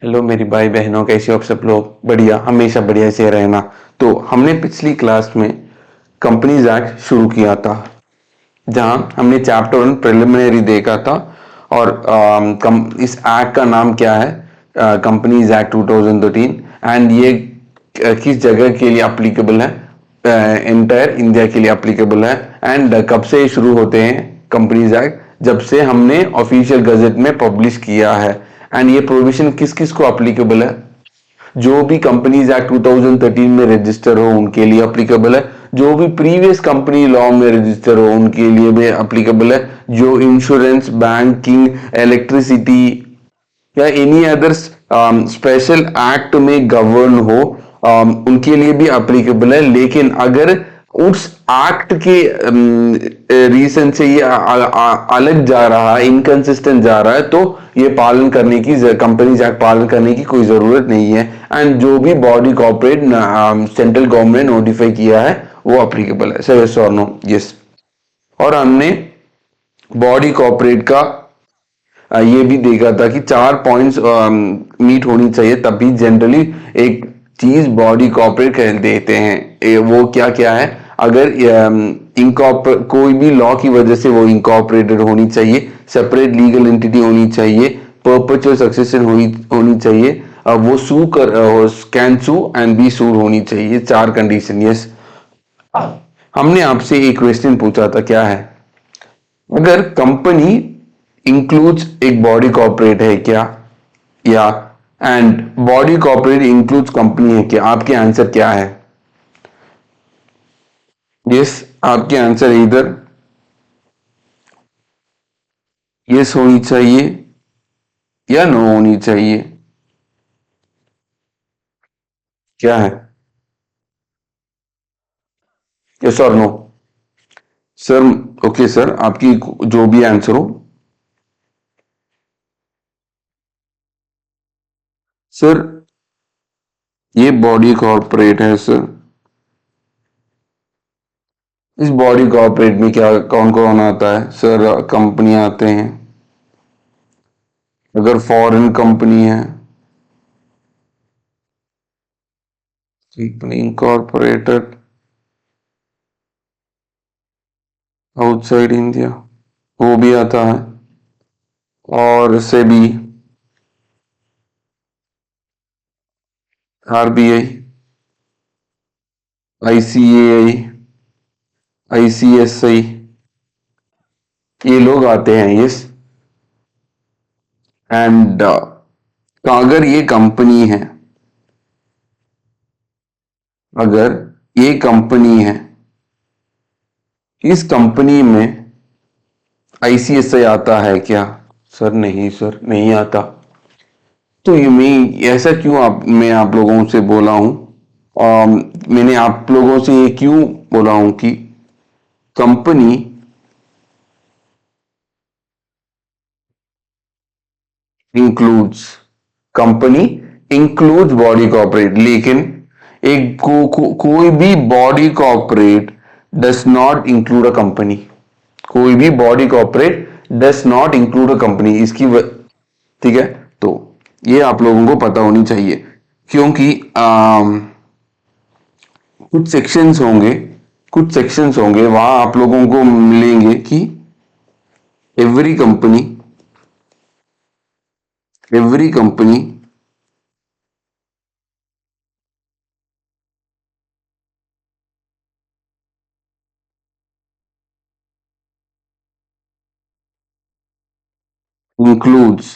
Hello मेरी भाई बहनों, कैसे हो आप सब लोग? बढ़िया, हमेशा बढ़िया से रहना। तो हमने पिछली क्लास में कंपनीज एक्ट शुरू किया था, जहां हमने चैप्टर 1 प्रिलिमिनरी देखा था। और इस एक्ट का नाम क्या है? Companies act 2013। एंड ये किस जगह के लिए अप्लीकेबल है? एंटायर इंडिया के लिए अप्लीकेबल है। एंड कब से शुरू होते हैं कंपनीज एक्ट? जब से हमने ऑफिशियल गजट में पब्लिश किया है। एंड ये प्रोविजन किस किस को अप्लीकेबल है? जो भी कंपनीज एक्ट 2013 में रजिस्टर हो उनके लिए अप्लीकेबल है। जो भी प्रीवियस कंपनी लॉ में रजिस्टर हो उनके लिए भी अप्लीकेबल है। जो इंश्योरेंस, बैंकिंग, इलेक्ट्रिसिटी या एनी अदर स्पेशल एक्ट में गवर्न हो, उनके लिए भी अप्लीकेबल है। लेकिन अगर उस एक्ट के रीजन से ये अलग जा रहा है, इनकंसिस्टेंट जा रहा है, तो ये पालन करने की, कंपनीज एक्ट पालन करने की कोई जरूरत नहीं है। एंड जो भी body corporate central government notify किया है वो अप्लीकेबल है। सर, यस और नो? यस। और हमने बॉडी कॉर्पोरेट का ये भी देखा था कि 4 पॉइंट्स मीट होनी चाहिए, तभी जनरली एक चीज बॉडी कॉर्पोरेट कह देते हैं। वो क्या क्या है? अगर कोई भी लॉ की वजह से वो इंकॉर्पोरेटेड होनी चाहिए, सेपरेट लीगल एंटिटी होनी चाहिए, परपेचुअल सक्सेशन होनी चाहिए, वो सू कर कैन सू एंड बी सूड होनी चाहिए। 4 कंडीशन। यस। हमने आपसे एक क्वेश्चन पूछा था, क्या है? अगर कंपनी इंक्लूड्स एक बॉडी कॉर्पोरेट है क्या, या and body corporate includes company है क्या? आपके आंसर क्या है? यस, आपके आंसर इधर यस होनी चाहिए या नो होनी चाहिए? क्या है? यस और नो? सर, ओके सर, आपकी जो भी आंसर हो। सर, ये बॉडी कॉर्पोरेट है सर। इस बॉडी कॉर्पोरेट में क्या कौन कौन आता है सर? कंपनी आते हैं। अगर फॉरेन कंपनी है, इनकॉर्पोरेटेड आउटसाइड इंडिया, वो भी आता है। और सेबी, आरबीआई, आईसीएआई, आईसीएसआई, ये लोग आते हैं। यस। एंड अगर ये कंपनी है, अगर ये कंपनी है, इस कंपनी में आईसीएसआई आता है क्या? सर नहीं, सर नहीं आता। तो ये मैं ऐसा क्यों मैं आप लोगों से बोला हूं? मैंने आप लोगों से ये क्यों बोला हूं कि company includes company includes body corporate, लेकिन एक कोई भी body corporate does not include a company. कोई भी body corporate does not include a company. ठीक है? तो ये आप लोगों को पता होनी चाहिए, क्योंकि कुछ सेक्शंस होंगे वहां आप लोगों को मिलेंगे कि every company every company includes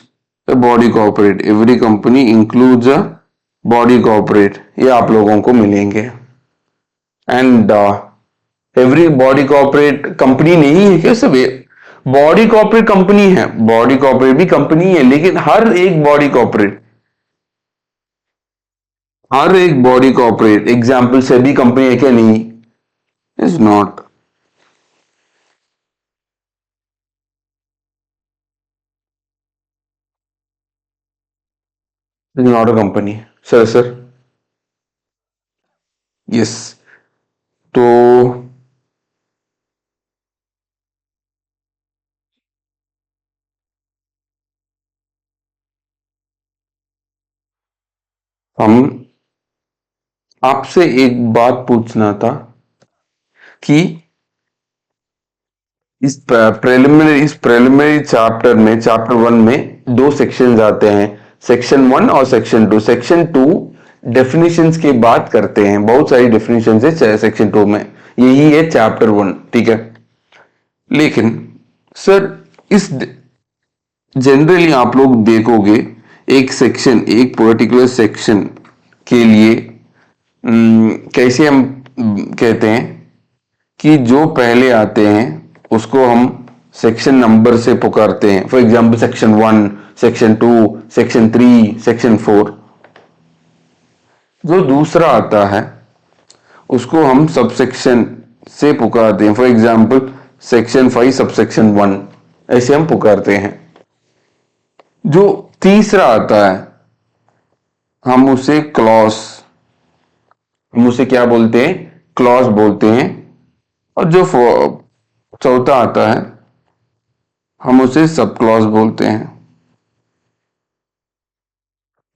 a body corporate, every company includes a body corporate, ये आप लोगों को मिलेंगे। And every body corporate company नहीं है क्या? सब बॉडी कॉर्पोरेट कंपनी है, बॉडी कॉर्पोरेट भी कंपनी है, लेकिन हर एक बॉडी कॉर्पोरेट एग्जाम्पल से भी कंपनी है क्या? नहीं, is not, is not a company. Sir, sir, yes. तो हम आपसे एक बात पूछना था कि इस प्रिलिमिनरी चैप्टर में, चैप्टर 1 में दो सेक्शंस आते हैं, सेक्शन 1 और सेक्शन 2। सेक्शन 2 डेफिनेशंस की बात करते हैं, बहुत सारी डेफिनेशंस है सेक्शन 2 में, यही है चैप्टर 1, ठीक है। लेकिन सर, इस जनरली आप लोग देखोगे एक पर्टिकुलर सेक्शन के लिए कैसे हम कहते हैं कि जो पहले आते हैं उसको हम सेक्शन नंबर से पुकारते हैं। For example section 1, section 2, section 3, section 4। जो दूसरा आता है उसको हम सबसेक्शन से पुकारते हैं। फॉर एग्जांपल सेक्शन 5 सबसेक्शन 1, ऐसे हम पुकारते हैं। जो तीसरा आता है हम उसे क्लॉज, हम उसे क्या बोलते हैं? क्लॉज बोलते हैं। और जो चौथा आता है हम उसे सब क्लॉज बोलते हैं,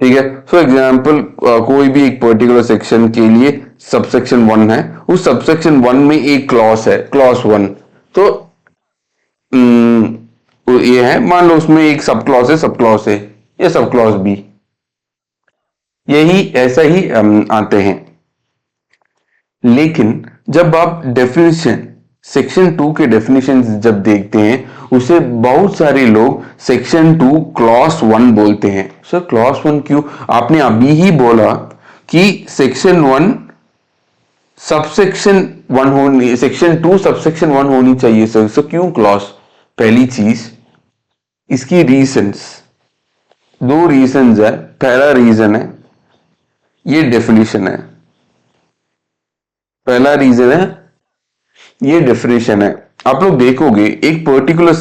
ठीक है। फॉर एग्जाम्पल कोई भी एक पर्टिकुलर सेक्शन के लिए सबसेक्शन 1 है, उस सबसेक्शन 1 में एक क्लॉज है, क्लॉज 1। तो ये है, मान लो उसमें एक सब क्लॉज है, सब क्लॉज है, या सब क्लॉज बी, यही ऐसा ही आते हैं। लेकिन जब आप डेफिनेशन सेक्शन 2 के डेफिनेशन जब देखते हैं, उसे बहुत सारे लोग सेक्शन 2 क्लॉज 1 बोलते हैं। सर क्लॉज 1 क्यों? आपने अभी ही बोला कि सेक्शन 1 सबसेक्शन 1 होनी, सेक्शन 2 सबसेक्शन 1 होनी चाहिए सर, सो क्यों क्लॉज? पहली चीज, इसकी रीजंस, दो रीजंस है। पहला रीजन है, ये डेफिनेशन है। पहला रीजन है, ये डेफिनेशन है। आप लोग देखोगे एक पर्टिकुलर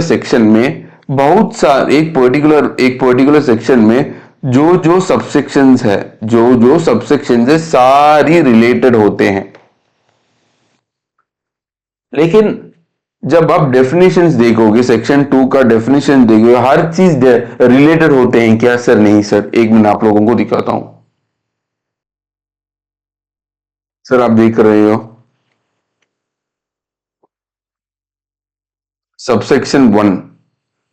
सेक्शन में बहुत सारे, एक पर्टिकुलर सेक्शन में जो जो सबसेक्शंस है, जो सबसेक्शंस है सारी रिलेटेड होते हैं। लेकिन जब आप डेफिनेशंस देखोगे, सेक्शन 2 का डेफिनेशन देखोगे, हर चीज रिलेटेड होते हैं क्या? सर नहीं सर, एक मिनट आप लोगों को दिखाता हूं। सर आप देख रहे हो सबसेक्शन 1,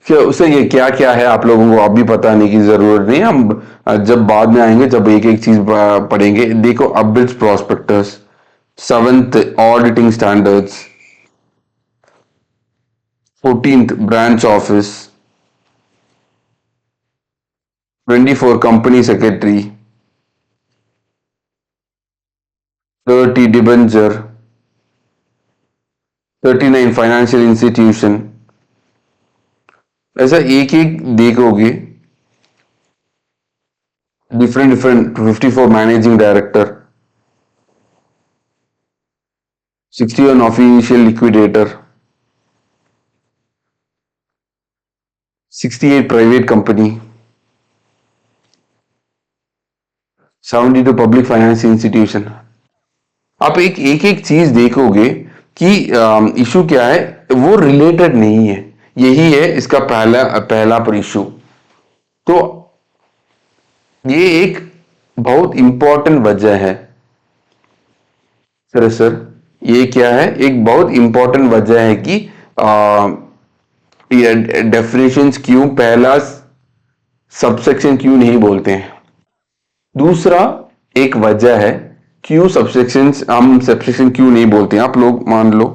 फिर उसे ये क्या क्या है आप लोगों को अभी पता नहीं की जरूरत नहीं, हम जब बाद में आएंगे, जब एक एक चीज पढ़ेंगे। देखो, अबिट्स prospectus, 7th auditing standards, 14th branch office, 24 company secretary, 30 debenture, 39 financial institution. ऐसा एक एक देखोगे, different different 54 managing director, 61 official liquidator, 68 private company, 72 public finance institution. आप एक एक एक चीज देखोगे कि इशू क्या है, वो रिलेटेड नहीं है। यही है इसका पहला पहला पर इशू। तो ये एक बहुत इंपॉर्टेंट वजह है सर, ये क्या है, एक बहुत इंपॉर्टेंट वजह है कि ये डेफिनेशंस क्यों पहला सबसेक्शन क्यों नहीं बोलते हैं। दूसरा एक वजह है क्यों सबसेक्शंस, हम सबसेक्शन क्यों नहीं बोलते हैं। आप लोग मान लो,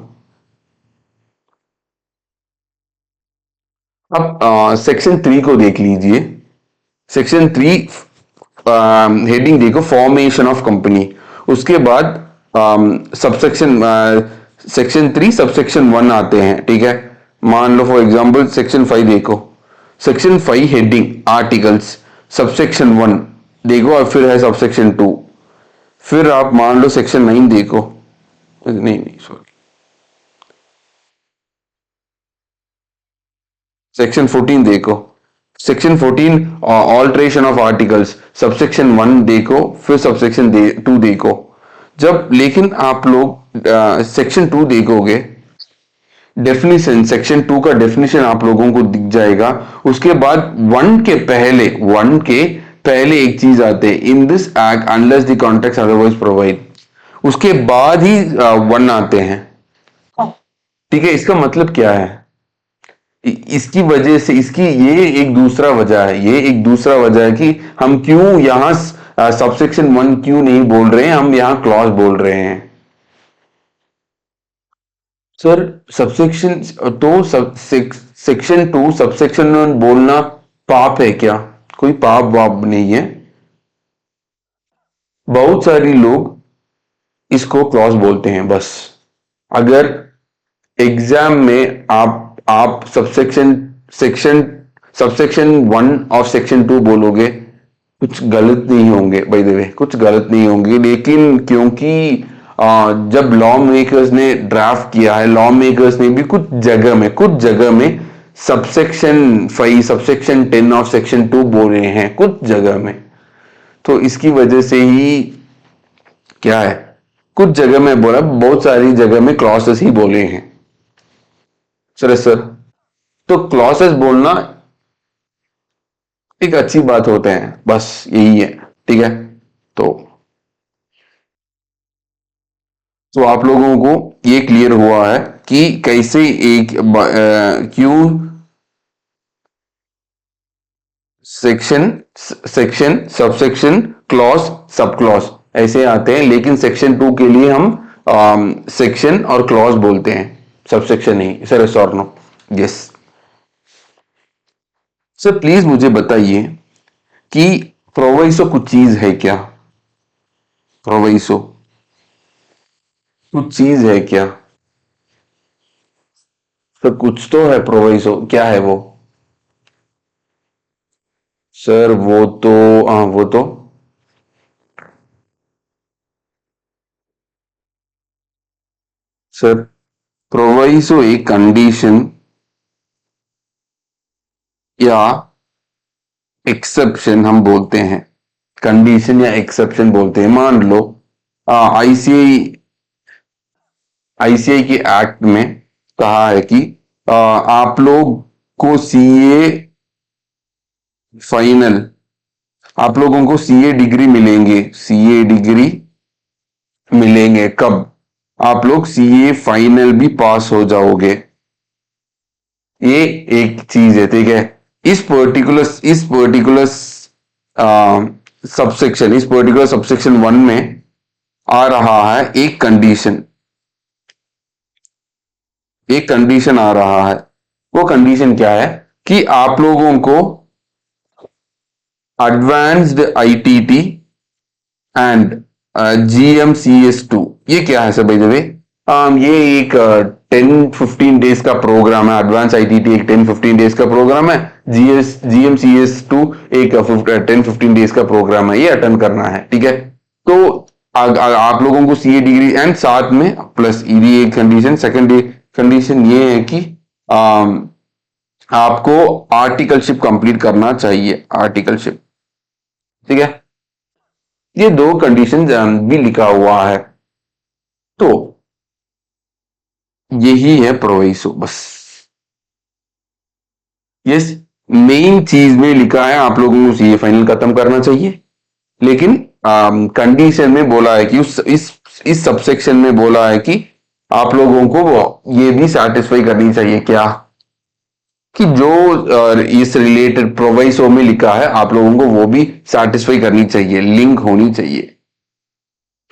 अब सेक्शन 3 को देख लीजिए। सेक्शन 3 हेडिंग देखो, फॉर्मेशन ऑफ कंपनी। उसके बाद सबसेक्शन सेक्शन 3 सबसेक्शन 1 आते हैं, ठीक है। मान लो फॉर एग्जांपल सेक्शन 5 देखो, सेक्शन 5 हेडिंग आर्टिकल्स, सबसेक्शन 1 देखो, और फिर है सबसेक्शन 2। फिर आप मान लो सेक्शन 9 देखो, नहीं नहीं सॉरी, सेक्शन 14 देखो, section 14 alteration of articles, subsection 1 देखो, फिर सबसेक्शन 2 देखो। जब लेकिन आप लोग सेक्शन 2 देखोगे, डेफिनेशन, सेक्शन 2 का डेफिनेशन आप लोगों को दिख जाएगा। उसके बाद वन के पहले एक चीज आते हैं, in this act unless the context otherwise provide, उसके बाद ही वन आते हैं। ठीक है, इसका मतलब क्या है? इसकी वजह से, इसकी ये एक दूसरा वजह है, ये एक दूसरा वजह है कि हम क्यों यहां सबसेक्शन 1 क्यों नहीं बोल रहे हैं, हम यहां क्लॉज बोल रहे हैं। सर सबसेक्शन तो सेक्शन 2 सबसेक्शन 1 बोलना पाप है क्या? कोई पाप वाप नहीं है। बहुत सारे लोग इसको क्लॉज बोलते हैं बस। अगर एग्जाम में आप सेक्शन सबसेक्शन 1 और सेक्शन 2 बोलोगे, कुछ गलत नहीं होंगे, बाय द वे कुछ गलत नहीं होंगे, लेकिन क्योंकि जब लॉ मेकर्स ने ड्राफ्ट किया है, लॉ मेकर्स ने भी कुछ जगह में सबसेक्शन 5 सबसेक्शन 10 और सेक्शन 2 बोले हैं कुछ जगह में। तो इसकी वजह से ही क्या है, कुछ जगह में बोला, बहुत सारी जगह में क्लॉसेस ही बोले हैं। सर तो क्लॉसेस बोलना एक अच्छी बात होते हैं, बस यही है। ठीक है, तो आप लोगों को ये क्लियर हुआ है कि कैसे एक क्यों section section subsection clause sub clause ऐसे आते हैं, लेकिन सेक्शन 2 के लिए हम सेक्शन और क्लॉज बोलते हैं, सबसेक्शन नहीं। सर यस और नो? यस। सर प्लीज मुझे बताइए कि प्रोवाइसो कुछ चीज है क्या? प्रोवाइसो कुछ चीज है क्या? सर कुछ तो है प्रोवाइसो, क्या है वो? सर वो तो वो तो सर प्रोवाइसो एक कंडीशन या एक्सेप्शन हम बोलते हैं, कंडीशन या एक्सेप्शन बोलते हैं। मान लो आईसीआई आईसीआई के एक्ट में कहा है कि आप लोग को सीए फाइनल, आप लोगों को सीए डिग्री मिलेंगे, सीए डिग्री मिलेंगे कब? आप लोग सीए फाइनल भी पास हो जाओगे। ये एक चीज है, ठीक है। इस पर्टिकुलर सबसेक्शन 1 में आ रहा है एक कंडीशन आ रहा है। वो कंडीशन क्या है कि आप लोगों को एडवांस्ड आईटीटी एंड GMCS2, ये क्या है सर बाय द वे? ये एक 10-15 डेज का प्रोग्राम है। एडवांस आईटीटी एक 10-15 डेज का प्रोग्राम है। GMCS2 एक 10-15 डेज का प्रोग्राम है, ये अटेंड करना है। ठीक है, तो आप लोगों को सीए डिग्री एंड साथ में प्लस ईडी एक कंडीशन। सेकेंड कंडीशन ये है कि आपको आर्टिकलशिप कंप्लीट करना चाहिए, आर्टिकलशिप। ठीक है, ये दो कंडीशन भी लिखा हुआ है। तो यही है प्रोविसो बस। यस, मेन चीज में लिखा है आप लोगों को सीए फाइनल खत्म करना चाहिए, लेकिन कंडीशन में बोला है कि इस सबसेक्शन में बोला है कि आप लोगों को ये भी सेटिस्फाई करनी चाहिए क्या, कि जो इस रिलेटेड प्रोवाइसो में लिखा है आप लोगों को वो भी सेटिस्फाई करनी चाहिए, लिंक होनी चाहिए।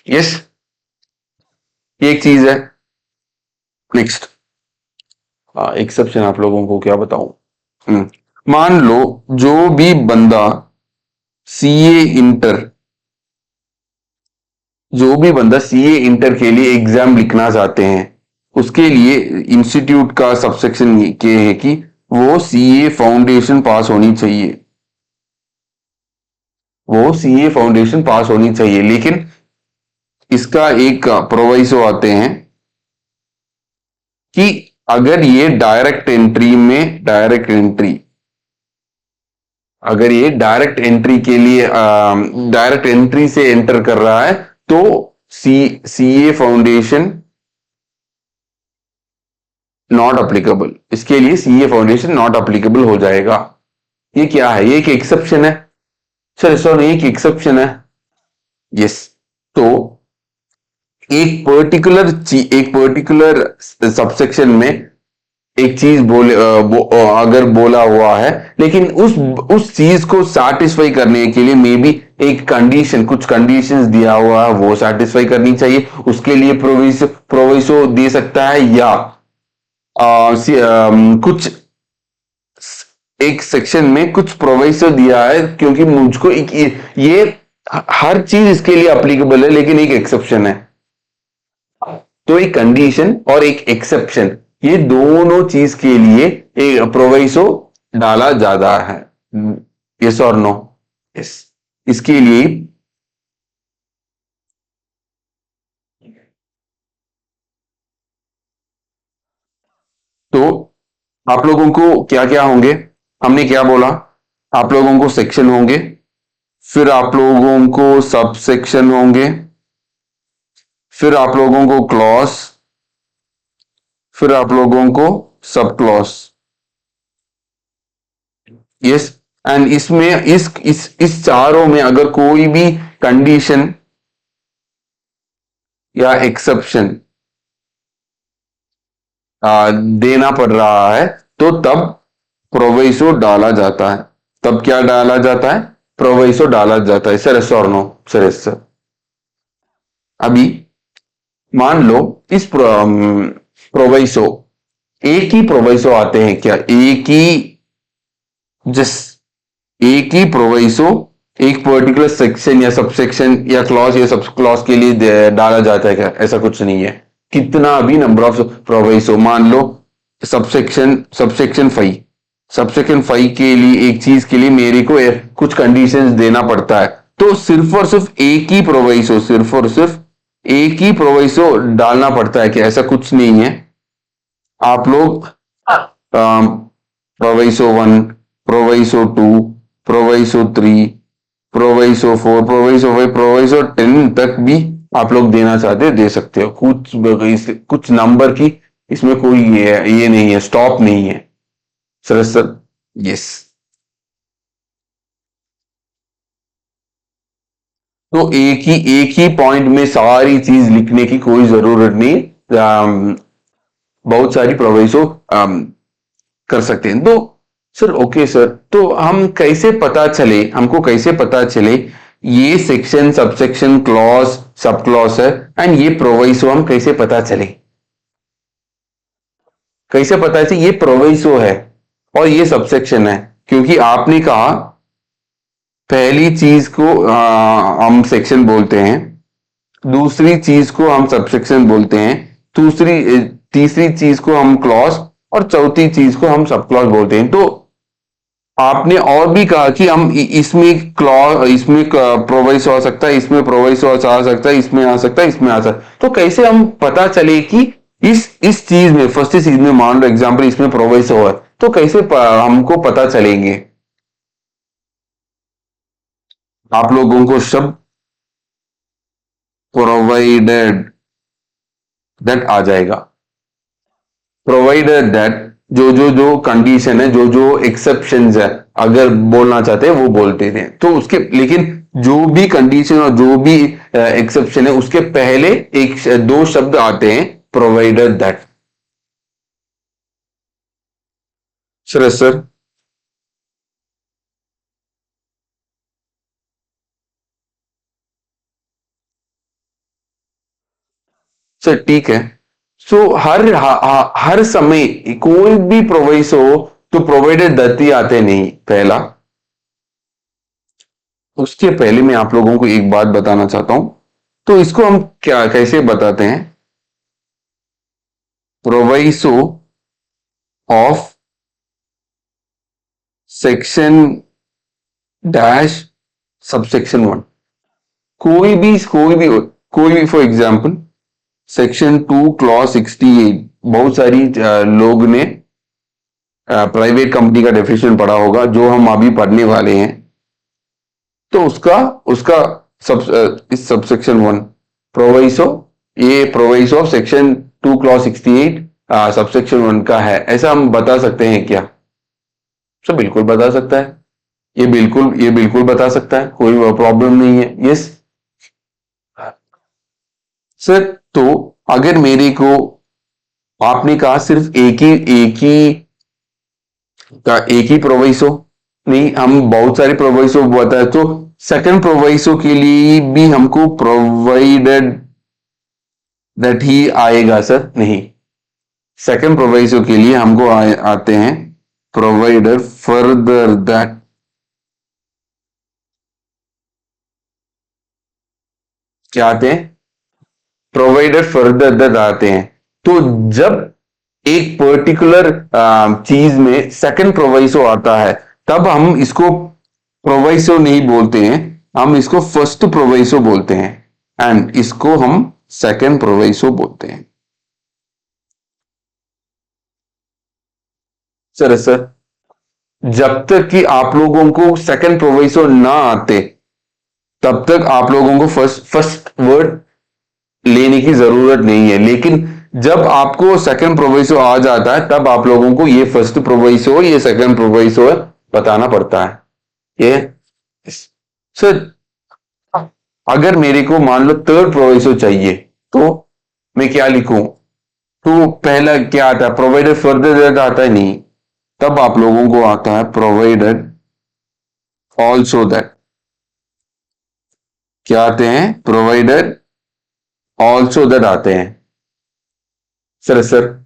यस, ये एक चीज है। नेक्स्ट एक्सेप्शन आप लोगों को क्या बताऊं। मान लो जो भी बंदा सीए इंटर जो भी बंदा सीए इंटर के लिए एग्जाम लिखना चाहते हैं, उसके लिए इंस्टीट्यूट का सबसेक्शन ये है कि वो सीए फाउंडेशन पास होनी चाहिए, वो सीए फाउंडेशन पास होनी चाहिए। लेकिन इसका एक प्रोवाइसो आते हैं कि अगर ये अगर ये डायरेक्ट एंट्री के लिए डायरेक्ट एंट्री से एंटर कर रहा है, तो सीए फाउंडेशन नॉट अप्लीकेबल, इसके लिए सीए फाउंडेशन नॉट अप्लीकेबल हो जाएगा। ये क्या है? ये एक एक्सेप्शन है सर, सर एक एक्सेप्शन है। यस, तो एक पर्टिकुलर सबसेक्शन में एक चीज अगर बोला हुआ है, लेकिन उस चीज को सेटिस्फाई करने के लिए मे बी एक कंडीशन, कुछ कंडीशंस दिया हुआ है, वो सेटिस्फाई करनी चाहिए, उसके लिए प्रोविसो दे सकता है, या कुछ एक सेक्शन में कुछ प्रोविसो दिया है, क्योंकि मुझको ये हर चीज इसके लिए अप्लीकेबल है, लेकिन एक एक्सेप्शन है। तो एक कंडीशन और एक एक्सेप्शन, ये दोनों चीज के लिए एक प्रोविसो डाला जाता है। यस और नो? यस। इसके लिए तो आप लोगों को क्या क्या होंगे? हमने क्या बोला? आप लोगों को सेक्शन होंगे, फिर आप लोगों को सब सेक्शन होंगे, फिर आप लोगों को क्लॉज, फिर आप लोगों को सब क्लॉज। यस। एंड इसमें इस चारों में अगर कोई भी कंडीशन या एक्सेप्शन देना पड़ रहा है, तो तब प्रोविसो डाला जाता है। तब क्या डाला जाता है? प्रोविसो डाला जाता है। सर, यस और नो? Sir, yes sir. अभी मान लो इस प्रोविसो, एक ही प्रोविसो आते हैं क्या? जिस एक ही प्रोविसो एक पर्टिकुलर सेक्शन या सबसेक्शन या क्लॉज या सब क्लॉज के लिए डाला जाता है क्या? ऐसा कुछ नहीं है। कितना भी नंबर ऑफ प्रोविसो, मान लो सबसेक्शन 5, सबसेक्शन 5 के लिए एक चीज के लिए मेरे को कुछ कंडीशंस देना पड़ता है, तो सिर्फ और सिर्फ एक ही प्रोविसो, सिर्फ और सिर्फ एक ही प्रोविसो डालना पड़ता है कि ऐसा कुछ नहीं है। आप लोग प्रोविसो 1, प्रोविसो 2, प्रोविसो 3, प्रोविसो 4, प्रोविसो 5, प्रोविसो 10 तक भी आप लोग देना चाहते दे सकते हो। कुछ नंबर की इसमें कोई ये नहीं है, स्टॉप नहीं है। Sir, sir. यस। तो एक ही पॉइंट में सारी चीज लिखने की कोई जरूरत नहीं। बहुत सारी प्रोविसो कर सकते हैं। तो सर, ओके सर, तो हम कैसे पता चले, हमको कैसे पता चले ये section, subsection, clause, sub clause है, एंड ये प्रोविसो हम कैसे पता चले? कैसे पता चले ये प्रोविसो है और ये सबसेक्शन है? क्योंकि आपने कहा पहली चीज को हम सेक्शन बोलते हैं, दूसरी चीज को हम सबसेक्शन बोलते हैं, तीसरी चीज को हम क्लॉज, और चौथी चीज को हम सब क्लॉज बोलते हैं। तो आपने और भी कहा कि हम इसमें क्लॉज, इसमें प्रोविसो आ सकता है, इसमें प्रोविसो आ सकता है, इसमें आ सकता है, इसमें आ सकता है। तो कैसे हम पता चले कि इस चीज में, फर्स्ट चीज में मान लो एग्जांपल इसमें प्रोविसो है, तो कैसे हमको पता चलेंगे? आप लोगों को शब्द प्रोवाइडेड दैट आ जाएगा। प्रोवाइडेड दैट, जो कंडीशन है, जो एक्सेप्शंस है, अगर बोलना चाहते हैं वो बोलते थे, तो उसके, लेकिन जो भी कंडीशन और जो भी एक्सेप्शन है उसके पहले दो शब्द आते हैं, provided that. Sir, sir. Sir, ठीक है। सो हर समय कोई भी प्रोवाइस हो तो प्रोवाइडेड दैट ही आते नहीं पहला। उसके पहले मैं आप लोगों को एक बात बताना चाहता हूं, तो इसको हम क्या कैसे बताते हैं? प्रोवाइसो ऑफ सेक्शन डैश सबसेक्शन 1। कोई भी फॉर एग्जांपल सेक्शन 2 क्लॉज 68, बहुत सारी लोग ने प्राइवेट कंपनी का डेफिनेशन पढ़ा होगा, जो हम अभी पढ़ने वाले हैं। तो उसका उसका सबसेक्शन 1 प्रोवाइसो, ये प्रोवाइसो ऑफ सेक्शन 2 क्लॉज 68 सबसेक्शन 1 का है, ऐसा हम बता सकते हैं क्या? सर बिल्कुल बता सकता है, ये बिल्कुल बता सकता है, कोई प्रॉब्लम नहीं है। यस सर, तो अगर मेरे को, आपने कहा सिर्फ एक ही प्रोवाइसो, नहीं हम बहुत सारे प्रोवाइसो बताए, तो सेकंड प्रोवाइसो के लिए भी हमको प्रोवाइडेड दैट ही आएगा सर? नहीं, सेकंड प्रोवाइसो के लिए हमको आते हैं प्रोवाइडर फर्दर दैट, क्या आते हैं? प्रोवाइडर फर्दर दैट आते हैं। तो जब एक पर्टिकुलर चीज में सेकंड प्रोवाइसो आता है, तब हम इसको प्रोवाइसो नहीं बोलते हैं, हम इसको फर्स्ट प्रोवाइसो बोलते हैं, एंड इसको हम सेकंड प्रोवाइसो बोलते हैं। सर जब तक कि आप लोगों को सेकंड प्रोवाइसो ना आते, तब तक आप लोगों को फर्स्ट फर्स्ट वर्ड लेने की जरूरत नहीं है। लेकिन जब आपको सेकंड प्रोवाइसो आ जाता है, तब आप लोगों को ये फर्स्ट प्रोवाइसो ये सेकंड प्रोवाइसो है बताना पड़ता है। ये सर, अगर मेरे को मान लो थर्ड प्रोवाइसो चाहिए, तो मैं क्या लिखूं? तो पहला क्या आता है? प्रोवाइडर फर्दर दैट आता है? नहीं, तब आप लोगों को आता है प्रोवाइडर ऑल्सो दैट। क्या आते हैं? प्रोवाइडर ऑल्सो दैट आते हैं। सर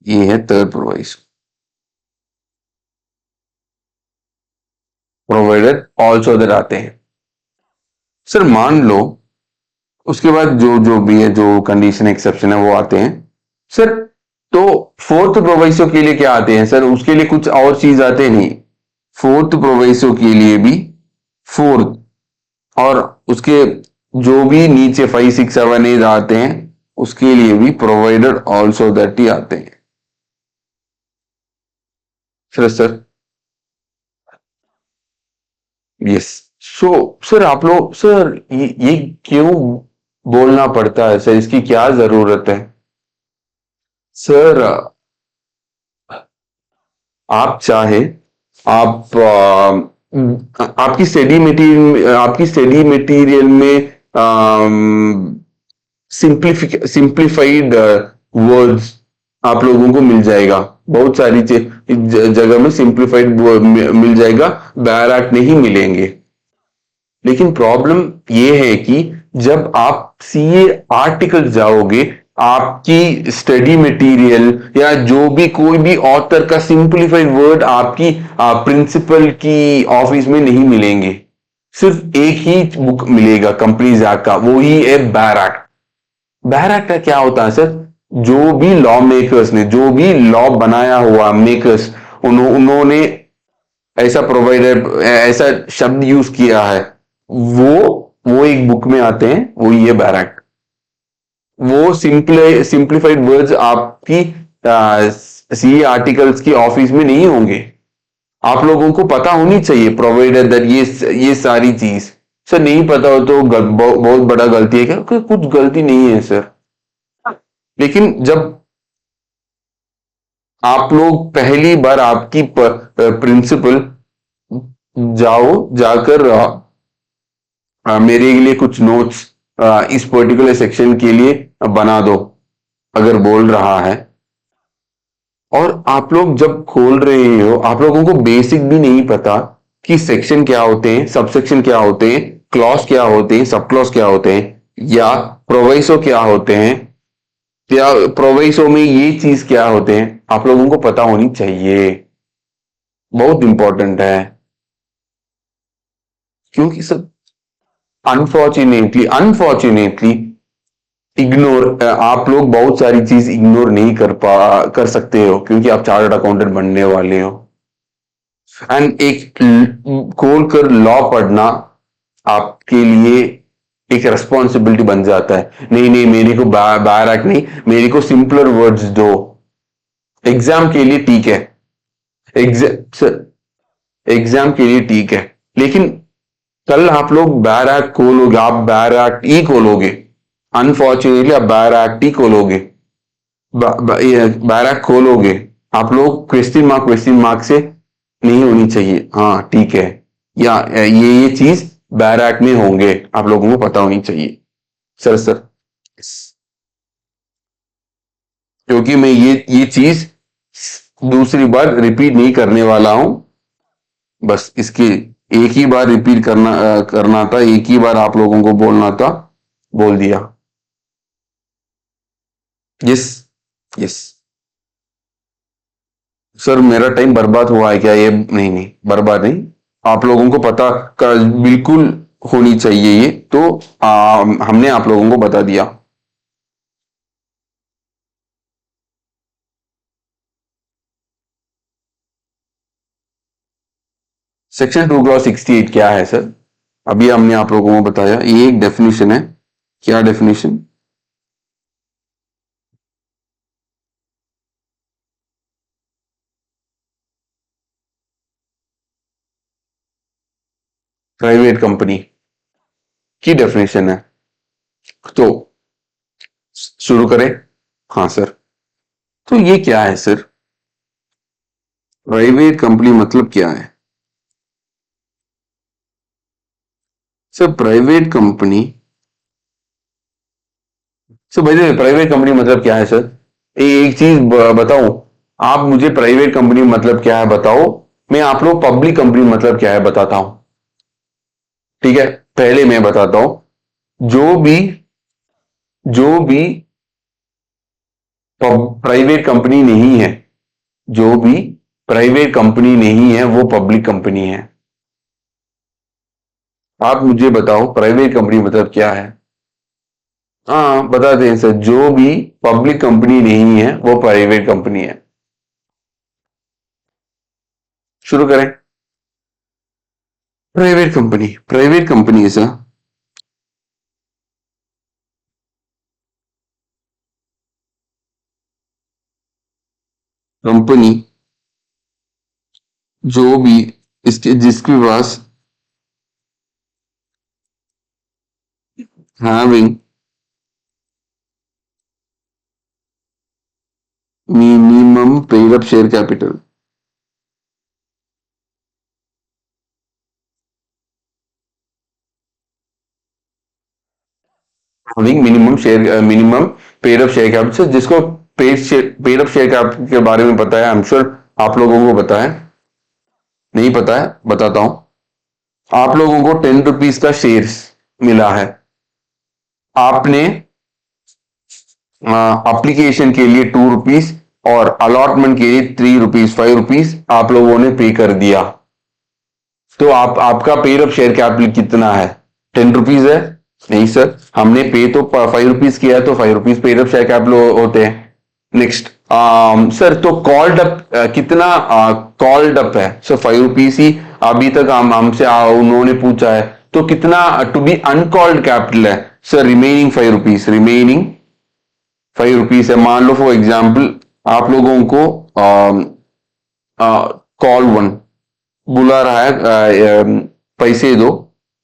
ये है थर्ड प्रोवाइसो, प्रोवाइडर ऑल्सो दैट आते हैं। सर मान लो उसके बाद जो जो भी है, जो कंडीशन एक्सेप्शन है वो आते हैं सर। तो फोर्थ प्रोवाइसो के लिए क्या आते हैं सर? उसके लिए कुछ और चीज आते नहीं, फोर्थ प्रोवाइसो के लिए भी फोर्थ, और उसके जो भी नीचे 5, 6, 7, 8 आते हैं, उसके लिए भी प्रोवाइडर ऑल्सो दैट ही आते हैं। Sir yes. सो सर आप लोग, सर ये क्यों बोलना पड़ता है सर? इसकी क्या जरूरत है? सर आप चाहे, आप आपकी स्टडी मटेरियल में सिंप्लीफाइड वर्ड्स आप लोगों को मिल जाएगा, बहुत सारी जगह में सिंप्लीफाइड मिल जाएगा, बैराट नहीं मिलेंगे। लेकिन प्रॉब्लम ये है कि जब आप सीए आर्टिकल जाओगे, आपकी स्टडी मटेरियल या जो भी कोई भी ऑथर का सिंप्लीफाइड वर्ड आपकी प्रिंसिपल की ऑफिस में नहीं मिलेंगे। सिर्फ एक ही बुक मिलेगा कंपनीज एक्ट का, वो ही है बैर एक्ट। बैर एक्ट का क्या होता है सर? जो भी लॉ मेकर्स ने, जो भी लॉ बनाया हुआ मेकर्स, उन्होंने ऐसा प्रोवाइडर, ऐसा शब्द यूज किया है, वो एक बुक में आते हैं, वो ये बैरक। वो सिंप्लीफाइड वर्ड्स आपकी सी आर्टिकल्स की ऑफिस में नहीं होंगे। आप लोगों को पता होनी चाहिए प्रोवाइडर दैट ये सारी चीज। सर नहीं पता हो तो बहुत बड़ा गलती है क्या? कुछ गलती नहीं है सर। लेकिन जब आप लोग पहली बार आपकी प्रिंसिपल जाओ, जाकर मेरे लिए कुछ नोट्स इस पर्टिकुलर सेक्शन के लिए बना दो, अगर बोल रहा है, और आप लोग जब खोल रहे हो, आप लोगों को बेसिक भी नहीं पता कि सेक्शन क्या होते हैं, सबसेक्शन क्या होते हैं, क्लॉज क्या होते हैं, सब क्लॉज क्या होते हैं, या प्रोवाइसो क्या होते हैं, या प्रोवाइसो में ये चीज क्या होते हैं, आप लोगों को पता होनी चाहिए। बहुत इंपॉर्टेंट है, क्योंकि सब अनफॉर्चुनेटली इग्नोर, आप लोग बहुत सारी चीज इग्नोर नहीं कर सकते हो, क्योंकि आप चार्टर्ड अकाउंटेंट बनने वाले हो। एंड एक खोल कर लॉ पढ़ना आपके लिए एक रेस्पॉन्सिबिलिटी बन जाता है। नहीं नहीं, मेरे को बाहर आके नहीं, मेरे को सिंपलर वर्ड्स दो। एग्जाम के लिए ठीक है, एग्जाम के लिए ठीक है, लेकिन कल आप लोग बैर एक्ट खोलोगे, आप बैर एक्ट ही खोलोगे, अनफॉर्चुनेटली आप बैर एक्ट ही खोलोगे। ये बैरक खोलोगे, आप लोग क्वेश्चन मार्क से नहीं होनी चाहिए, हाँ ठीक है, या ये चीज बैरक में होंगे, आप लोगों को पता होनी चाहिए। सर क्योंकि मैं ये चीज दूसरी बार रिपीट नहीं करने वाला हूं, बस इसके एक ही बार रिपीट करना था, एक ही बार आप लोगों को बोलना था, बोल दिया। Yes yes. सर मेरा टाइम बर्बाद हुआ है क्या? ये नहीं नहीं, बर्बाद नहीं, आप लोगों को पता बिल्कुल होनी चाहिए ये तो, हमने आप लोगों को बता दिया। सेक्शन 2 क्लॉज 68 क्या है सर? अभी हमने आप लोगों को बताया, ये एक डेफिनेशन है। क्या डेफिनेशन? प्राइवेट कंपनी की डेफिनेशन है। तो शुरू करें? हाँ सर। तो ये क्या है सर? प्राइवेट कंपनी मतलब क्या है सर? प्राइवेट कंपनी, सर भाई प्राइवेट कंपनी मतलब क्या है सर? एक चीज बताऊं, आप मुझे प्राइवेट कंपनी मतलब क्या है बताओ, मैं आप लोग पब्लिक कंपनी मतलब क्या है बताता हूं। ठीक है, पहले मैं बताता हूं। जो भी प्राइवेट कंपनी नहीं है, जो भी प्राइवेट कंपनी नहीं है वो पब्लिक कंपनी है। आप मुझे बताओ प्राइवेट कंपनी मतलब क्या है? हाँ बताते हैं सर, जो भी पब्लिक कंपनी नहीं है वो प्राइवेट कंपनी है। शुरू करें? प्राइवेट कंपनी है सर, कंपनी जो भी इसके जिसके पास having minimum paid up share capital, having minimum paid up share capital, जिसको पेड अप शेयर कैपिटल के बारे में पता है, आई एम श्योर आप लोगों को पता है। नहीं पता है, बताता हूं। आप लोगों को 10 रुपीज का शेयर्स मिला है, आपने एप्लीकेशन के लिए 2 रुपीज और अलॉटमेंट के लिए 3 रुपीज, 5 रुपीज आप लोगों ने पे कर दिया। तो आपका पेड अप शेयर कैपिटल कितना है? 10 रुपीज है? नहीं सर, हमने पे तो 5 रुपीज किया है, तो 5 rupees paid up share capital होते हैं। नेक्स्ट, सर तो कॉल्ड अप कितना कॉल्ड अप है? सर 5 रुपीज ही अभी तक हमसे उन्होंने पूछा है, तो कितना टू बी अनकॉल्ड कैपिटल है? Sir remaining 5 rupees, remaining 5 rupees है। मान लो फॉर एग्जाम्पल आप लोगों को कॉल वन बुला रहा है, पैसे दो,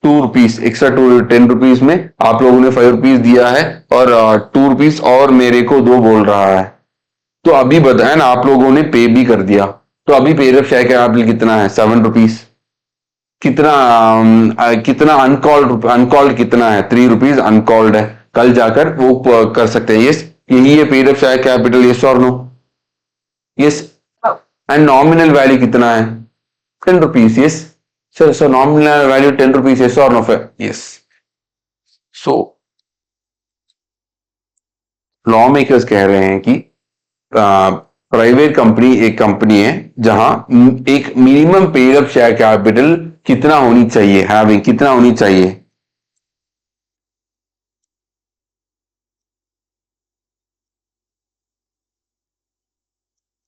2 रुपीज एक्स्ट्रा, 10 रुपीज में आप लोगों ने 5 रुपीज दिया है, और 2 रुपीज और मेरे को दो बोल रहा है। तो अभी बताया ना, आप लोगों ने पे भी कर दिया, तो अभी पेरअप शेयर कैपिटल कितना है? 7 रुपीज। कितना कितना अनकॉल्ड, अनकॉल्ड कितना है? 3 रुपीज अनकॉल्ड है, कल जाकर वो कर सकते हैं। यस, यही है पेरअप शेयर कैपिटल, यस और no? Yes. And nominal value कितना है? 10 rupees, yes. Sir nominal value 10 rupees, yes और no? Yes. So law makers कह रहे हैं कि प्राइवेट कंपनी एक कंपनी है जहां एक minimum paid up share capital कितना होनी चाहिए, हैविंग कितना होनी चाहिए?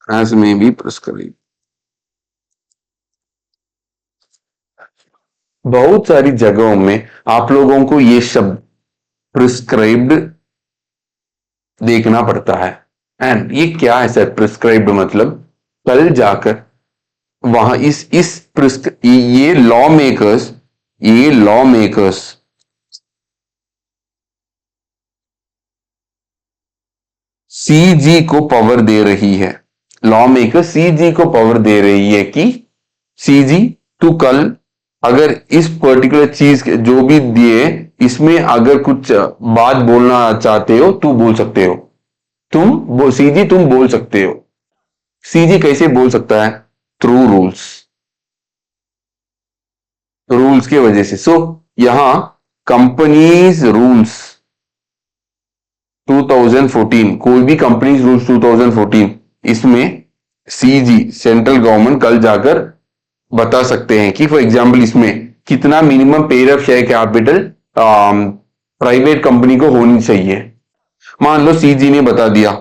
एज में भी प्रिस्क्राइब, बहुत सारी जगहों में आप लोगों को ये शब्द प्रिस्क्राइब्ड देखना पड़ता है। एंड ये क्या है सर प्रिस्क्राइब्ड मतलब? कल जाकर वहां इस ये लॉ मेकर्स, ये लॉ मेकर्स सीजी को पावर दे रही है, लॉ मेकर सीजी को पावर दे रही है कि सीजी तू कल अगर इस पर्टिकुलर चीज जो भी दिए इसमें अगर कुछ बात बोलना चाहते हो तू बोल सकते हो, सीजी तुम बोल सकते हो। सीजी कैसे बोल सकता है? थ्रू रूल्स, रूल्स की वजह से। सो यहां कंपनीज रूल्स 2014, कोई भी कंपनीज रूल्स 2014, इसमें सीजी सेंट्रल गवर्नमेंट कल जाकर बता सकते हैं कि फॉर एग्जाम्पल इसमें कितना minimum pair of share capital private company को होनी चाहिए। मान लो सीजी ने बता दिया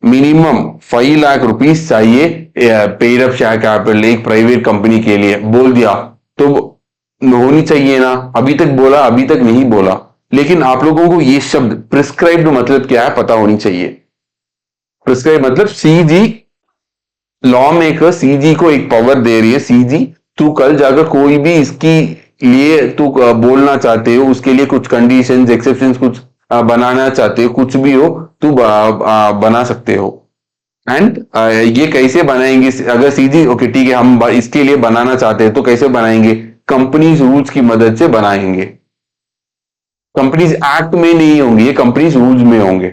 मिनिमम 5 लाख रुपीस चाहिए पेयर ऑफ शेयर कैपिटल एक प्राइवेट कंपनी के लिए, बोल दिया तो होनी चाहिए ना। अभी तक बोला, अभी तक नहीं बोला, लेकिन आप लोगों को ये शब्द प्रिस्क्राइब्ड मतलब क्या है पता होनी चाहिए। प्रिस्क्राइब मतलब सीजी, लॉ मेकर सीजी को एक पावर दे रही है, सीजी तू कल जाकर कोई भी इसकी लिए तू बोलना चाहते हो, उसके लिए कुछ कंडीशंस एक्सेप्शंस कुछ बनाना चाहते हो, कुछ भी हो तू बना सकते हो। एंड ये कैसे बनाएंगे? अगर सीजी ओके ठीक है हम इसके लिए बनाना चाहते हैं तो कैसे बनाएंगे? कंपनीज रूल्स की मदद से बनाएंगे। कंपनीज एक्ट में नहीं होंगे, ये कंपनीज रूल्स में होंगे।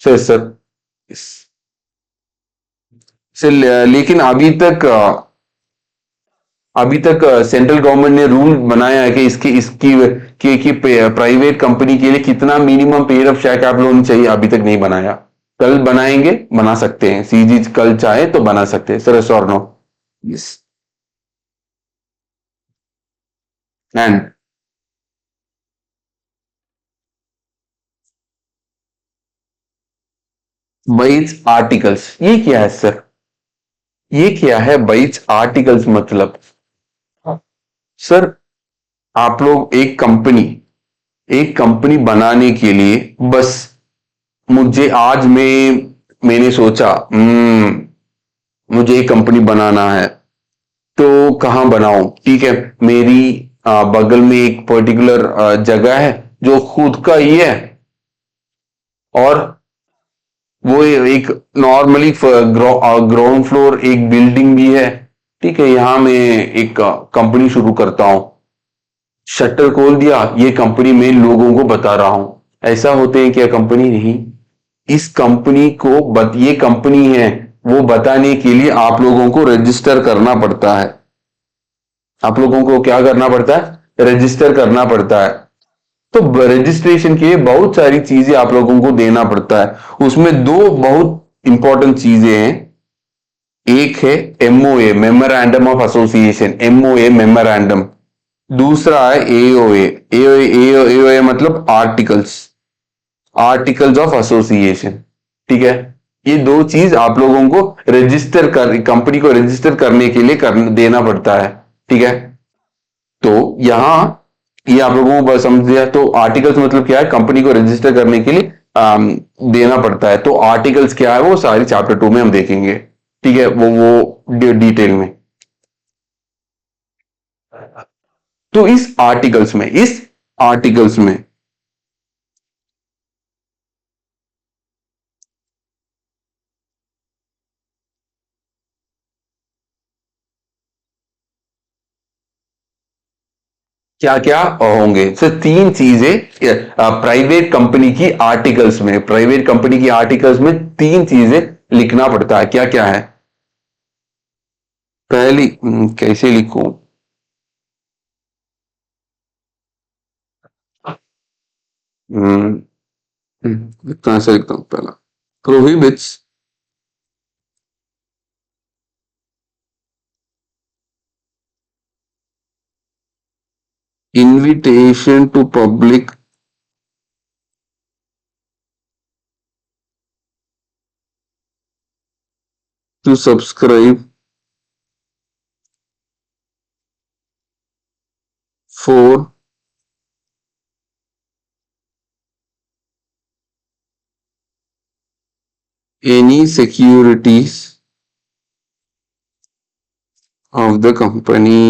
सर सर सर लेकिन अभी तक सेंट्रल गवर्नमेंट ने रूल बनाया है कि इसकी इसकी कि प्राइवेट कंपनी के लिए कितना minimum pair of share capital होनी चाहिए, अभी तक नहीं बनाया। कल बनाएंगे, बना सकते हैं, सीजी कल चाहे तो बना सकते हैं। सर यस और no? Yes. And bites articles, ये क्या है सर? ये क्या है बाइट्स आर्टिकल्स मतलब? सर आप लोग एक कंपनी बनाने के लिए बस मुझे आज मैंने सोचा मुझे एक कंपनी बनाना है तो कहां बनाऊं? ठीक है, मेरी बगल में एक पर्टिकुलर जगह है जो खुद का ही है, और वो एक नॉर्मली ग्राउंड फ्लोर एक बिल्डिंग भी है। ठीक है, यहां मैं एक कंपनी शुरू करता हूं, शटर खोल दिया, ये कंपनी मैं लोगों को बता रहा हूं। ऐसा होते हैं क्या कंपनी? नहीं। इस कंपनी को ये कंपनी है वो बताने के लिए आप लोगों को रजिस्टर करना पड़ता है। आप लोगों को क्या करना पड़ता है? रजिस्टर करना पड़ता है। तो रजिस्ट्रेशन के लिए बहुत सारी चीजें आप लोगों को देना पड़ता है, उसमें दो बहुत इंपॉर्टेंट चीजें हैं। एक है MOA, memorandum of association, MOA memorandum. दूसरा है एओए, एओए मतलब आर्टिकल्स, आर्टिकल्स ऑफ एसोसिएशन। ठीक है, ये दो चीज आप लोगों को रजिस्टर कर कंपनी को रजिस्टर करने के लिए देना पड़ता है। ठीक है, तो यहां ये आप लोगों को समझ लिया। तो आर्टिकल्स मतलब क्या है? कंपनी को रजिस्टर करने के लिए देना पड़ता है। तो आर्टिकल्स क्या है वो सारी चैप्टर 2 में हम देखेंगे। ठीक है, वो डिटेल में। तो इस आर्टिकल्स में क्या क्या होंगे? सिर्फ तीन चीजें प्राइवेट कंपनी की आर्टिकल्स में, तीन चीजें लिखना पड़ता है। क्या क्या है? पहली कैसे लिखूं? हम्म, कहां से लिखता हूं पहला? Prohibits invitation to public to subscribe for any securities of the company।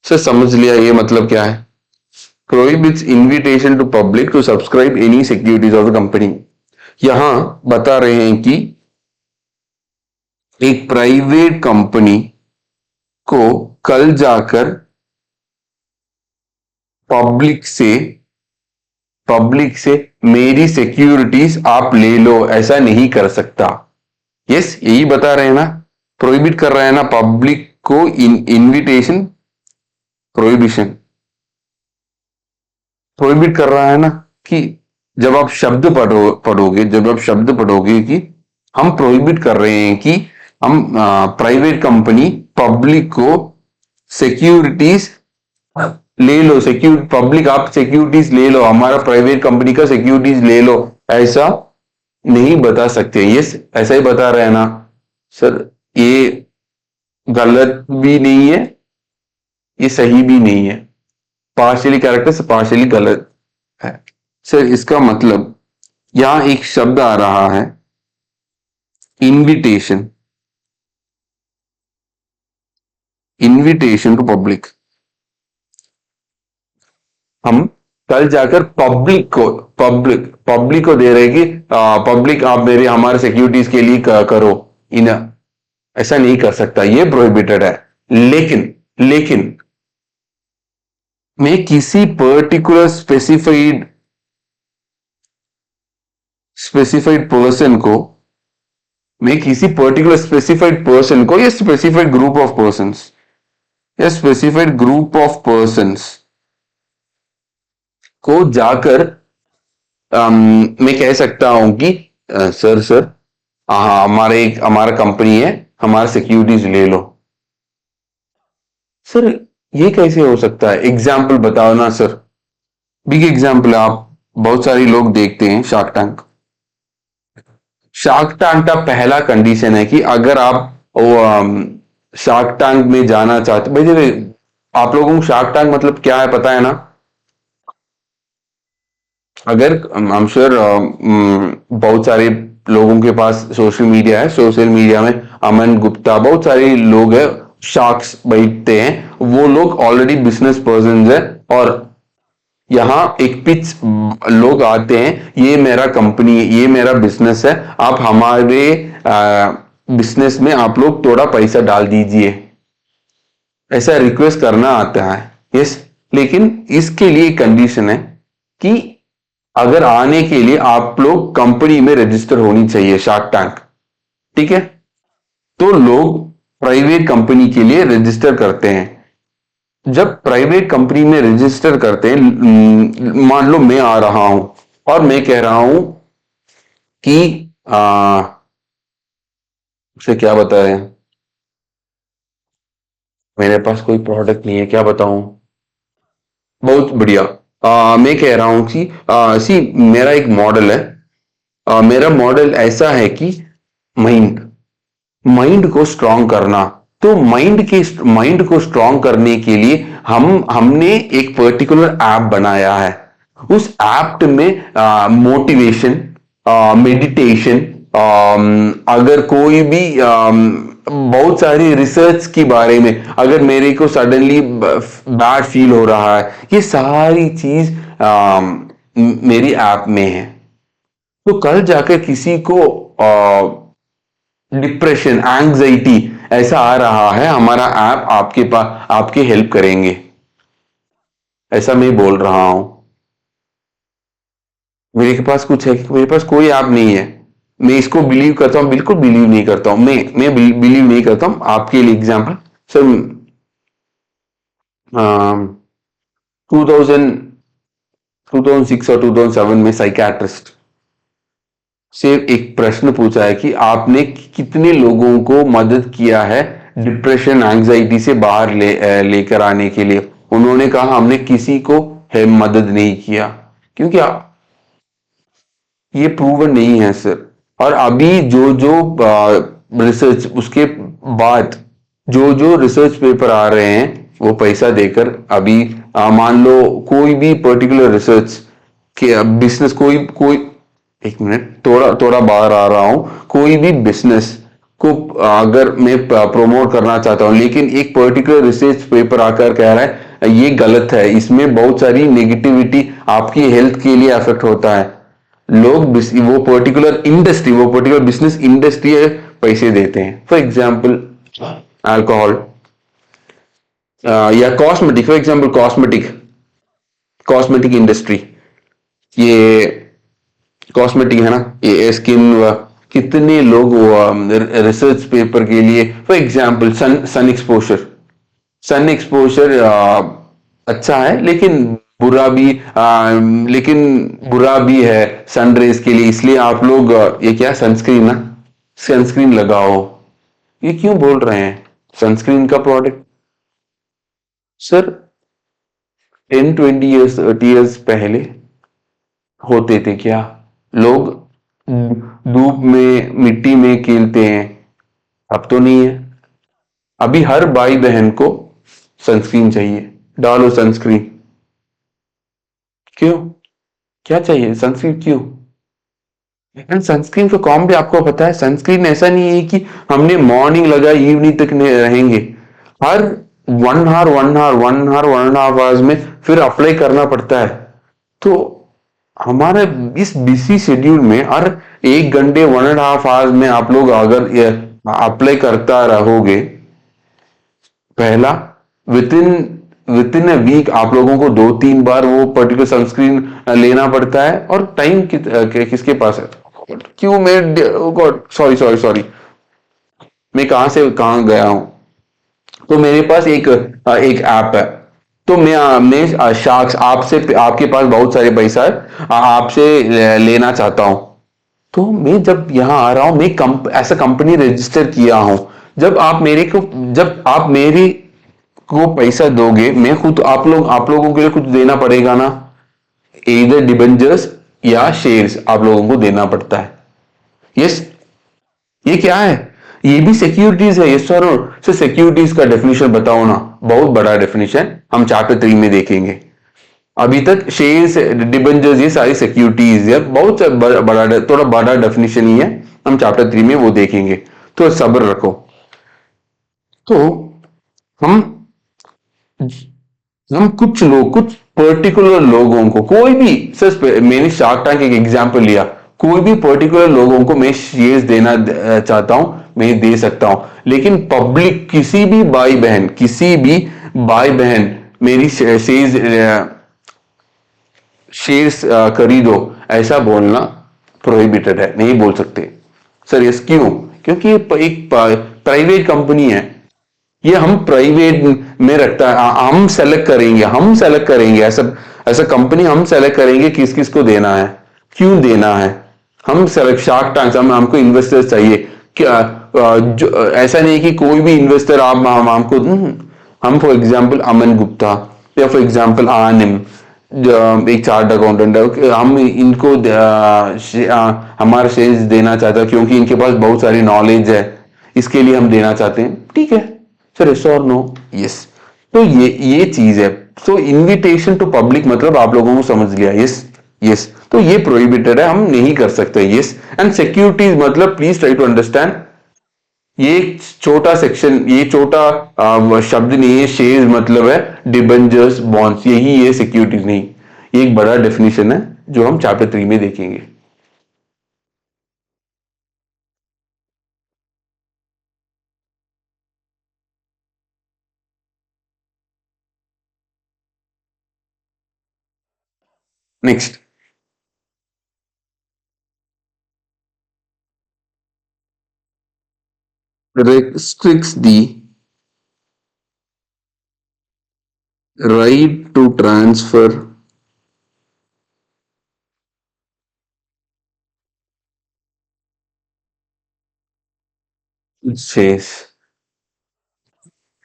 Sir समझ लिया, ये मतलब क्या है? prohibits invitation to public to subscribe any securities of the company। यहां बता रहे हैं कि एक प्राइवेट कंपनी को कल जाकर पब्लिक से मेरी सिक्योरिटीज आप ले लो ऐसा नहीं कर सकता। यस, यही बता रहे हैं ना, प्रोहिबिट कर रहा है ना पब्लिक को इनविटेशन, प्रोहिबिशन प्रोहिबिट कर रहा है ना कि जब आप शब्द पढ़ोगे कि हम प्रोहिबिट कर रहे हैं कि हम प्राइवेट कंपनी पब्लिक को सिक्योरिटीज ले लो, पब्लिक आप सिक्योरिटीज ले लो, हमारा प्राइवेट कंपनी का सिक्योरिटीज ले लो ऐसा नहीं बता सकते। यस, ऐसा ही बता रहे हैं ना सर, ये गलत भी नहीं है, ये सही भी नहीं है, पार्शियली करेक्ट है, पार्शियली गलत है। सर इसका मतलब यहां एक शब्द आ रहा है इनविटेशन, इनविटेशन टू पब्लिक। हम कल जाकर पब्लिक को दे रहे कि पब्लिक आप मेरे हमारे सिक्योरिटीज के लिए करो, इन ऐसा नहीं कर सकता, ये प्रोहिबिटेड है। लेकिन मैं किसी पर्टिकुलर स्पेसिफाइड पर्सन को, मैं किसी पर्टिकुलर स्पेसिफाइड पर्सन को या स्पेसिफाइड ग्रुप ऑफ पर्संस को जाकर मैं कह सकता हूं कि सर हमारा कंपनी है, हमारा सिक्योरिटीज ले लो। सर ये कैसे हो सकता है? एग्जाम्पल बताओ ना सर, बिग एग्जाम्पल। आप बहुत सारे लोग देखते हैं शार्क टैंक का पहला कंडीशन है कि अगर आप शार्क टैंक में जाना चाहते, भाई आप लोगों को शार्क टैंक मतलब क्या है पता है ना? अगर आई एम श्योर बहुत सारे लोगों के पास सोशल मीडिया है, सोशल मीडिया में अमन गुप्ता बहुत सारे लोग हैं, शार्क्स बैठते हैं, वो लोग ऑलरेडी बिजनेस पर्सन है और यहां एक पिच लोग आते हैं, ये मेरा कंपनी है, ये मेरा बिजनेस है, आप हमारे बिजनेस में आप लोग थोड़ा पैसा डाल दीजिए, ऐसा रिक्वेस्ट करना आता है। यस, लेकिन इसके लिए कंडीशन है कि अगर आने के लिए आप लोग कंपनी में रजिस्टर होनी चाहिए, शार्क टैंक, ठीक है? तो लोग प्राइवेट कंपनी के लिए रजिस्टर करते हैं। जब प्राइवेट कंपनी में रजिस्टर करते हैं, मान लो मैं आ रहा हूं और मैं कह रहा हूं कि उसे क्या बताएं, मेरे पास कोई प्रोडक्ट नहीं है, क्या बताऊं? बहुत बढ़िया। मैं कह रहा हूं कि मेरा एक मॉडल है, मेरा मॉडल ऐसा है कि माइंड को स्ट्रांग करना। तो माइंड को स्ट्रांग करने के लिए हमने एक पर्टिकुलर ऐप बनाया है। उस ऐप में मोटिवेशन, मेडिटेशन, अगर कोई भी बहुत सारी रिसर्च के बारे में, अगर मेरे को सडनली बैड फील हो रहा है, ये सारी चीज मेरी ऐप में है। तो कल जाकर किसी को डिप्रेशन, एंग्जाइटी ऐसा आ रहा है, हमारा ऐप आपके पास आपकी हेल्प करेंगे, ऐसा मैं बोल रहा हूं। मेरे पास कुछ है, मेरे पास कोई ऐप नहीं है, मैं इसको बिलीव करता हूं? बिल्कुल बिलीव नहीं करता हूं, मैं बिलीव नहीं करता हूं। आपके लिए एग्जांपल सर, 2006 और 2007 में साइकियाट्रिस्ट से एक प्रश्न पूछा है कि आपने कितने लोगों को मदद किया है डिप्रेशन, एंग्जाइटी से बाहर लेकर आने के लिए? उन्होंने कहा हमने किसी को मदद नहीं किया, क्योंकि ये प्रूवन नहीं है सर। और अभी जो रिसर्च, उसके बाद जो रिसर्च पेपर आ रहे हैं वो पैसा देकर, अभी मान लो कोई भी पर्टिकुलर रिसर्च के बिजनेस, कोई एक मिनट, थोड़ा बाहर आ रहा हूं, कोई भी बिजनेस को अगर मैं प्रमोट करना चाहता हूं, लेकिन एक पर्टिकुलर रिसर्च पेपर आकर कह रहा है ये गलत है, इसमें बहुत सारी नेगेटिविटी आपकी हेल्थ के लिए अफेक्ट होता है। लोग वो पर्टिकुलर बिजनेस इंडस्ट्री पैसे देते हैं। फॉर एग्जाम्पल अल्कोहल या cosmetic, for example cosmetic industry, ये कॉस्मेटिक है ना, ये स्किन, कितने लोग रिसर्च पेपर के लिए, फॉर एग्जाम्पल सन एक्सपोजर अच्छा है, लेकिन बुरा भी है सन रेज के लिए, इसलिए आप लोग ये क्या सनस्क्रीन ना, सनस्क्रीन लगाओ। ये क्यों बोल रहे हैं सनस्क्रीन का प्रोडक्ट? सर 10-20 ईयर्स 30 ईयर्स पहले होते थे क्या? लोग धूप में मिट्टी में खेलते हैं, अब तो नहीं है। अभी हर भाई बहन को सनस्क्रीन चाहिए, डालो सनस्क्रीन। क्यों? क्या चाहिए सनस्क्रीन क्यों? एंड सनस्क्रीन का कॉम भी आपको पता है, सनस्क्रीन ऐसा नहीं है कि हमने मॉर्निंग लगा इवनिंग तक रहेंगे। हर 1 आवर 1 आवर 1 आवर 1.5 आवर्स में फिर अप्लाई करना पड़ता है। तो हमारे इस बिजी शेड्यूल में हर 1 घंटे 1.5 आवर्स में आप लोग अगर अप्लाई करता रहोगे, पहला विद इन ए वीक आप लोगों को 2-3 बार वो पर्टिकुलर सनस्क्रीन लेना पड़ता है, और टाइम किसके पास है? क्यों मैं गॉड, सॉरी सॉरी सॉरी, मैं कहां से कहां गया हूं। तो मेरे पास एक ऐप है, तो मैं शार्क्स आपसे, आपके पास बहुत सारे पैसा है, आपसे लेना चाहता हूं। तो मैं जब यहां आ रहा हूं, मैं ऐसा कंपनी रजिस्टर किया हूं। जब आप मेरी को पैसा दोगे, मैं खुद आप लोगों के लिए कुछ देना पड़ेगा ना, इधर डिबेंचर्स या शेयर्स आप लोगों को देना पड़ता है। यस, ये क्या है? ये भी सिक्योरिटीज है। यस सर, सर सिक्योरिटीज का डेफिनेशन बताओ ना, बहुत बड़ा डेफिनेशन, हम चैप्टर 3 में देखेंगे। अभी तक शेयर्स डिबेंचर्स ये सारी सिक्योरिटीज है, बहुत थोड़ा बड़ा डेफिनेशन ही है, हम चैप्टर 3 में वो देखेंगे, तो सब्र रखो। तो हम कुछ पर्टिकुलर लोगों को, कोई भी, सर मैंने शार्क टैंक एक एग्जांपल लिया, कोई भी पर्टिकुलर लोगों को मैं शेयर्स देना चाहता हूं, मैं दे सकता हूं, लेकिन पब्लिक किसी भी भाई बहन मेरी शेयर्स खरीदो, ऐसा बोलना प्रोहिबिटेड है, नहीं बोल सकते। सर यस, क्यों? क्योंकि ये एक प्राइवेट कंपनी है, ये हम प्राइवेट में रखता है, हम सेलेक्ट करेंगे ऐसा ऐसा कंपनी, हम सेलेक्ट करेंगे किस किस को देना है, क्यों देना है। हम सेलेक्ट शार्क टैंक, हमको इन्वेस्टर्स चाहिए क्या? जो ऐसा नहीं कि कोई भी इन्वेस्टर हमको, हम फॉर एग्जांपल अमन गुप्ता या फॉर एग्जांपल आनिम, एक चार्ट अकाउंटेंट है, हम इनको हमारे शेयर्स देना चाहते हैं क्योंकि इनके पास बहुत सारी नॉलेज है, इसके लिए हम देना चाहते हैं, ठीक है सर, यस और नो? यस। तो ये चीज है। तो इनविटेशन टू पब्लिक मतलब आप लोगों को समझ लिया? Yes yes. तो ये प्रोहिबिटेड है, हम नहीं कर सकते। यस। एंड सिक्योरिटीज मतलब, प्लीज ट्राई टू अंडरस्टैंड, ये छोटा सेक्शन, ये छोटा शब्द नहीं है। शेयर्स मतलब है डिबेंचर्स, बॉन्ड्स, यही ये सिक्योरिटीज नहीं, ये एक बड़ा डेफिनेशन है जो हम चैप्टर 3 में देखेंगे। Next, restricts the right to transfer shares,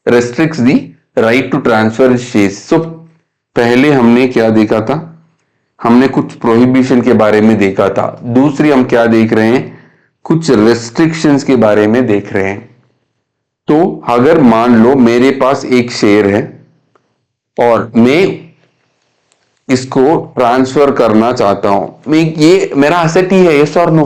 restricts the right to transfer shares। so पहले हमने क्या देखा था? हमने कुछ प्रोहिबिशन के बारे में देखा था। दूसरी हम क्या देख रहे हैं? कुछ रेस्ट्रिक्शंस के बारे में देख रहे हैं। तो अगर मान लो मेरे पास एक शेयर है और मैं इसको ट्रांसफर करना चाहता हूं, मैं, ये मेरा एसेट ही है, यस और नो?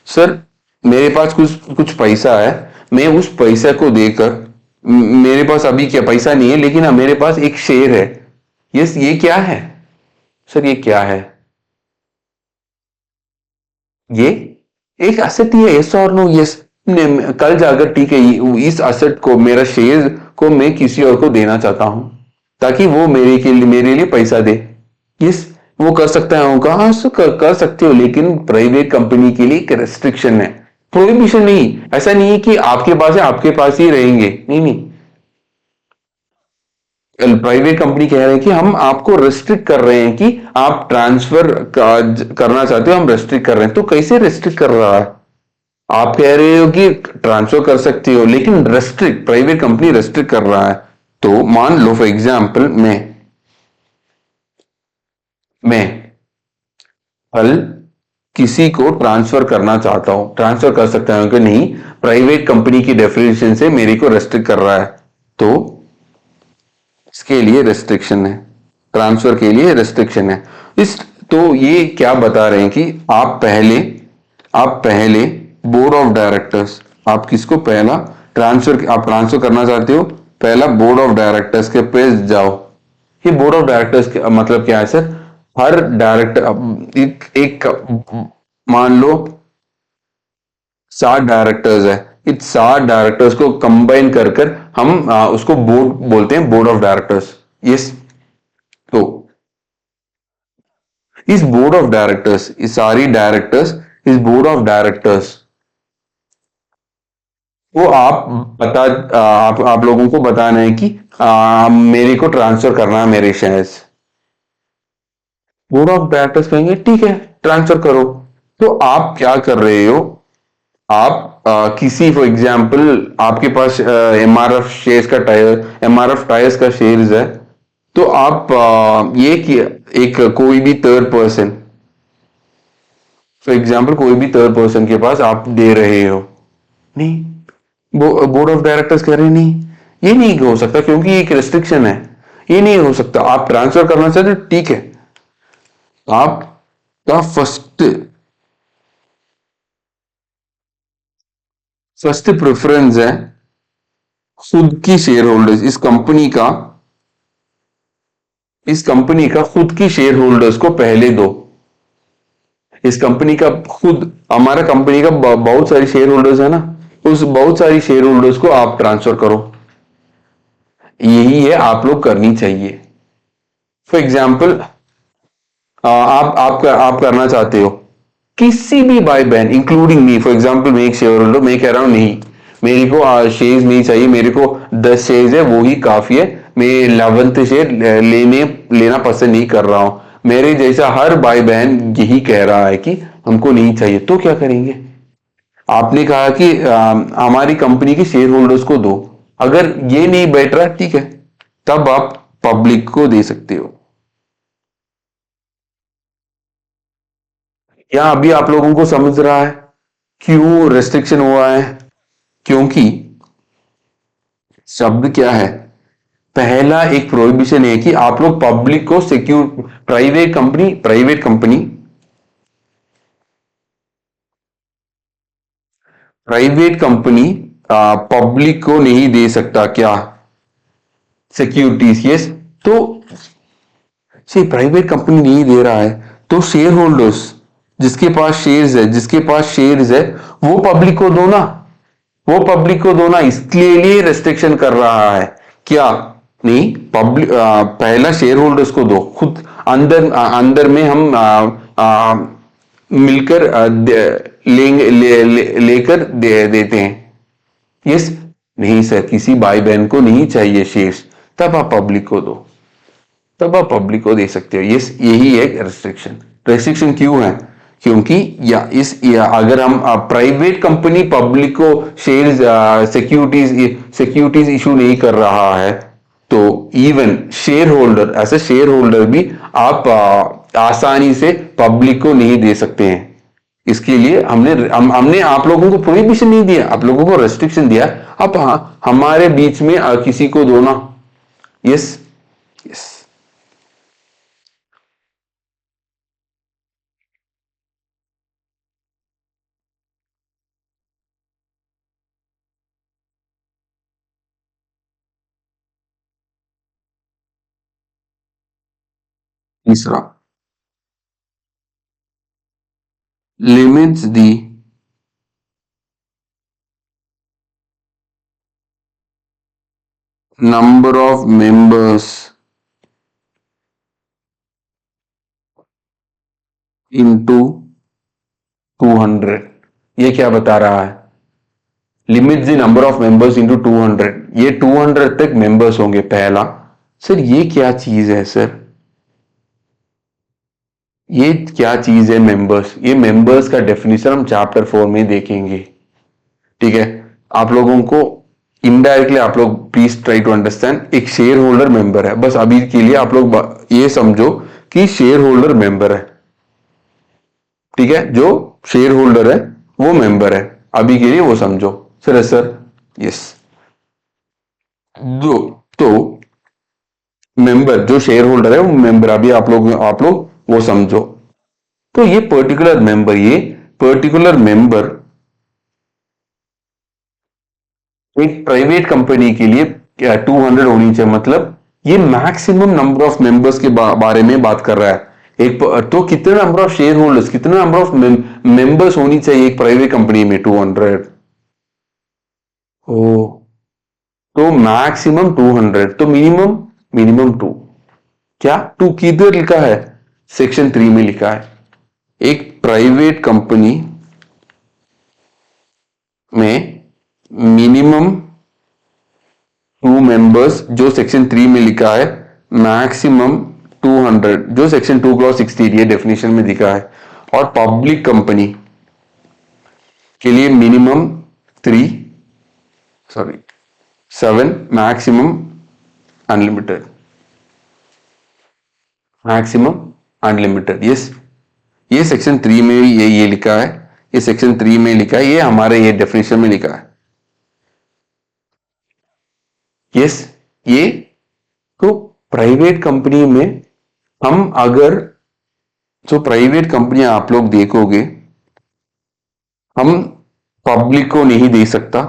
सर मेरे पास कुछ कुछ पैसा है, मैं उस पैसे को देकर मेरे पास अभी क्या पैसा नहीं है, लेकिन हाँ मेरे पास एक शेयर है। यस, ये क्या है सर, ये क्या है? ये एक असेट ही है, यस और नो? यस। कल जाकर ठीक है, इस असेट को, मेरा शेयर को मैं किसी और को देना चाहता हूं, ताकि वो मेरे लिए पैसा दे। यस, वो कर सकता है, होगा हाँ सर, कर सकते हो, लेकिन प्राइवेट कंपनी के लिए एक रेस्ट्रिक्शन है। प्रोहिबिशन नहीं, ऐसा नहीं है कि आपके पास है आपके पास ही रहेंगे, नहीं नहीं। प्राइवेट कंपनी कह रहे हैं कि हम आपको रेस्ट्रिक्ट कर रहे हैं कि आप ट्रांसफर करना चाहते हो, हम रेस्ट्रिक्ट कर रहे हैं। तो कैसे रेस्ट्रिक्ट कर रहा है? आप कह रहे हो कि ट्रांसफर कर सकते हो, लेकिन रेस्ट्रिक्ट, प्राइवेट कंपनी रेस्ट्रिक्ट कर रहा है। तो मान लो फॉर एग्जांपल, मैं कल किसी को ट्रांसफर करना चाहता हूं, ट्रांसफर कर सकता हूं कि नहीं? प्राइवेट कंपनी की डेफिनेशन से मेरे को रेस्ट्रिक्ट कर रहा है, तो इसके लिए रेस्ट्रिक्शन है, ट्रांसफर के लिए रेस्ट्रिक्शन है। इस तो ये क्या बता रहे हैं कि आप पहले बोर्ड ऑफ डायरेक्टर्स, आप किसको पहला आप ट्रांसफर करना चाहते हो, पहला बोर्ड ऑफ डायरेक्टर्स के पे जाओ। ये बोर्ड ऑफ डायरेक्टर्स मतलब क्या है सर? हर डायरेक्टर, एक मान लो 7 डायरेक्टर्स है, इस 7 डायरेक्टर्स को कंबाइन कर कर हम उसको बोर्ड बोलते हैं, बोर्ड ऑफ डायरेक्टर्स। यस। तो इस बोर्ड ऑफ डायरेक्टर्स, इस सारी डायरेक्टर्स, इस बोर्ड ऑफ डायरेक्टर्स को आप लोगों को बताना है कि मेरे को ट्रांसफर करना है मेरे शेयर्स। बोर्ड ऑफ डायरेक्टर्स कहेंगे ठीक है, ट्रांसफर करो। तो आप क्या कर रहे हो? आप किसी, फॉर एग्जांपल, आपके पास एमआरएफ शेयर्स का टायर, एमआरएफ टायर्स का शेयर्स है, तो आप ये कि एक कोई भी थर्ड पर्सन, फॉर एग्जांपल कोई भी थर्ड पर्सन के पास आप दे रहे हो, नहीं, बोर्ड ऑफ डायरेक्टर्स कह रहे हैं नहीं, ये नहीं हो सकता, क्योंकि एक रेस्ट्रिक्शन है, ये नहीं हो सकता। आप ट्रांसफर करना चाहते हो, ठीक है, आपका फर्स्ट प्रेफरेंस है खुद की शेयर होल्डर्स, इस कंपनी का खुद की शेयर होल्डर्स को पहले दो। इस कंपनी का खुद, हमारा कंपनी का बहुत सारी शेयर होल्डर्स है ना, उस बहुत सारी शेयर होल्डर्स को आप ट्रांसफर करो। यही है आप लोग करनी चाहिए। फॉर एग्जाम्पल, आप करना चाहते हो, किसी भी भाई बहन इंक्लूडिंग मी, फॉर एग्जाम्पल मैं एक शेयर होल्डर, मैं कह रहा हूं नहीं, मेरे को शेयर्स नहीं चाहिए, मेरे को 10 शेयर्स है वो ही काफी है, मैं 11th शेयर लेना पसंद नहीं कर रहा हूं। मेरे जैसा हर भाई बहन यही कह रहा है कि हमको नहीं चाहिए, तो क्या करेंगे? आपने कहा कि हमारी कंपनी के शेयर होल्डर्स को दो। अगर ये नहीं बैठ रहा, ठीक है, तब आप पब्लिक को दे सकते हो। क्या अभी आप लोगों को समझ रहा है क्यों रेस्ट्रिक्शन हुआ है? क्योंकि शब्द क्या है? पहला एक प्रोहिबिशन है कि आप लोग पब्लिक को सिक्योर, प्राइवेट कंपनी पब्लिक को नहीं दे सकता क्या? Securities, yes. तो से प्राइवेट कंपनी नहीं दे रहा है, तो शेयर होल्डर्स, जिसके पास शेयर्स है वो पब्लिक को दो ना, वो पब्लिक को दो ना, इसके लिए रेस्ट्रिक्शन कर रहा है क्या? नहीं, पब्लिक पहला शेयर होल्डर्स को दो, खुद अंदर में हम मिलकर लेंगे, लेकर देते हैं। यस। नहीं सर, किसी भाई बहन को नहीं चाहिए शेयर्स, तब आप पब्लिक को दो, तब आप पब्लिक को दे सकते हो। यस, यही एक रेस्ट्रिक्शन। रेस्ट्रिक्शन क्यों है? क्योंकि अगर हम प्राइवेट कंपनी पब्लिक को शेयर, सिक्योरिटीज इशू नहीं कर रहा है, तो इवन शेयर होल्डर, ऐसे शेयर होल्डर भी आप आसानी से पब्लिक को नहीं दे सकते हैं। इसके लिए हमने आप लोगों को प्रोहिबिशन नहीं दिया, आप लोगों को रेस्ट्रिक्शन दिया। आप हमारे बीच में किसी को दो ना। यस। यस। तीसरा, limits the number of members into 200। ये क्या बता रहा है? Limit the number of members into 200, ये 200 तक मेंबर्स होंगे। पहला, सर ये क्या चीज है सर? ये क्या चीज है मेंबर्स? ये मेंबर्स का डेफिनेशन हम चैप्टर 4 में देखेंगे, ठीक है। आप लोगों को इनडायरेक्टली आप लोग प्लीज ट्राई टू अंडरस्टैंड, एक शेयर होल्डर मेंबर है, बस अभी के लिए आप लोग ये समझो कि शेयर होल्डर मेंबर है, ठीक है। जो शेयर होल्डर है वो मेंबर है, अभी के लिए वो समझो। Sir yes. दो, तो मेंबर जो शेयर होल्डर है वो मेंबर, अभी आप लोग वो समझो। तो ये पर्टिकुलर मेंबर एक प्राइवेट कंपनी के लिए क्या 200 होनी चाहिए, मतलब ये मैक्सिमम नंबर ऑफ मेंबर्स के बारे में बात कर रहा है। तो कितने नंबर ऑफ शेयर होल्डर्स, कितने नंबर ऑफ मेंबर्स होनी चाहिए एक प्राइवेट कंपनी में? 200। ओ, तो मैक्सिमम 200, तो मिनिमम 2। क्या 2 किधर लिखा है? सेक्शन 3 में लिखा है। एक प्राइवेट कंपनी में मिनिमम 2 मेंबर्स जो सेक्शन 3 में लिखा है, मैक्सिमम 200 जो सेक्शन 2 क्लॉज 16 ये डेफिनेशन में दिखा है। और पब्लिक कंपनी के लिए मिनिमम 7, मैक्सिमम अनलिमिटेड। यस, ये सेक्शन 3 में ये लिखा है, ये सेक्शन 3 में लिखा है, ये हमारे ये डेफिनेशन में लिखा है। यस, ये तो प्राइवेट कंपनी में हम अगर, जो प्राइवेट कंपनियां आप लोग देखोगे, हम पब्लिक को नहीं दे सकता,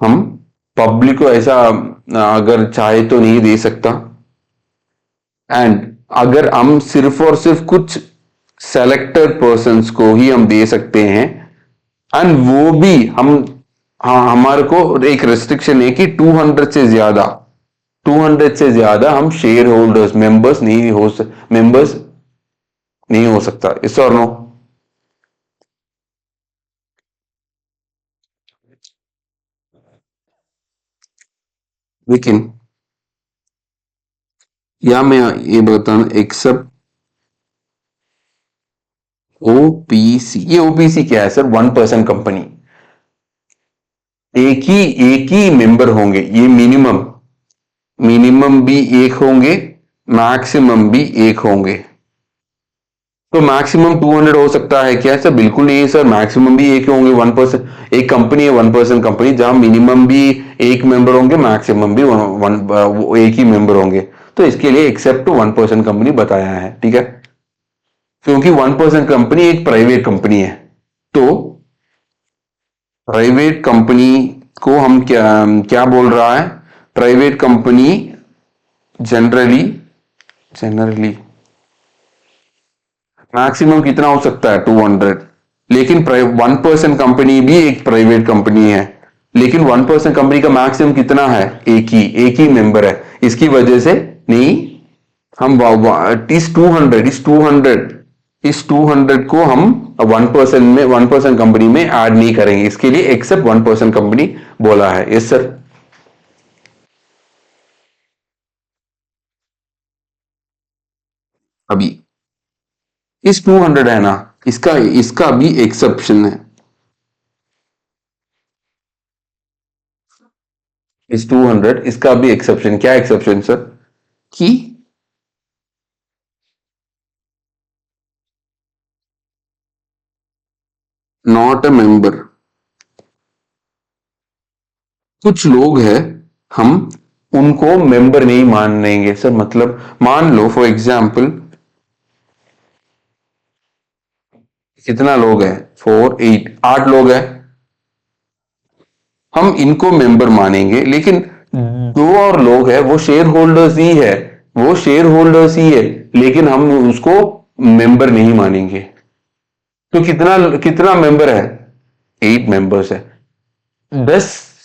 हम पब्लिक को ऐसा अगर चाहे तो नहीं दे सकता। एंड अगर हम सिर्फ और सिर्फ कुछ सेलेक्टेड पर्सन्स को ही हम दे सकते हैं, एंड वो भी हम, हाँ, हमारे को एक रेस्ट्रिक्शन है कि 200 से ज्यादा हम शेयर होल्डर्स मेंबर्स नहीं हो सकता। इस और नो? लेकिन या मैं ये बताना, एक्सेप्ट ओपीसी। ये ओपीसी क्या है सर? 1% कंपनी, एक ही मेंबर होंगे। ये मिनिमम भी एक होंगे, मैक्सिमम भी एक होंगे। तो मैक्सिमम 200 हो सकता है क्या सर? बिल्कुल नहीं सर, मैक्सिमम भी एक होंगे। 1%, एक कंपनी है 1% कंपनी, जहां मिनिमम भी एक मेंबर होंगे, मैक्सिमम भी एक ही मेंबर होंगे। तो इसके लिए एक्सेप्ट 1% कंपनी बताया है, ठीक है, क्योंकि 1% कंपनी एक प्राइवेट कंपनी है। तो प्राइवेट कंपनी को हम क्या क्या बोल रहा है? प्राइवेट कंपनी जनरली मैक्सिमम कितना हो सकता है? 200। लेकिन 1% कंपनी भी एक प्राइवेट कंपनी है, लेकिन 1% कंपनी का मैक्सिमम कितना है? एक ही मेंबर है। इसकी वजह से नहीं, हम इस 200 को हम 1% कंपनी में ऐड नहीं करेंगे। इसके लिए एक्सेप्ट 1% कंपनी बोला है। Yes sir. अभी इस 200 है ना, इसका इसका भी एक्सेप्शन है। इस 200, इसका भी एक्सेप्शन। क्या एक्सेप्शन सर? कि नॉट अ मेंबर, कुछ लोग हैं, हम उनको मेंबर नहीं मानेंगे सर। मतलब मान लो फॉर एग्जाम्पल, कितना लोग हैं? 4, 8, 8 लोग हैं, हम इनको मेंबर मानेंगे। लेकिन दो और लोग हैं, वो शेयर होल्डर्स ही है, लेकिन हम उसको मेंबर नहीं मानेंगे। तो कितना कितना मेंबर है? 8 मेंबर्स है। 10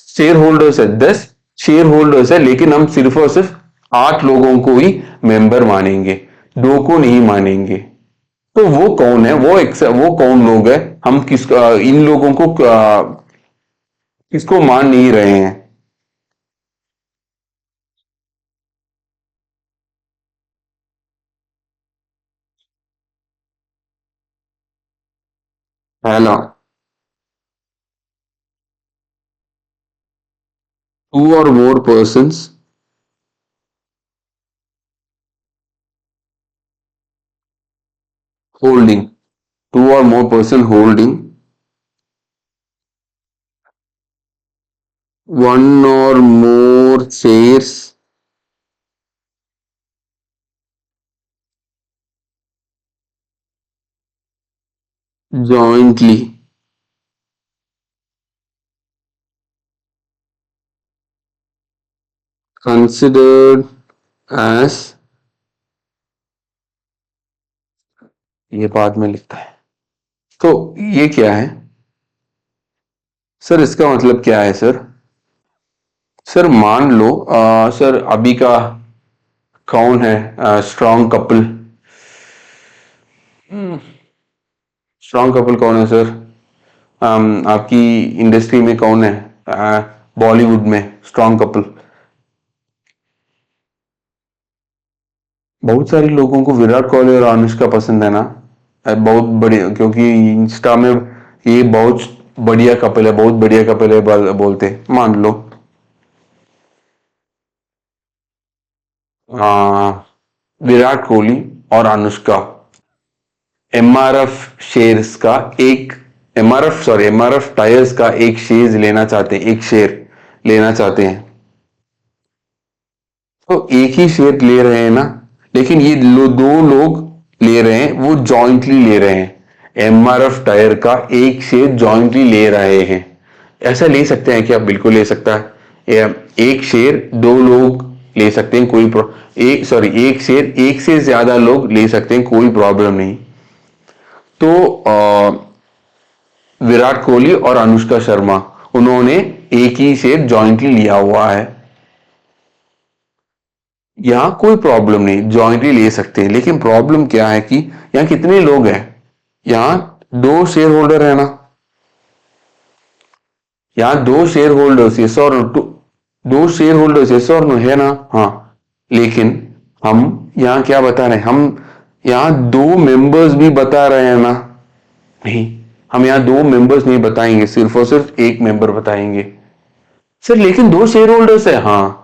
शेयर होल्डर्स है, 10 शेयर होल्डर्स है, लेकिन हम सिर्फ और सिर्फ 8 लोगों को ही मेंबर मानेंगे, 2 को नहीं मानेंगे। तो वो कौन है? वो कौन लोग है? हम इन लोगों को किसको मान नहीं रहे हैं? पहला, 2 or more persons holding, 2 or more person holding one or more shares jointly considered as, ये बाद में लिखता है। तो ये क्या है सर? इसका मतलब क्या है सर? सर मान लो सर अभी का कौन है स्ट्रॉन्ग कपल? स्ट्रॉन्ग कपल कौन है सर? आपकी इंडस्ट्री में कौन है? बॉलीवुड में स्ट्रॉन्ग कपल? बहुत सारे लोगों को विराट कोहली और अनुष्का पसंद है ना। बहुत बढ़िया, क्योंकि इंस्टा में ये बहुत बढ़िया कपल है, बहुत बढ़िया कपल है बोलते, मान लो। विराट कोहली और अनुष्का एमआरएफ शेयर्स का एक एमआरएफ टायर्स का एक शेयर लेना चाहते हैं, एक शेयर लेना चाहते हैं। तो एक ही शेयर ले रहे हैं ना, लेकिन ये दो लोग ले रहे हैं, वो जॉइंटली ले रहे हैं। एमआरएफ टायर का एक शेयर जॉइंटली ले रहे हैं। ऐसा ले सकते हैं क्या? बिल्कुल ले सकता है। एक शेयर 2 लोग ले सकते हैं, एक शेयर एक से ज्यादा लोग ले सकते हैं, कोई प्रॉब्लम नहीं। तो विराट कोहली और अनुष्का शर्मा, उन्होंने एक ही शेयर जॉइंटली लिया हुआ है। यहां कोई प्रॉब्लम नहीं, जॉइंटली ले सकते हैं। लेकिन प्रॉब्लम क्या है कि यहां कितने लोग हैं? यहां 2 शेयर होल्डर है ना। यहां 2 शेयर होल्डर्स, यस और नो, 2 शेयर होल्डर्स, यस और नो, है ना? हाँ। लेकिन हम यहां क्या बता रहे हैं? हम यहां 2 मेंबर्स भी बता रहे हैं ना। नहीं, हम यहां 2 मेंबर्स नहीं बताएंगे, सिर्फ और सिर्फ एक मेंबर बताएंगे। सर लेकिन 2 शेयर होल्डर्स है, हाँ,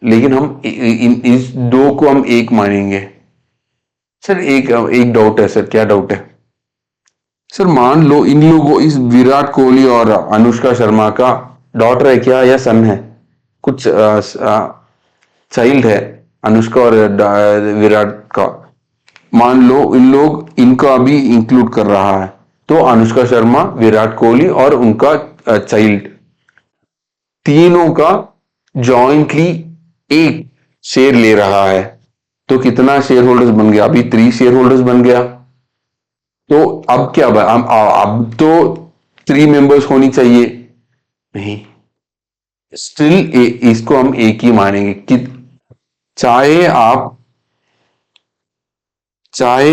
लेकिन हम इस 2 को हम एक मानेंगे। सर एक एक डाउट है सर, क्या डाउट है? सर मान लो इन लोगों, इस विराट कोहली और अनुष्का शर्मा का डॉटर है क्या, या सन है? कुछ चाइल्ड है अनुष्का और विराट का। मान लो इन लोग इनका भी इंक्लूड कर रहा है, तो अनुष्का शर्मा, विराट कोहली और उनका चाइल्ड, तीनों का जॉइंटली एक शेयर ले रहा है। तो कितना शेयर होल्डर्स बन गया? अभी 3 शेयर होल्डर्स बन गया। तो अब क्या? अब तो 3 मेंबर्स होनी चाहिए। नहीं, स्टिल इसको हम एक ही मानेंगे कि चाहे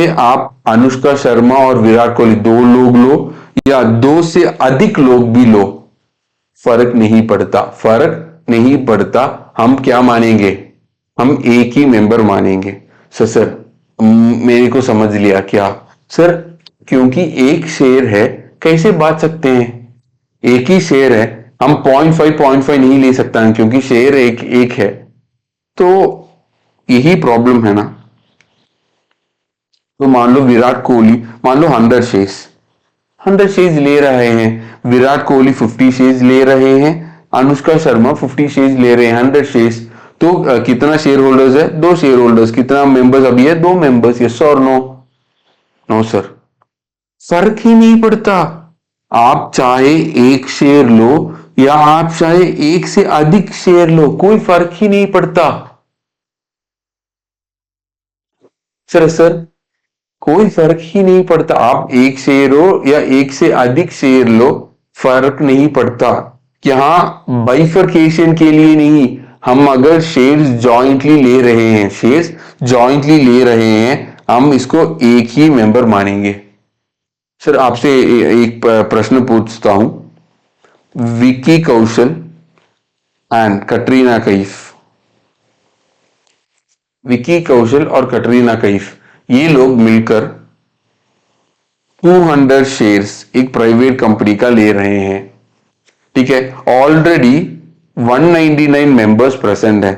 आप अनुष्का शर्मा और विराट कोहली 2 लोग लो, या 2 से अधिक लोग भी लो, फर्क नहीं पड़ता, फर्क नहीं पड़ता। हम क्या मानेंगे? हम एक ही मेंबर मानेंगे। सर मेरे को समझ लिया क्या सर? क्योंकि एक शेयर है, कैसे बांट सकते हैं? एक ही शेयर है, हम 0.5 नहीं ले सकता है, क्योंकि शेयर एक एक है। तो यही प्रॉब्लम है ना। तो मान लो विराट कोहली, मान लो 100 शेयर्स ले रहे हैं, विराट कोहली 50 शेयर्स ले रहे हैं, अनुष्का शर्मा 50 शेयर्स ले रहे हैं, 100 शेयर्स। तो कितना शेयर होल्डर्स है? 2 शेयर होल्डर्स। कितना मेंबर्स अभी है? 2 मेंबर्स, यस और नो? नो सर, फर्क ही नहीं पड़ता। आप चाहे एक शेयर लो, या आप चाहे एक से अधिक शेयर लो, कोई फर्क ही नहीं पड़ता। सर कोई फर्क ही नहीं पड़ता, आप एक शेयर हो या एक से अधिक शेयर लो, फर्क नहीं पड़ता। यहाँ बाइफरकेशन के लिए नहीं, हम अगर शेयर्स जॉइंटली ले रहे हैं, शेयर्स जॉइंटली ले रहे हैं, हम इसको एक ही मेंबर मानेंगे। सर आपसे एक प्रश्न पूछता हूं, विकी कौशल एंड कटरीना कैफ, विकी कौशल और कटरीना कैफ, ये लोग मिलकर 200 शेयर्स एक प्राइवेट कंपनी का ले रहे हैं, ठीक है। ऑलरेडी 199 मेंबर्स प्रेजेंट है,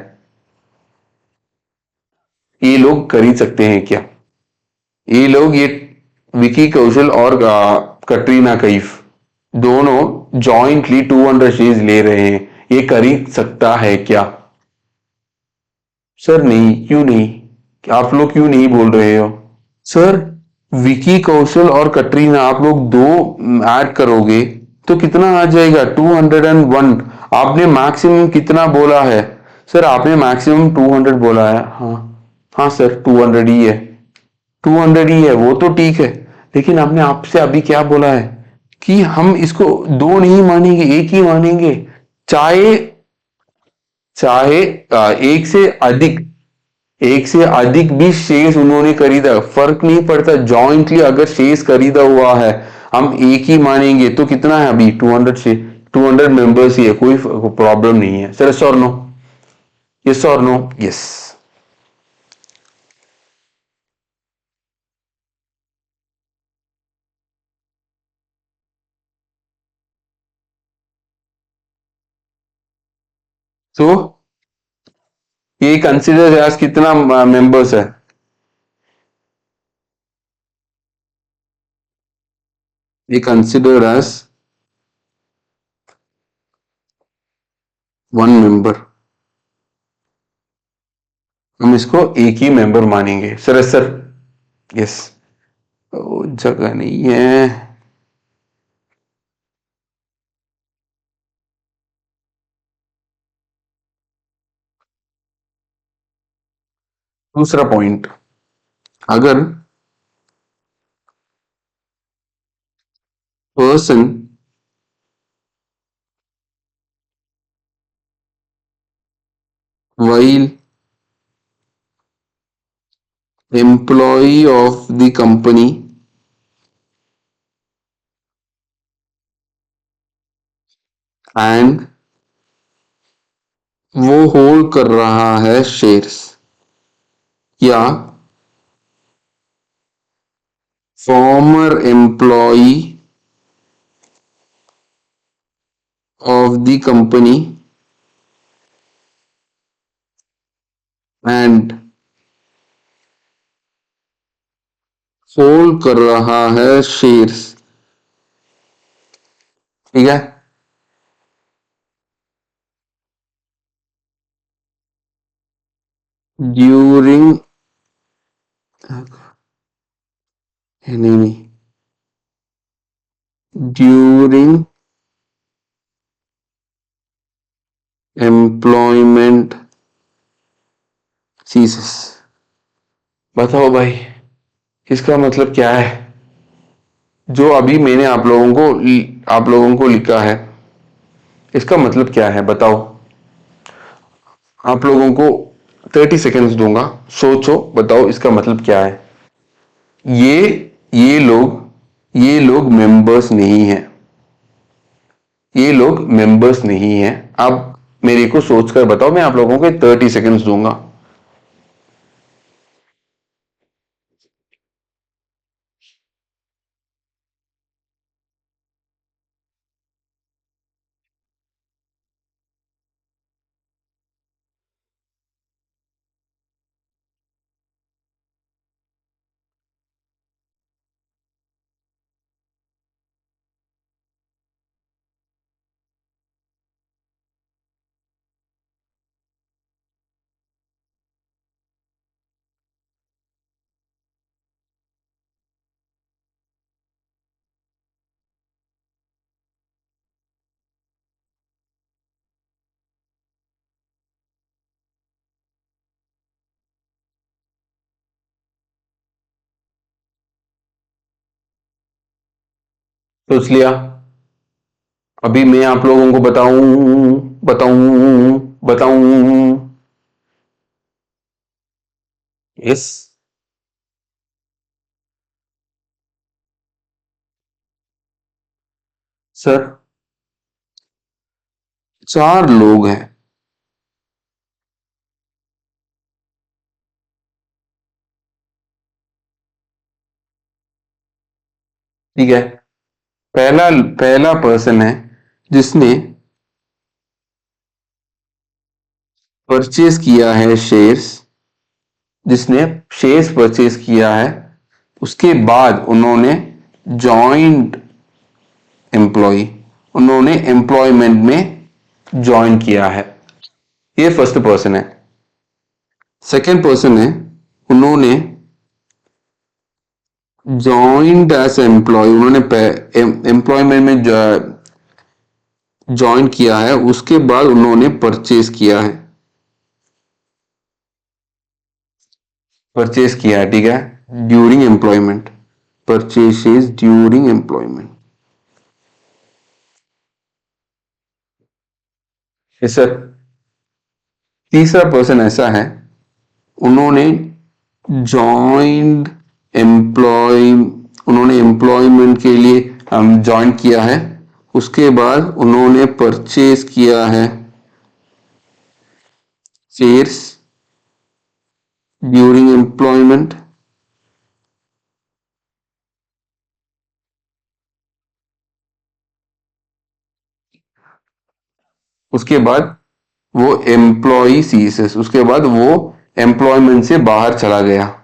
ये लोग कर ही सकते हैं क्या? ये लोग, ये विकी कौशल और कटरीना कैफ दोनों जॉइंटली 200 शेयर्स ले रहे हैं, ये कर ही सकता है क्या? सर नहीं, क्यों नहीं? आप लोग क्यों नहीं बोल रहे हो? सर विकी कौशल और कटरीना आप लोग दो ऐड करोगे तो कितना आ जाएगा? 201। आपने मैक्सिमम कितना बोला है? सर आपने मैक्सिमम 200 बोला है। हाँ, हाँ सर 200 ही है, 200 ही है, वो तो ठीक है। लेकिन आपने आपसे अभी क्या बोला है कि हम इसको दो नहीं मानेंगे, एक ही मानेंगे। चाहे चाहे एक से अधिक भी शेयर्स उन्होंने खरीदा, फर्क नहीं पड़ता, जॉइंटली अगर शेयर्स खरीदा हुआ है हम एक ही मानेंगे। तो कितना है अभी? 200 से 200 मेंबर्स ही है, कोई प्रॉब्लम नहीं है। सर यस और नो? यस और नो? यस। तो ये कंसिडर एज कितना मेंबर्स है? ये कंसिडर एज 1 मेंबर, हम इसको एक ही मेंबर मानेंगे। Sir yes sir? यस। जगह नहीं है। दूसरा पॉइंट, अगर person while employee of the company and वो होल्ड कर रहा है शेयर्स, या former employee of the company and hold कर रहा है शेयर्स, ठीक है। ड्यूरिंग, नहीं नहीं, ड्यूरिंग एम्प्लॉयमेंट सीसेस। बताओ भाई, इसका मतलब क्या है? जो अभी मैंने आप लोगों को लिखा है, इसका मतलब क्या है बताओ? आप लोगों को 30 सेकेंड्स दूंगा, सोचो, बताओ इसका मतलब क्या है। ये ये लोग मेंबर्स नहीं है, ये लोग मेंबर्स नहीं है। अब मेरे को सोचकर बताओ, मैं आप लोगों को 30 सेकेंड्स दूंगा। सोच लिया? अभी मैं आप लोगों को बताऊं। यस सर, 4 लोग हैं। ठीक है, पहला पहला पर्सन है जिसने परचेज किया है शेयर्स, जिसने शेयर्स परचेज किया है, उसके बाद उन्होंने जॉइंट एम्प्लॉय, उन्होंने एम्प्लॉयमेंट में ज्वाइन किया है। ये फर्स्ट पर्सन है। सेकंड पर्सन है, उन्होंने ज्वाइंट एज एम्प्लॉय, उन्होंने एम्प्लॉयमेंट में ज्वाइन किया है, उसके बाद उन्होंने परचेज किया है, परचेज किया है। ठीक है, during employment, purchases during employment. Sir, तीसरा पर्सन ऐसा है, उन्होंने जॉइंट एम्प्लॉय, उन्होंने एम्प्लॉयमेंट के लिए ज्वाइन किया है, उसके बाद उन्होंने परचेज किया है शेयर्स ड्यूरिंग एम्प्लॉयमेंट, उसके बाद वो एम्प्लॉय सीसेस, उसके बाद वो एम्प्लॉयमेंट से बाहर चला गया,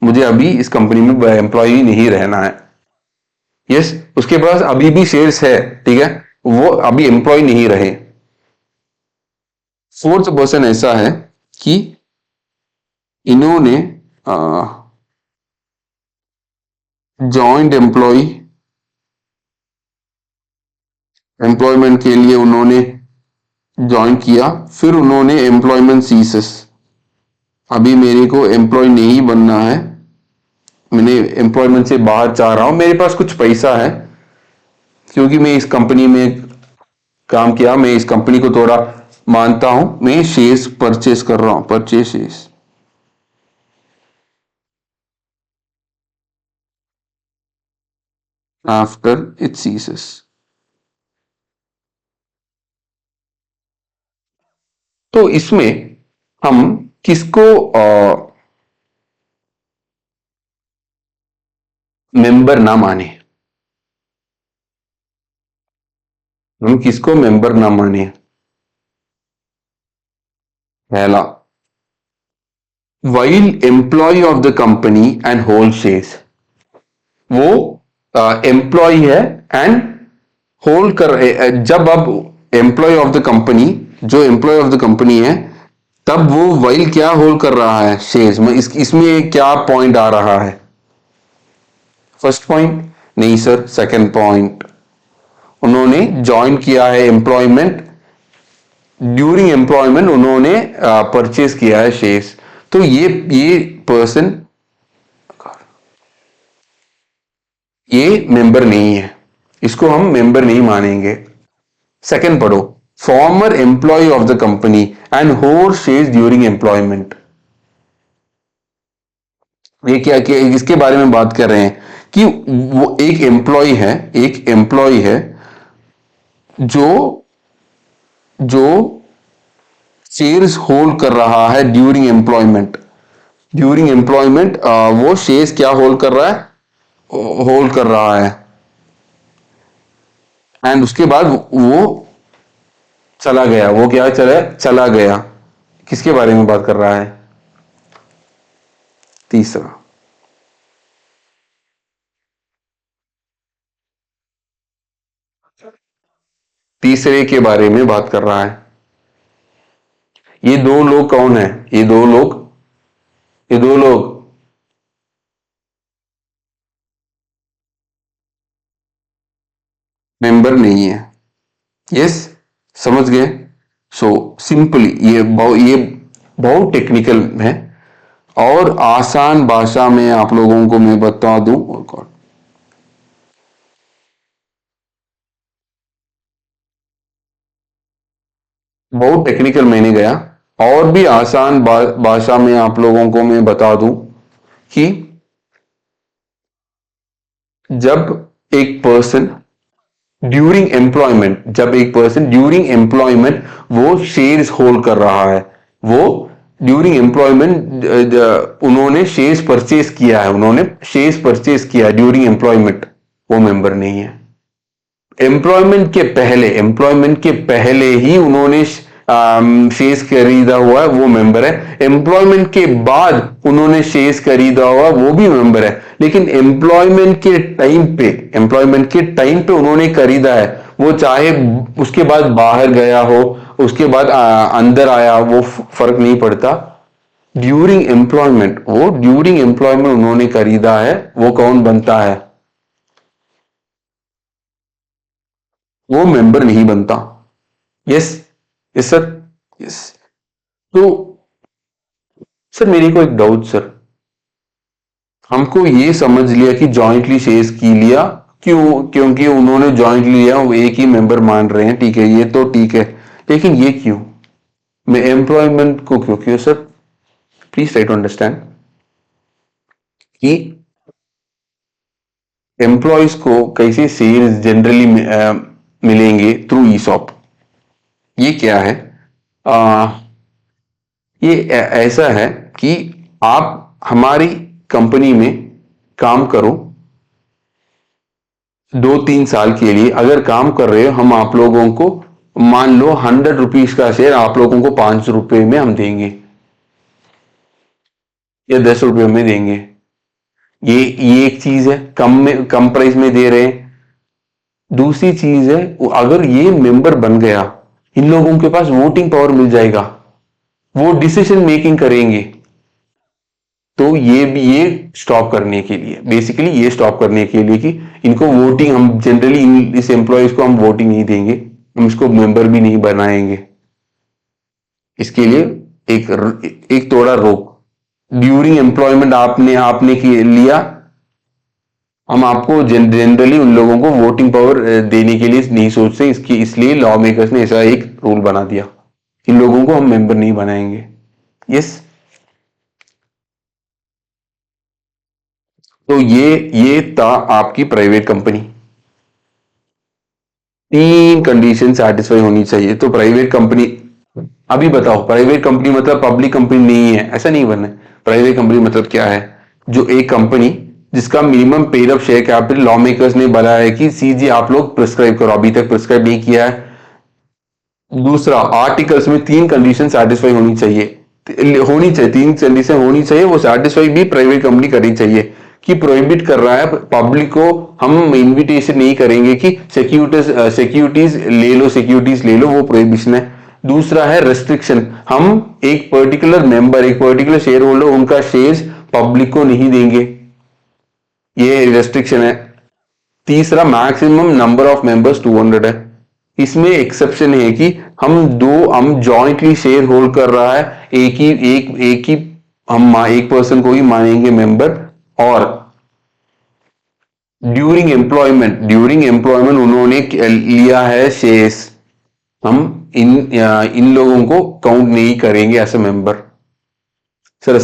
मुझे अभी इस कंपनी में एम्प्लॉय नहीं रहना है। यस, उसके पास अभी भी शेयर्स है, ठीक है, वो अभी एम्प्लॉय नहीं रहे। फोर्थ पर्सन ऐसा है कि इन्होंने जॉइंट एम्प्लॉय, एम्प्लॉयमेंट के लिए उन्होंने ज्वाइन किया, फिर उन्होंने एम्प्लॉयमेंट सीसेस, अभी मेरे को एम्प्लॉय नहीं बनना है, मैंने एम्प्लॉयमेंट से बाहर जा रहा हूं, मेरे पास कुछ पैसा है, क्योंकि मैं इस कंपनी में काम किया, मैं इस कंपनी को थोड़ा मानता हूं, मैं शेयर्स परचेस कर रहा हूं, purchase shares after it CSS. तो इसमें हम किसको मेंबर ना माने, हम किसको मेंबर ना माने? पहला, while employee of the company and hold shares, वो एम्प्लॉय है एंड होल्ड कर, जब अब एम्प्लॉय ऑफ द कंपनी, जो एम्प्लॉय ऑफ द कंपनी है, तब वो वाइल क्या होल्ड कर रहा है, शेयर्स में। इसमें क्या पॉइंट आ रहा है? फर्स्ट पॉइंट नहीं सर, सेकंड पॉइंट, उन्होंने ज्वाइन किया है एम्प्लॉयमेंट, ड्यूरिंग एम्प्लॉयमेंट उन्होंने परचेज किया है शेयर्स, तो ये पर्सन, ये मेंबर नहीं है, इसको हम मेंबर नहीं मानेंगे। सेकंड पढ़ो, former employee of the company and hold shares during employment, ये क्या क्या इसके बारे में बात कर रहे हैं कि वो एक एम्प्लॉय है, एक एम्प्लॉय है जो जो शेयर्स होल्ड कर रहा है ड्यूरिंग एम्प्लॉयमेंट, ड्यूरिंग एम्प्लॉयमेंट वो शेयर्स क्या होल्ड कर रहा है, होल्ड कर रहा है, एंड उसके बाद वो चला गया, वो क्या चला चला गया, किसके बारे में बात कर रहा है? तीसरा, तीसरे के बारे में बात कर रहा है। ये दो लोग कौन है? ये दो लोग, ये दो लोग मेंबर नहीं है। यस, समझ गए? सो सिंपली ये बहुत टेक्निकल है, और आसान भाषा में आप लोगों को मैं बता दूं, और बहुत टेक्निकल मैंने गया। और भी आसान भाषा में आप लोगों को मैं बता दूं कि जब एक पर्सन ड्यूरिंग एम्प्लॉयमेंट वो शेयर्स होल्ड कर रहा है, वो ड्यूरिंग एम्प्लॉयमेंट उन्होंने शेयर्स परचेज किया ड्यूरिंग एम्प्लॉयमेंट, वो मेंबर नहीं है। एम्प्लॉयमेंट के पहले ही उन्होंने शेयर्स खरीदा हुआ है, वो मेंबर है। एम्प्लॉयमेंट के बाद उन्होंने शेयर्स खरीदा हुआ, वो भी मेंबर है। लेकिन एम्प्लॉयमेंट के टाइम पे उन्होंने खरीदा है, वो चाहे उसके बाद बाहर गया हो, उसके बाद अंदर आया, वो फर्क नहीं पड़ता। ड्यूरिंग एम्प्लॉयमेंट उन्होंने खरीदा है, वो कौन बनता है? वो मेंबर नहीं बनता। Yes, yes sir, yes. तो सर मेरे को एक डाउट सर, हमको ये समझ लिया कि जॉइंटली शेयर्स की लिया, क्यों? क्योंकि उन्होंने जॉइंटली लिया, वो एक ही मेंबर मान रहे हैं, ठीक है, ये तो ठीक है। लेकिन ये क्यों? मैं एम्प्लॉयमेंट को क्यों क्यों sir? Please try to understand कि एम्प्लॉयज को कैसे शेयर्स जनरली मिलेंगे थ्रू ईसॉप। ये क्या है? आ, ये ऐसा है कि आप हमारी कंपनी में काम करो 2-3 साल के लिए, अगर काम कर रहे हो, हम आप लोगों को मान लो 100 रुपीज का शेयर आप लोगों को 5 रुपए में हम देंगे या 10 रुपए में देंगे। ये एक चीज है, कम प्राइस में दे रहे हैं। दूसरी चीज है, अगर ये मेंबर बन गया, इन लोगों के पास वोटिंग पावर मिल जाएगा, वो डिसीजन मेकिंग करेंगे। तो ये स्टॉप करने के लिए, बेसिकली ये स्टॉप करने के लिए कि इनको वोटिंग, हम जनरली इस एम्प्लॉयज को हम वोटिंग नहीं देंगे, हम इसको मेंबर भी नहीं बनाएंगे। इसके लिए एक थोड़ा रोक, ड्यूरिंग एम्प्लॉयमेंट आपने आपने लिया, हम आपको जनरली उन लोगों को वोटिंग पावर देने के लिए नहीं सोचते, इसलिए लॉ मेकर्स ने ऐसा एक रूल बना दिया, इन लोगों को हम मेंबर नहीं बनाएंगे। यस। तो ये था आपकी प्राइवेट कंपनी। 3 कंडीशन सेटिस्फाई होनी चाहिए। तो प्राइवेट कंपनी, अभी बताओ, प्राइवेट कंपनी मतलब पब्लिक कंपनी नहीं है, ऐसा नहीं बनना है। प्राइवेट कंपनी मतलब क्या है? जो एक कंपनी जिसका minimum paid up share capital law makers ने बनाया है कि सीजी आप लोग प्रिस्क्राइब करो, अभी तक प्रिस्क्राइब नहीं किया है। दूसरा, आर्टिकल्स में 3 कंडीशन सेटिस्फाई होनी चाहिए 3 कंडीशन होनी चाहिए, वो सेटिस्फाई भी प्राइवेट कंपनी करनी चाहिए। कि प्रोहिबिट कर रहा है पब्लिक को, हम इनविटेशन नहीं करेंगे कि सिक्योरिटीज ले लो, वो प्रोहिबिशन है। दूसरा है रेस्ट्रिक्शन, हम एक पर्टिकुलर शेयर होल्डर, उनका शेयर्स पब्लिक को नहीं देंगे, ये रेस्ट्रिक्शन है। तीसरा, मैक्सिमम नंबर ऑफ मेंबर्स 200 है। इसमें एक्सेप्शन है कि हम जॉइंटली शेयर होल्ड कर रहा है, एक ही हम एक पर्सन को ही मानेंगे मेंबर। और ड्यूरिंग एम्प्लॉयमेंट उन्होंने लिया है शेयर्स, हम इन लोगों को काउंट नहीं करेंगे as a member. Sir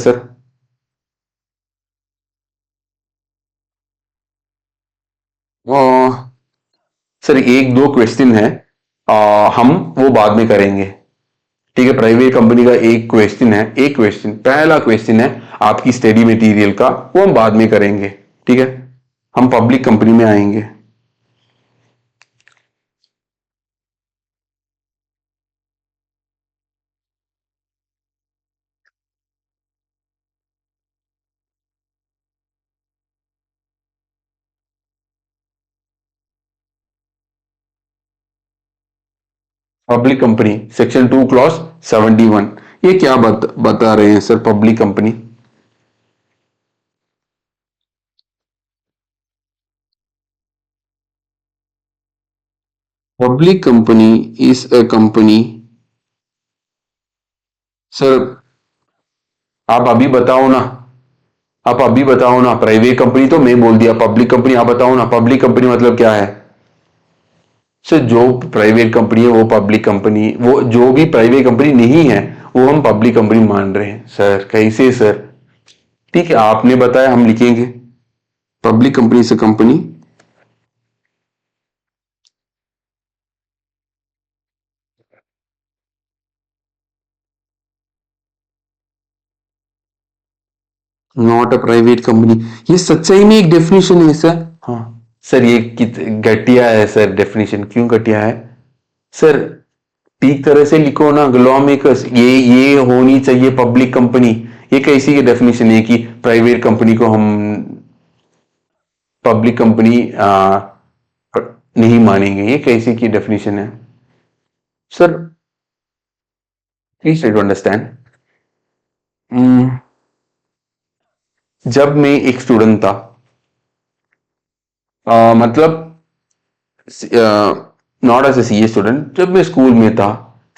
sir एक दो क्वेश्चन है, हम वो बाद में करेंगे, ठीक है? प्राइवेट कंपनी का एक क्वेश्चन, पहला क्वेश्चन है आपकी स्टडी मटेरियल का, वो हम बाद में करेंगे, ठीक है? हम पब्लिक कंपनी में आएंगे। पब्लिक कंपनी सेक्शन 2 क्लॉज 71, ये क्या बता रहे हैं sir? Public company, public company is a company. Sir आप अभी बताओ ना, प्राइवेट कंपनी तो मैं बोल दिया, पब्लिक कंपनी आप बताओ ना, पब्लिक कंपनी मतलब क्या है? सर जो प्राइवेट कंपनी है वो पब्लिक कंपनी, वो जो भी प्राइवेट कंपनी नहीं है वो हम पब्लिक कंपनी मान रहे हैं सर। कैसे सर? ठीक है, आपने बताया, हम लिखेंगे पब्लिक कंपनी से company not a private company. ये सच्चाई में एक डेफिनेशन है सर। हाँ सर, ये घटिया है सर, डेफिनेशन क्यों घटिया है सर? ठीक तरह से लिखो ना, लॉ मेकर्स, ये होनी चाहिए पब्लिक कंपनी। ये कैसी की डेफिनेशन है कि प्राइवेट कंपनी को हम पब्लिक कंपनी नहीं मानेंगे? ये कैसी की डेफिनेशन है sir? Please try to understand. जब मैं एक स्टूडेंट था, मतलब not as a CA student, जब मैं स्कूल में था,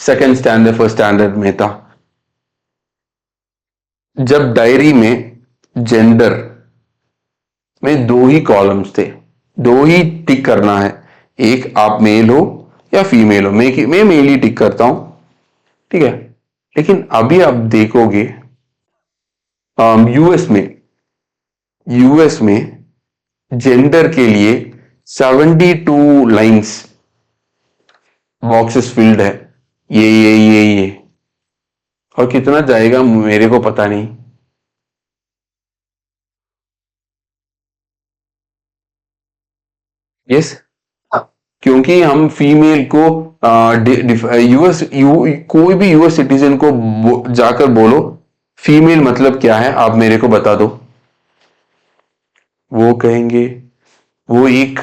सेकेंड स्टैंडर्ड फर्स्ट स्टैंडर्ड में था, जब डायरी में जेंडर में दो ही कॉलम्स थे, दो ही टिक करना है, एक आप मेल हो या फीमेल हो। मैं मेल ही टिक करता हूं, ठीक है। लेकिन अभी आप देखोगे यूएस में, यूएस में जेंडर के लिए 72 लाइंस बॉक्सेस फिल्ड है, ये और कितना जाएगा मेरे को पता नहीं। यस, क्योंकि हम फीमेल को यूएस कोई भी यूएस सिटीजन को जाकर बोलो फीमेल मतलब क्या है, आप मेरे को बता दो, वो कहेंगे वो एक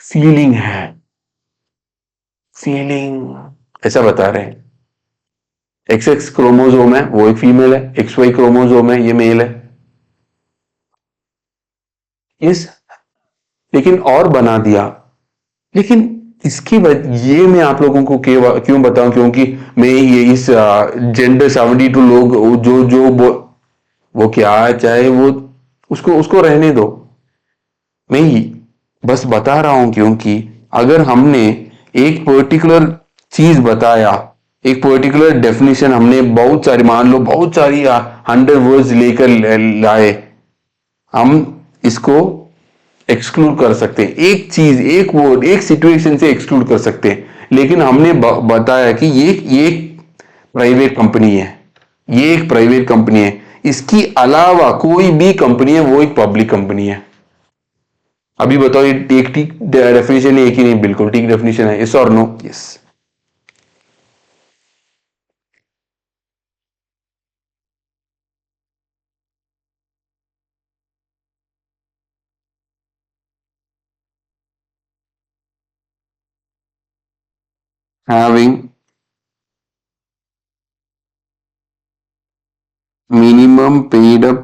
फीलिंग है, फीलिंग, ऐसा बता रहे हैं। एक्स एक्स क्रोमोजोम है, वो एक फीमेल है, एक्स वाई क्रोमोजोम है, ये मेल है। यस, लेकिन और बना दिया। लेकिन इसकी वजह ये मैं आप लोगों को क्यों बताऊं, क्योंकि मैं ये इस जेंडर 72 लोग वो क्या चाहे वो, उसको उसको रहने दो। मैं बस बता रहा हूं, क्योंकि अगर हमने एक पर्टिकुलर चीज बताया, एक पर्टिकुलर डेफिनेशन हमने बहुत सारी, मान लो बहुत सारी 100 वर्ड्स लेकर लाए, हम इसको एक्सक्लूड कर सकते हैं, एक चीज, एक वर्ड, एक सिचुएशन से एक्सक्लूड कर सकते हैं। लेकिन हमने बताया कि ये एक प्राइवेट कंपनी है, ये एक प्राइवेट कंपनी है, इसकी अलावा कोई भी कंपनी है वो एक पब्लिक कंपनी है। अभी बताओ, ये एक ठीक डेफिनेशन है कि नहीं? बिल्कुल ठीक डेफिनेशन है, यस और no? Yes. Having minimum paid up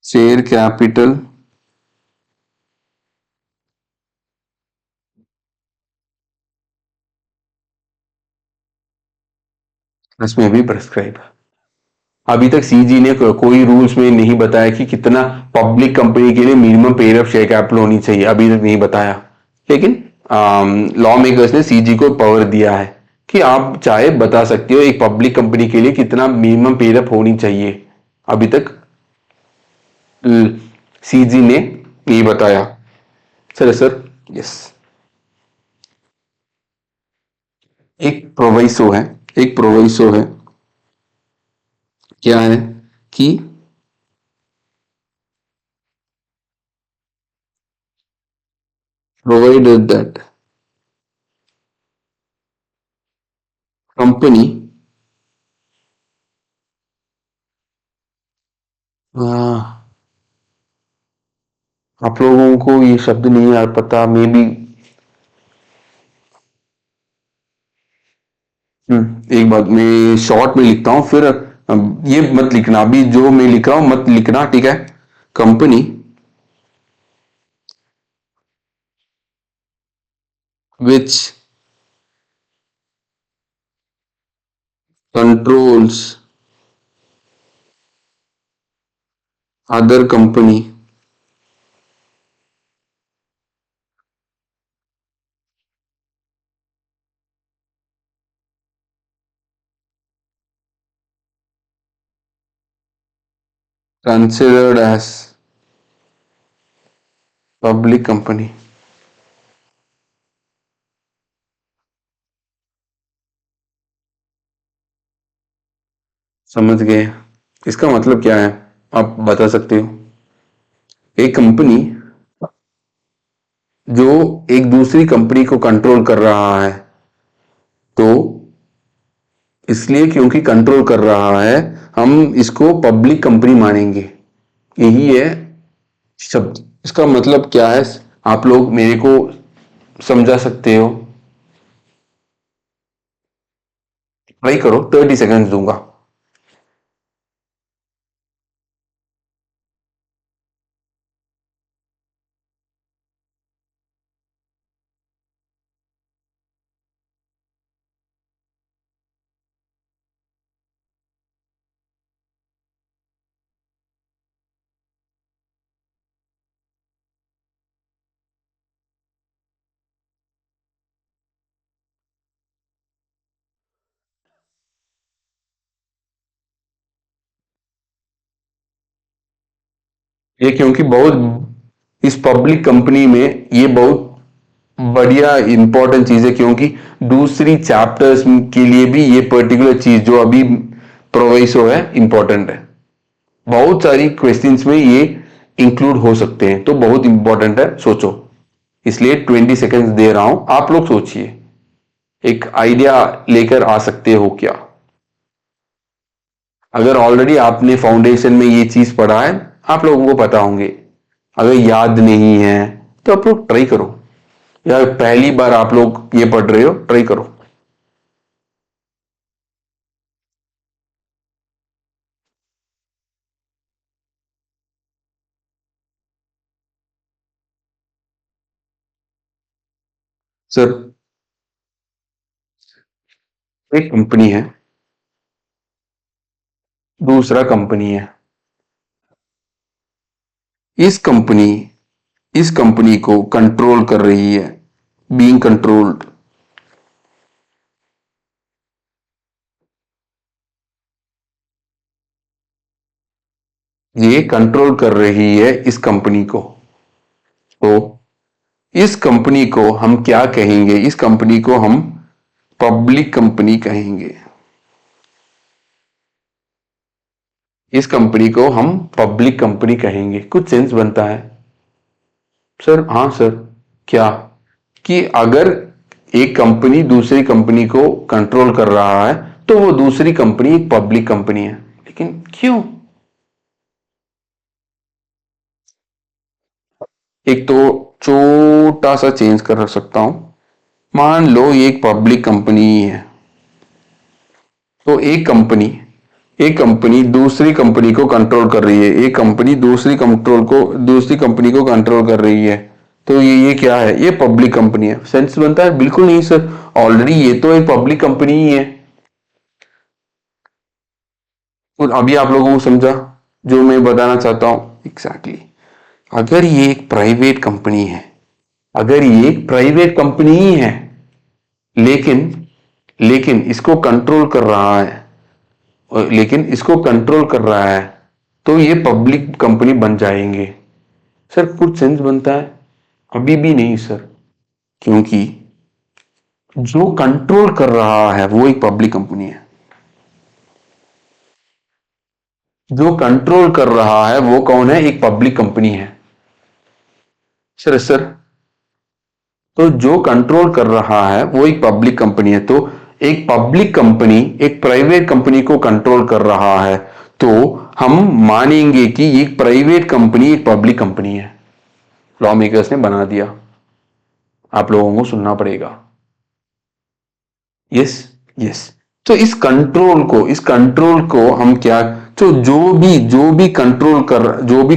share capital इसमें भी प्रेस्क्राइब। अभी तक सीजी ने कोई रूल्स में नहीं बताया कि कितना पब्लिक कंपनी के लिए minimum paid up share capital होनी चाहिए, अभी तक नहीं बताया। लेकिन लॉ मेकर्स ने सीजी को पावर दिया है कि आप चाहे बता सकते हो एक पब्लिक कंपनी के लिए कितना मिनिमम पेड अप होनी चाहिए। अभी तक सीजी ने नहीं बताया। Sir sir, yes. एक प्रोवाइसो है, एक प्रोवाइसो है, क्या है कि प्रोवाइडेड दैट कंपनी, आप लोगों को ये शब्द नहीं यार पता, मे बी। एक बात मैं शॉर्ट में लिखता हूं, फिर ये मत लिखना, अभी जो मैं लिख रहा हूं मत लिखना, ठीक है? Company which controls other company considered as public company. समझ गए? इसका मतलब क्या है आप बता सकते हो? एक कंपनी जो एक दूसरी कंपनी को कंट्रोल कर रहा है, तो इसलिए क्योंकि कंट्रोल कर रहा है हम इसको पब्लिक कंपनी मानेंगे। यही है शब्द। इसका मतलब क्या है आप लोग मेरे को समझा सकते हो? ट्राई करो, 30 सेकेंड्स दूंगा। ये क्योंकि बहुत इस पब्लिक कंपनी में ये बहुत बढ़िया इंपॉर्टेंट चीज है, क्योंकि दूसरी चैप्टर्स के लिए भी ये पर्टिकुलर चीज जो अभी प्रोवाइसो है इंपॉर्टेंट है। बहुत सारी क्वेश्चंस में ये इंक्लूड हो सकते हैं, तो बहुत इंपॉर्टेंट है, सोचो। इसलिए 20 सेकेंड्स दे रहा हूं, आप लोग सोचिए, एक आइडिया लेकर आ सकते हो क्या? अगर ऑलरेडी आपने फाउंडेशन में ये चीज पढ़ा है आप लोगों को पता होंगे। अगर याद नहीं है तो आप लोग ट्राई करो, या पहली बार आप लोग ये पढ़ रहे हो, ट्राई करो। सर, एक कंपनी है, दूसरा कंपनी है। इस कंपनी इस कंपनी को कंट्रोल कर रही है, बीइंग कंट्रोल्ड। ये कंट्रोल कर रही है इस कंपनी को, तो इस कंपनी को हम क्या कहेंगे? इस कंपनी को हम पब्लिक कंपनी कहेंगे। इस कंपनी को हम पब्लिक कंपनी कहेंगे। कुछ सेंस बनता है? सर हाँ सर। क्या? कि अगर एक कंपनी दूसरी कंपनी को कंट्रोल कर रहा है तो वो दूसरी कंपनी एक पब्लिक कंपनी है। लेकिन क्यों? एक तो छोटा सा चेंज कर सकता हूं। मान लो ये एक पब्लिक कंपनी ही है, तो एक कंपनी दूसरी कंपनी को कंट्रोल कर रही है, एक कंपनी दूसरी कंपनी को कंट्रोल कर रही है, तो ये क्या है? ये पब्लिक कंपनी है। सेंस बनता है? बिल्कुल नहीं सर, ऑलरेडी ये तो एक पब्लिक कंपनी ही है। और अभी आप लोगों को समझा जो मैं बताना चाहता हूं? Exactly exactly। अगर ये एक प्राइवेट कंपनी है, अगर ये एक प्राइवेट कंपनी ही है, लेकिन लेकिन इसको कंट्रोल कर रहा है, लेकिन इसको कंट्रोल कर रहा है, तो ये पब्लिक कंपनी बन जाएंगे। सर कुछ सेंस बनता है? अभी भी नहीं सर, क्योंकि जो कंट्रोल कर रहा है वो एक पब्लिक कंपनी है। जो कंट्रोल कर रहा है वो कौन है? एक पब्लिक कंपनी है। सर तो जो कंट्रोल कर रहा है वो एक पब्लिक कंपनी है, तो एक पब्लिक कंपनी एक प्राइवेट कंपनी को कंट्रोल कर रहा है, तो हम मानेंगे कि ये प्राइवेट कंपनी एक पब्लिक कंपनी है। लॉ मेकर्स ने बना दिया, आप लोगों को सुनना पड़ेगा। Yes yes. तो इस कंट्रोल को हम क्या, तो जो भी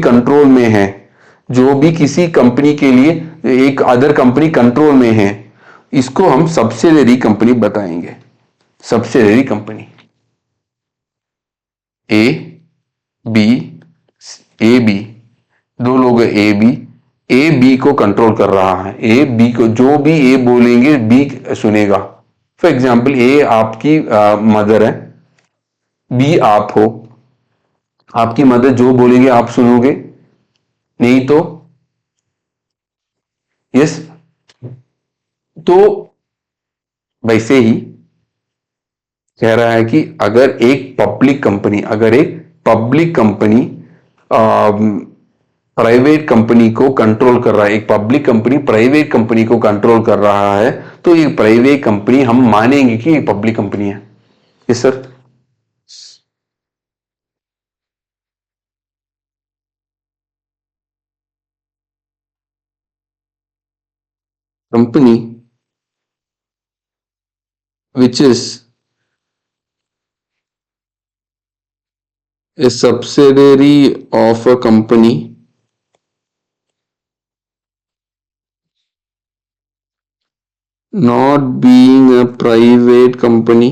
कंट्रोल में है, जो भी किसी कंपनी के लिए एक अदर कंपनी कंट्रोल में है, इसको हम सब्सिडरी कंपनी बताएंगे। Subsidiary company. A B A B दो लोग ए बी को कंट्रोल कर रहा है। ए बी को जो भी ए बोलेंगे बी सुनेगा। फॉर एग्जाम्पल ए आपकी मदर है, बी आप हो, आपकी मदर जो बोलेंगे आप सुनोगे, नहीं तो यस। तो वैसे ही कह रहा है कि अगर एक पब्लिक कंपनी प्राइवेट कंपनी को कंट्रोल कर रहा है, एक पब्लिक कंपनी प्राइवेट कंपनी को कंट्रोल कर रहा है, तो ये प्राइवेट कंपनी हम मानेंगे कि ये पब्लिक कंपनी है। Yes sir. Company which is a subsidiary of a company not being a private company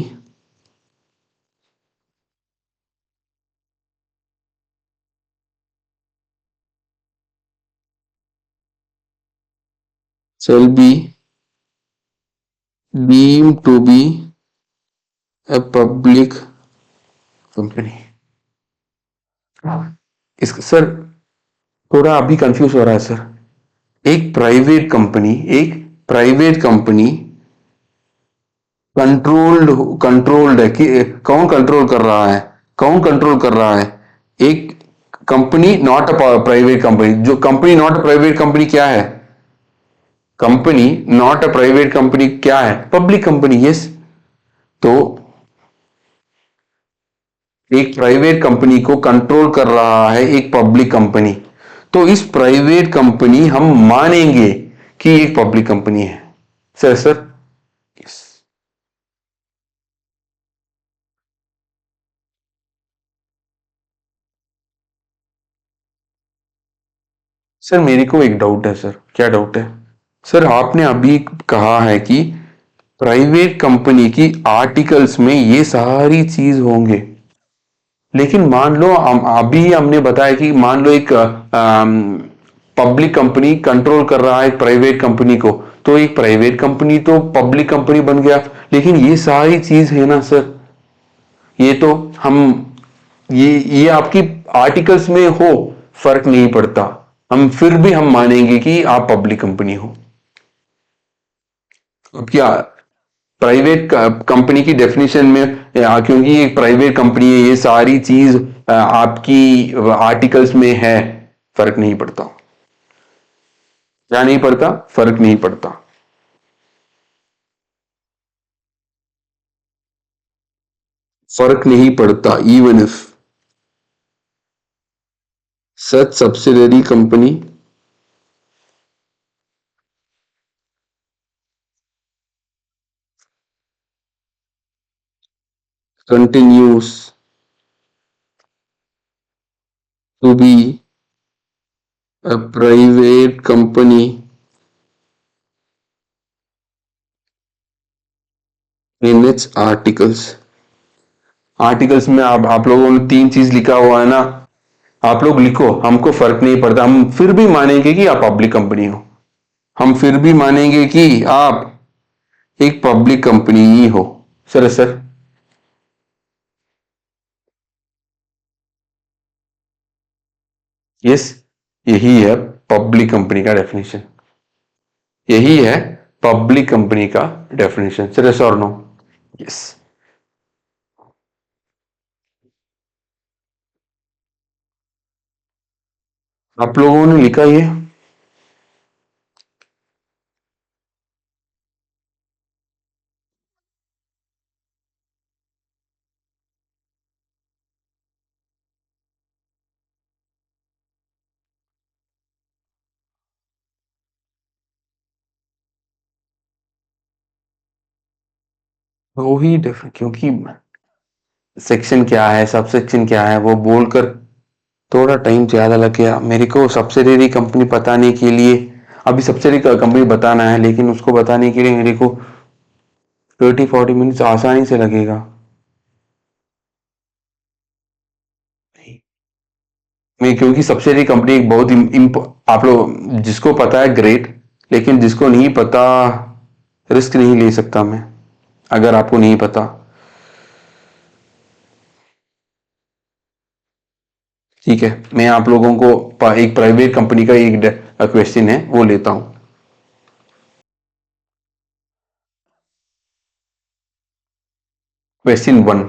shall be deemed to be a public company। इस सर थोड़ा अभी कंफ्यूज हो रहा है सर। एक प्राइवेट कंपनी कंट्रोल्ड कंट्रोल्ड है कि कौन कंट्रोल कर रहा है, कौन कंट्रोल कर रहा है? एक company not a private company, जो company not a private company क्या है? Company not a private company क्या है? Public company. यस। तो एक प्राइवेट कंपनी को कंट्रोल कर रहा है एक पब्लिक कंपनी, तो इस प्राइवेट कंपनी हम मानेंगे कि एक पब्लिक कंपनी है। Sir sir yes. सर मेरे को एक डाउट है सर। क्या डाउट है? सर आपने अभी कहा है कि प्राइवेट कंपनी की आर्टिकल्स में ये सारी चीज होंगे, लेकिन मान लो अभी हमने बताया कि मान लो एक पब्लिक कंपनी कंट्रोल कर रहा है एक प्राइवेट कंपनी को, तो एक प्राइवेट कंपनी तो पब्लिक कंपनी बन गया। लेकिन ये सारी चीज है ना सर, ये तो हम ये आपकी आर्टिकल्स में हो, फर्क नहीं पड़ता, हम फिर भी हम मानेंगे कि आप पब्लिक कंपनी हो। अब क्या प्राइवेट कंपनी की डेफिनेशन में क्योंकि एक प्राइवेट कंपनी है, ये सारी चीज आपकी आर्टिकल्स में है, फर्क नहीं पड़ता। क्या नहीं पड़ता? फर्क नहीं पड़ता। फर्क नहीं पड़ता even if such subsidiary company continues to be a private company in its articles. Articles में आप लोगों ने तीन चीज लिखा हुआ है ना, आप लोग लिखो, हमको फर्क नहीं पड़ता, हम फिर भी मानेंगे कि आप पब्लिक कंपनी हो। हम फिर भी मानेंगे कि आप एक पब्लिक कंपनी ही हो। सर सर यस, यही है पब्लिक कंपनी का डेफिनेशन। यही है पब्लिक कंपनी का डेफिनेशन। सर यस और नो? यस। आप लोगों ने लिखा ये? वो ही क्योंकि सेक्शन क्या है, सब सेक्शन क्या है, वो बोलकर थोड़ा टाइम ज्यादा लग गया मेरे को सब्सिडरी कंपनी बताने के लिए। अभी सब्सिडरी कंपनी बताना है, लेकिन उसको बताने के लिए मेरे को 30-40 मिनट्स आसानी से लगेगा। मैं क्योंकि सब्सिडरी कंपनी एक बहुत आप लोग जिसको पता है ग्रेट, लेकिन जिसको नहीं पता रिस्क नहीं ले सकता मैं, अगर आपको नहीं पता। ठीक है, मैं आप लोगों को एक प्राइवेट कंपनी का एक क्वेश्चन है वो लेता हूं। Question 1,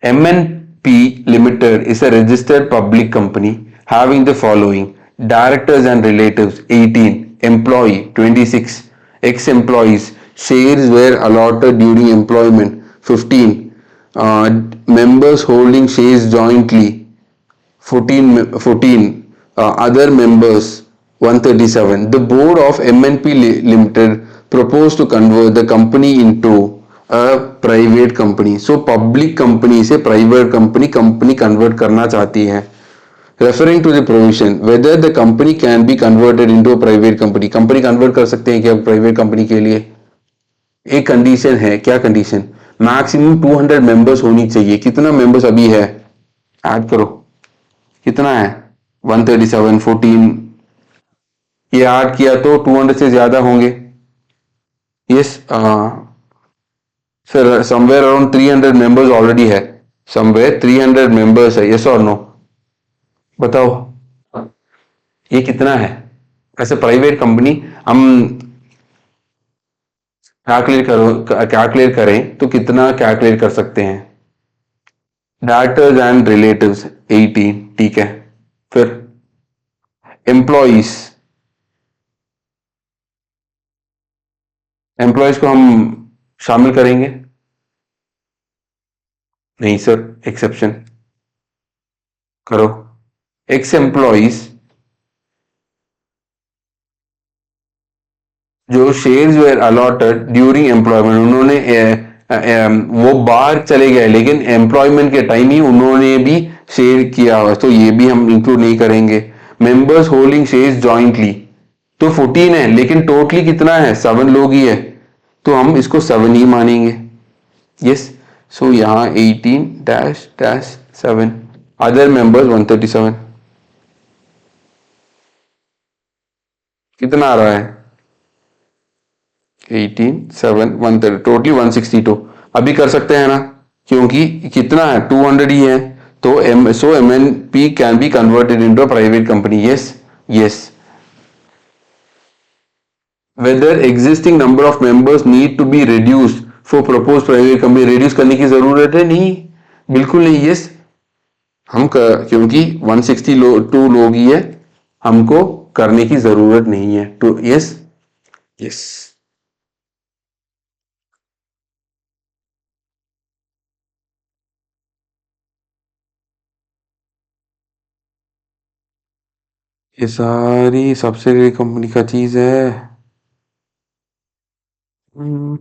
MNP Limited is a registered public company having the following: directors and relatives 18, employee 26, ex-employees, shares were allotted during employment 15, uh, members holding shares jointly 14, other members 137. The board of MNP Limited proposed to convert the company into a private company. So public company से private company convert करना चाहती है. Referring to the provision, whether the company can be converted into a private company. Company convert कर सकते हैं क्या private company के लिए? एक कंडीशन है, क्या कंडीशन? मैक्सिमम 200 मेंबर्स होनी चाहिए. कितना मेंबर्स अभी है? ऐड करो, कितना है? 137, 14, ये ऐड किया तो 200 से ज्यादा होंगे. Yes sir, somewhere around 300 members already है. समवेयर 300 मेंबर्स है. यस और नो? बताओ ये कितना है? ऐसे प्राइवेट कंपनी हम कैलकुलेट करें तो कितना कैलकुलेट कर सकते हैं? डायरेक्टर्स एंड रिलेटिव्स 18, ठीक है. फिर एम्प्लॉइज, एम्प्लॉइज को हम शामिल करेंगे? नहीं सर, एक्सेप्शन करो. एक्स एम्प्लॉइज जो shares were allotted during employment, उन्होंने वो बाहर चले गए लेकिन एम्प्लॉयमेंट के टाइम ही उन्होंने भी शेयर किया, तो ये भी हम इंक्लूड नहीं करेंगे. मेंबर्स होल्डिंग शेयर्स जॉइंटली तो 14 है, लेकिन टोटली कितना है? 7 लोग ही है, तो हम इसको 7 ही मानेंगे. यस, सो यहाँ 18 डैश डैश 7, अदर मेंबर्स 137. कितना आ रहा है? 18, 7, 130, टोटली 162. अभी कर सकते हैं ना, क्योंकि कितना है? 200 ही है. तो MNP can be converted into private company. Yes, yes. Whether existing number of members need to be reduced for propose private company, reduce करने की जरूरत है? नहीं, बिल्कुल नहीं. यस, क्योंकि 162 लोग ही है, हमको करने की जरूरत नहीं है. तो यस, यस. ये सारी सब्सिडरी कंपनी का चीज है. हम्म,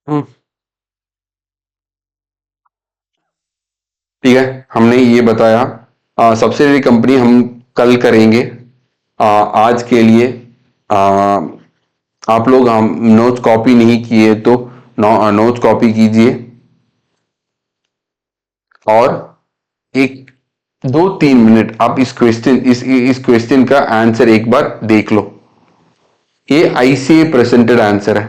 हम्म, ठीक है, हमने ये बताया. सब्सिडरी कंपनी हम कल करेंगे. आज के लिए आ, आप लोग हम नोट्स कॉपी नहीं किए तो नोट्स कॉपी कीजिए और एक 2-3 मिनट आप इस क्वेश्चन का आंसर एक बार देख लो. ये आईसीए प्रेजेंटेड आंसर है.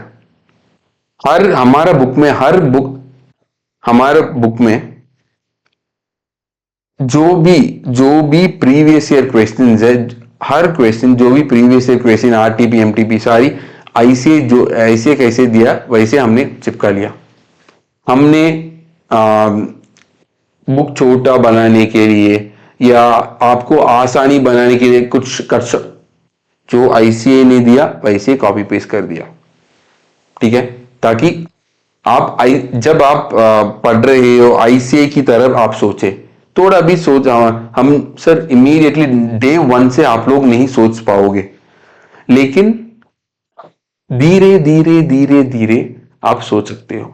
हर हमारा बुक में हर बुक हमारे बुक में जो भी प्रीवियस ईयर क्वेश्चंस है, हर क्वेश्चन जो भी previous year question RTP MTP सारी आईसीए, जो आईसीए कैसे दिया वैसे हमने चिपका लिया. हमने बुक छोटा बनाने के लिए या आपको आसानी बनाने के लिए कुछ कर जो आईसीए ने दिया वैसे कॉपी पेस्ट कर दिया. ठीक है, ताकि जब आप पढ़ रहे हो आईसीए की तरफ आप सोचे. थोड़ा भी सोच, हम सर इमीडिएटली डे 1 से आप लोग नहीं सोच पाओगे, लेकिन धीरे धीरे धीरे धीरे आप सोच सकते हो.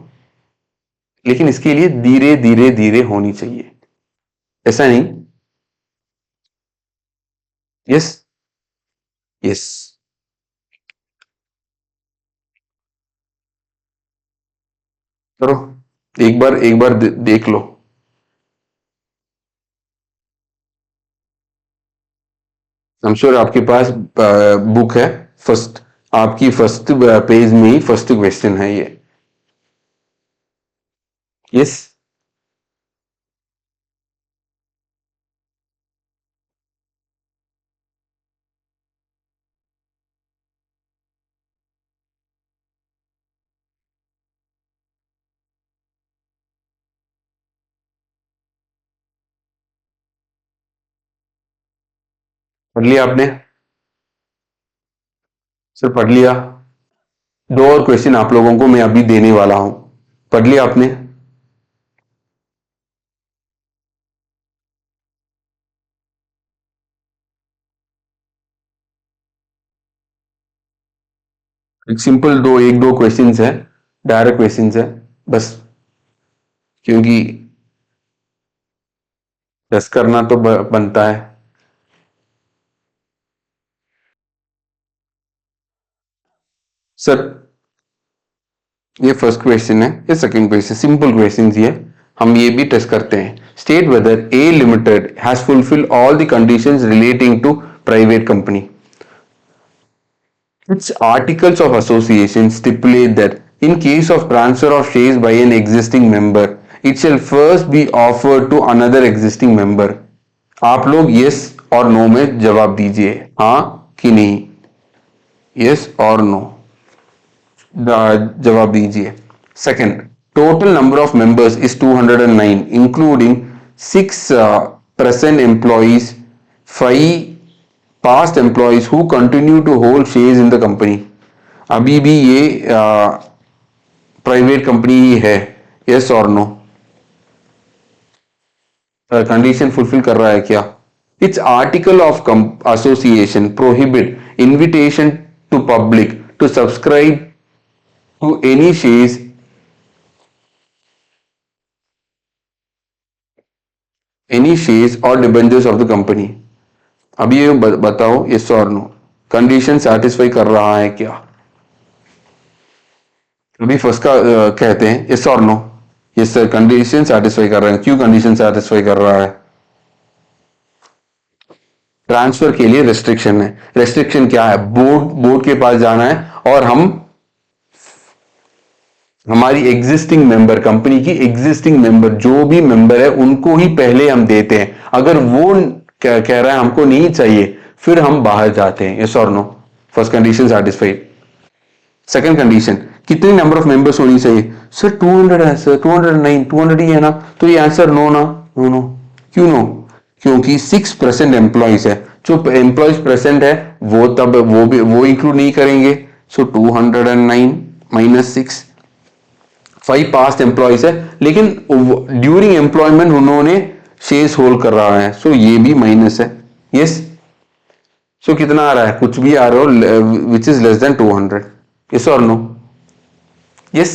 लेकिन इसके लिए धीरे धीरे धीरे होनी चाहिए, ऐसा नहीं. Yes, yes. करो, एक बार देख लो. I'm sure आपके पास बुक है फर्स्ट आपकी फर्स्ट पेज में ही फर्स्ट क्वेश्चन है ये। यस, पढ़ लिया आपने? सर पढ़ लिया। दो और क्वेश्चन आप लोगों को मैं अभी देने वाला हूं, पढ़ लिया आपने? एक सिंपल दो, एक दो क्वेश्चंस है, डायरेक्ट क्वेश्चंस है बस, क्योंकि टेस्ट करना तो बनता है। सर ये फर्स्ट क्वेश्चन है, ये सेकंड क्वेश्चन, सिंपल क्वेश्चन ये, हम ये भी टेस्ट करते हैं। State whether a limited has fulfil all the conditions relating to private company. Its articles of association stipulate that in case of transfer of shares by an existing member, it shall first be offered to another existing member. आप लोग yes और no में जवाब दीजिए, हाँ कि नहीं, yes और no जवाब दीजिए। Second, total number of members is 209, including 6 present employees, 5 past employees who continue to hold shares in the company. अभी भी ये प्राइवेट कंपनी ही है, यस और नो? कंडीशन फुलफिल कर रहा है क्या? Its article of association prohibit invitation to public to subscribe to any shares और डिबेंचर्स ऑफ द कंपनी। अभी ये बताओ यस और नो, कंडीशन सेटिस्फाई कर रहा है क्या? अभी फर्स्ट का कहते हैं यस और no. Yes sir, condition satisfy कर रहे हैं। क्यों कंडीशन सेटिस्फाई कर रहा है? ट्रांसफर के लिए रेस्ट्रिक्शन है। रेस्ट्रिक्शन क्या है? बोर्ड बोर्ड के पास जाना है और हम हमारी एग्जिस्टिंग मेंबर, कंपनी की एग्जिस्टिंग मेंबर जो भी मेंबर है उनको ही पहले हम देते हैं। अगर वो कह रहा है हमको नहीं चाहिए, फिर हम बाहर जाते हैं। यस और no? First condition satisfied. Second condition, कितनी नंबर ऑफ मेंबर्स होनी चाहिए? सर 200 है सर, 209, 200 ही है ना, तो ये आंसर नो ना। नो नो, क्यों नो? क्योंकि 6% एम्प्लॉइज है, जो एम्प्लॉइज प्रेजेंट है वो तब वो भी वो इंक्लूड नहीं करेंगे। सो 209 माइनस 6, 5 पास्ट एम्प्लॉइज है, लेकिन ड्यूरिंग एम्प्लॉयमेंट उन्होंने शेयर्स होल्ड कर रहा है, सो ये भी माइनस है। यस, सो कितना आ रहा है? कुछ भी आ रहा हो which is less than 200। Yes और नो? यस,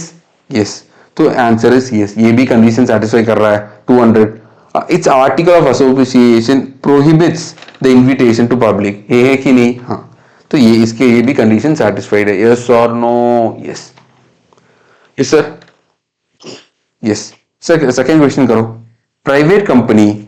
यस, तो आंसर इज यस, ये भी कंडीशन सेटिस्फाई कर रहा है। 200, its article of association prohibits the invitation to public, ये है कि नहीं? हाँ, तो ये इसके ये भी कंडीशन सेटिस्फाइड है। यस और no? Yes, yes sir, yes sir. Second question करो। Private company,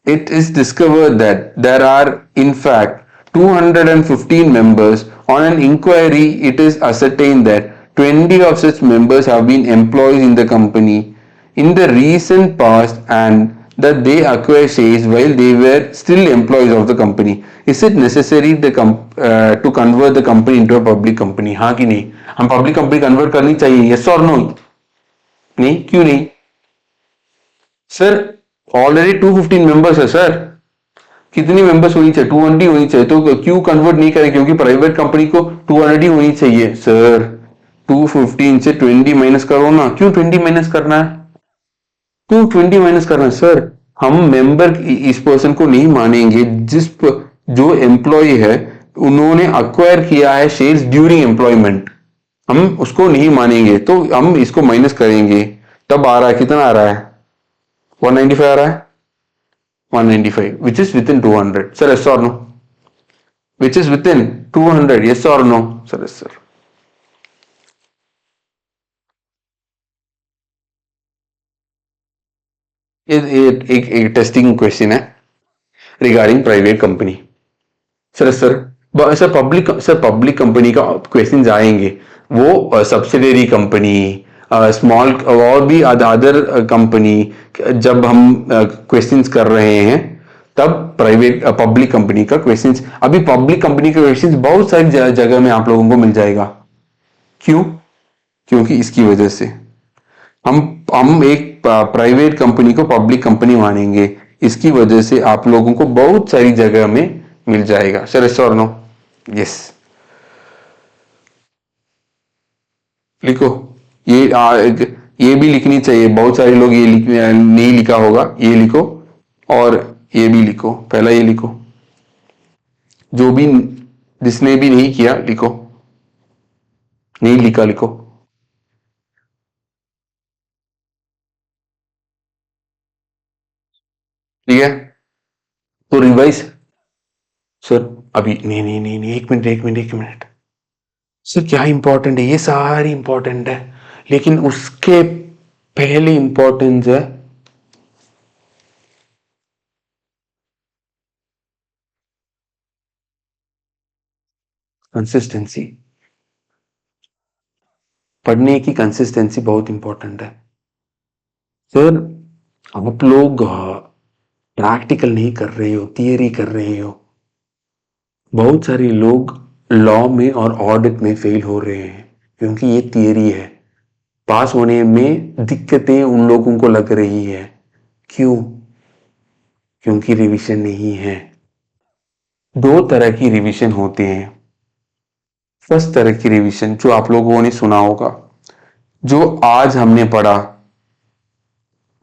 it is discovered that there are in fact 215 members. On an inquiry, it is ascertained that 20 of such members have been employees in the company in the recent past and that they acquired shares while they were still employees of the company. Is it necessary to convert the company into a public company? हाँ कि नहीं? हम public company convert करनी चाहिए, yes or no? नहीं, क्यों नहीं? Sir already 215 members है सर, कितनी मेंबर्स होनी चाहिए? 220 होनी चाहिए, तो क्यों कन्वर्ट नहीं करें? क्योंकि प्राइवेट कंपनी को 200 ही होनी चाहिए सर। 215 से 20 माइनस करो ना। क्यों 20 माइनस करना है? क्यों 20 माइनस करना है सर? हम मेंबर इस पर्सन को नहीं मानेंगे जो एम्प्लॉय है, उन्होंने अक्वायर किया है शेयर्स ड्यूरिंग एम्प्लॉयमेंट, हम उसको नहीं मानेंगे, तो हम इसको माइनस करेंगे। तब आ रहा है, कितना आ रहा है? 195 आ रहा है, 195 which is within 200. Sir, yes or no? Which is within 200, yes or no? Sir, yes sir. ये एक टेस्टिंग क्वेश्चन है regarding private company. Sir sir, sir public company का क्वेश्चन आएंगे, वो सब्सिडरी कंपनी, स्मॉल और भी अदर कंपनी, जब हम क्वेश्चंस कर रहे हैं तब प्राइवेट पब्लिक कंपनी का क्वेश्चंस, अभी पब्लिक कंपनी का क्वेश्चंस बहुत सारी जगह में आप लोगों को मिल जाएगा। क्यों? क्योंकि इसकी वजह से हम एक प्राइवेट कंपनी को पब्लिक कंपनी मानेंगे, इसकी वजह से आप लोगों को बहुत सारी जगह में मिल जाएगा। सर यस और नो? यस। लिखो, ये भी लिखनी चाहिए, बहुत सारे लोग ये नहीं लिखा होगा, ये लिखो और ये भी लिखो, पहला ये लिखो, जो भी जिसने भी नहीं किया लिखो, नहीं लिखा लिखो। ठीक है, तो रिवाइज। सर अभी नहीं नहीं नहीं नहीं, एक मिनट एक मिनट एक मिनट। सर क्या इंपॉर्टेंट है? ये सारी इंपॉर्टेंट है, लेकिन उसके पहले इंपॉर्टेंस है कंसिस्टेंसी। पढ़ने की कंसिस्टेंसी बहुत इंपॉर्टेंट है। सर आप लोग प्रैक्टिकल नहीं कर रहे हो, थियरी कर रहे हो। बहुत सारे लोग लॉ में और ऑडिट में फेल हो रहे हैं क्योंकि ये थियरी है। पास होने में दिक्कतें उन लोगों को लग रही है। क्यों? क्योंकि रिवीजन नहीं है। दो तरह की रिवीजन होते हैं। फर्स्ट तरह की रिवीजन जो आप लोगों ने सुना होगा, जो आज हमने पढ़ा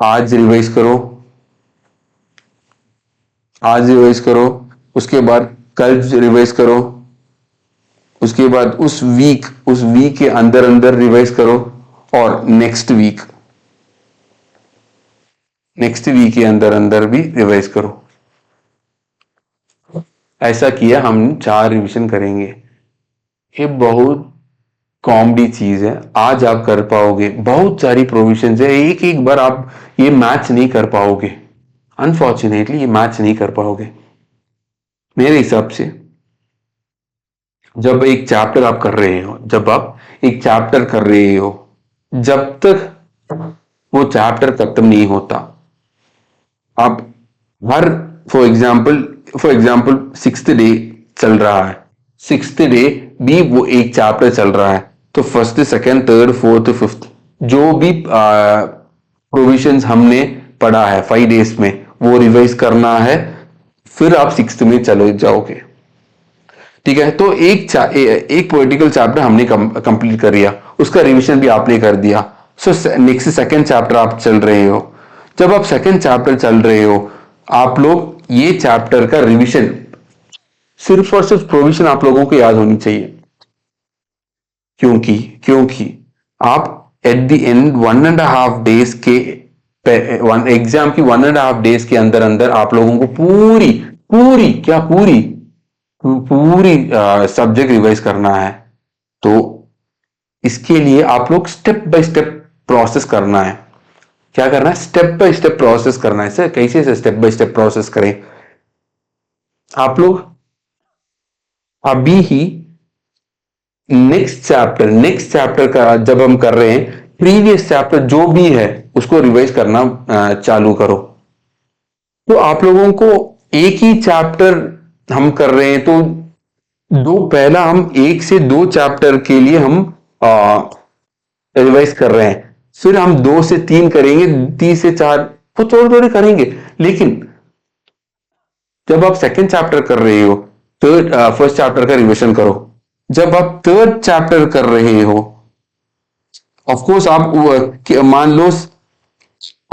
आज रिवाइज करो, आज रिवाइज करो, उसके बाद कल रिवाइज करो, उसके बाद उस वीक के अंदर अंदर रिवाइज करो, और नेक्स्ट वीक के अंदर अंदर भी रिवाइज करो। ऐसा किया हम 4 रिवीजन करेंगे। ये बहुत कॉमेडी चीज है, आज आप कर पाओगे। बहुत सारी प्रोविजन है, एक एक बार आप ये मैच नहीं कर पाओगे। अनफॉर्चुनेटली ये मैच नहीं कर पाओगे मेरे हिसाब से। जब एक चैप्टर आप कर रहे हो, जब तक वो चैप्टर खत्म नहीं होता, आप her for example 6th day चल रहा है, 6th डे भी वो एक चैप्टर चल रहा है, तो first second third fourth fifth जो भी प्रोविजंस हमने पढ़ा है 5 डेज में, वो रिवाइज करना है, फिर आप 6th में चले जाओगे। ठीक है, तो एक पॉलिटिकल चैप्टर हमने कंप्लीट कर दिया, उसका रिवीजन भी आपने कर दिया। सो नेक्स्ट सेकंड चैप्टर आप चल रहे हो। जब आप सेकंड चैप्टर चल रहे हो, आप लोग ये चैप्टर का रिवीजन, सिर्फ और सिर्फ प्रोविजन आप लोगों को याद होनी चाहिए। क्योंकि क्योंकि आप एट द एंड 1.5 डेज के एग्जाम की 1.5 डेज के अंदर अंदर आप लोगों को पूरी पूरी क्या पूरी पूरी सब्जेक्ट रिवाइज करना है। तो इसके लिए आप लोग स्टेप बाय स्टेप प्रोसेस करना है। क्या करना है? स्टेप बाय स्टेप प्रोसेस करना है। सर कैसे से स्टेप बाय स्टेप प्रोसेस करें? आप लोग अभी ही नेक्स्ट चैप्टर का जब हम कर रहे हैं, प्रीवियस चैप्टर जो भी है उसको रिवाइज करना चालू करो। तो आप लोगों को एक ही चैप्टर हम कर रहे हैं, तो पहला हम 1 से 2 चैप्टर के लिए हम रिवाइज कर रहे हैं, फिर हम 2 से 3 करेंगे, 3 से 4 वो थोड़े थोड़े करेंगे। लेकिन जब आप सेकंड चैप्टर कर रहे हो, फर्स्ट चैप्टर का रिवीजन करो। जब आप थर्ड चैप्टर कर रहे हो, ऑफ कोर्स आप मान लो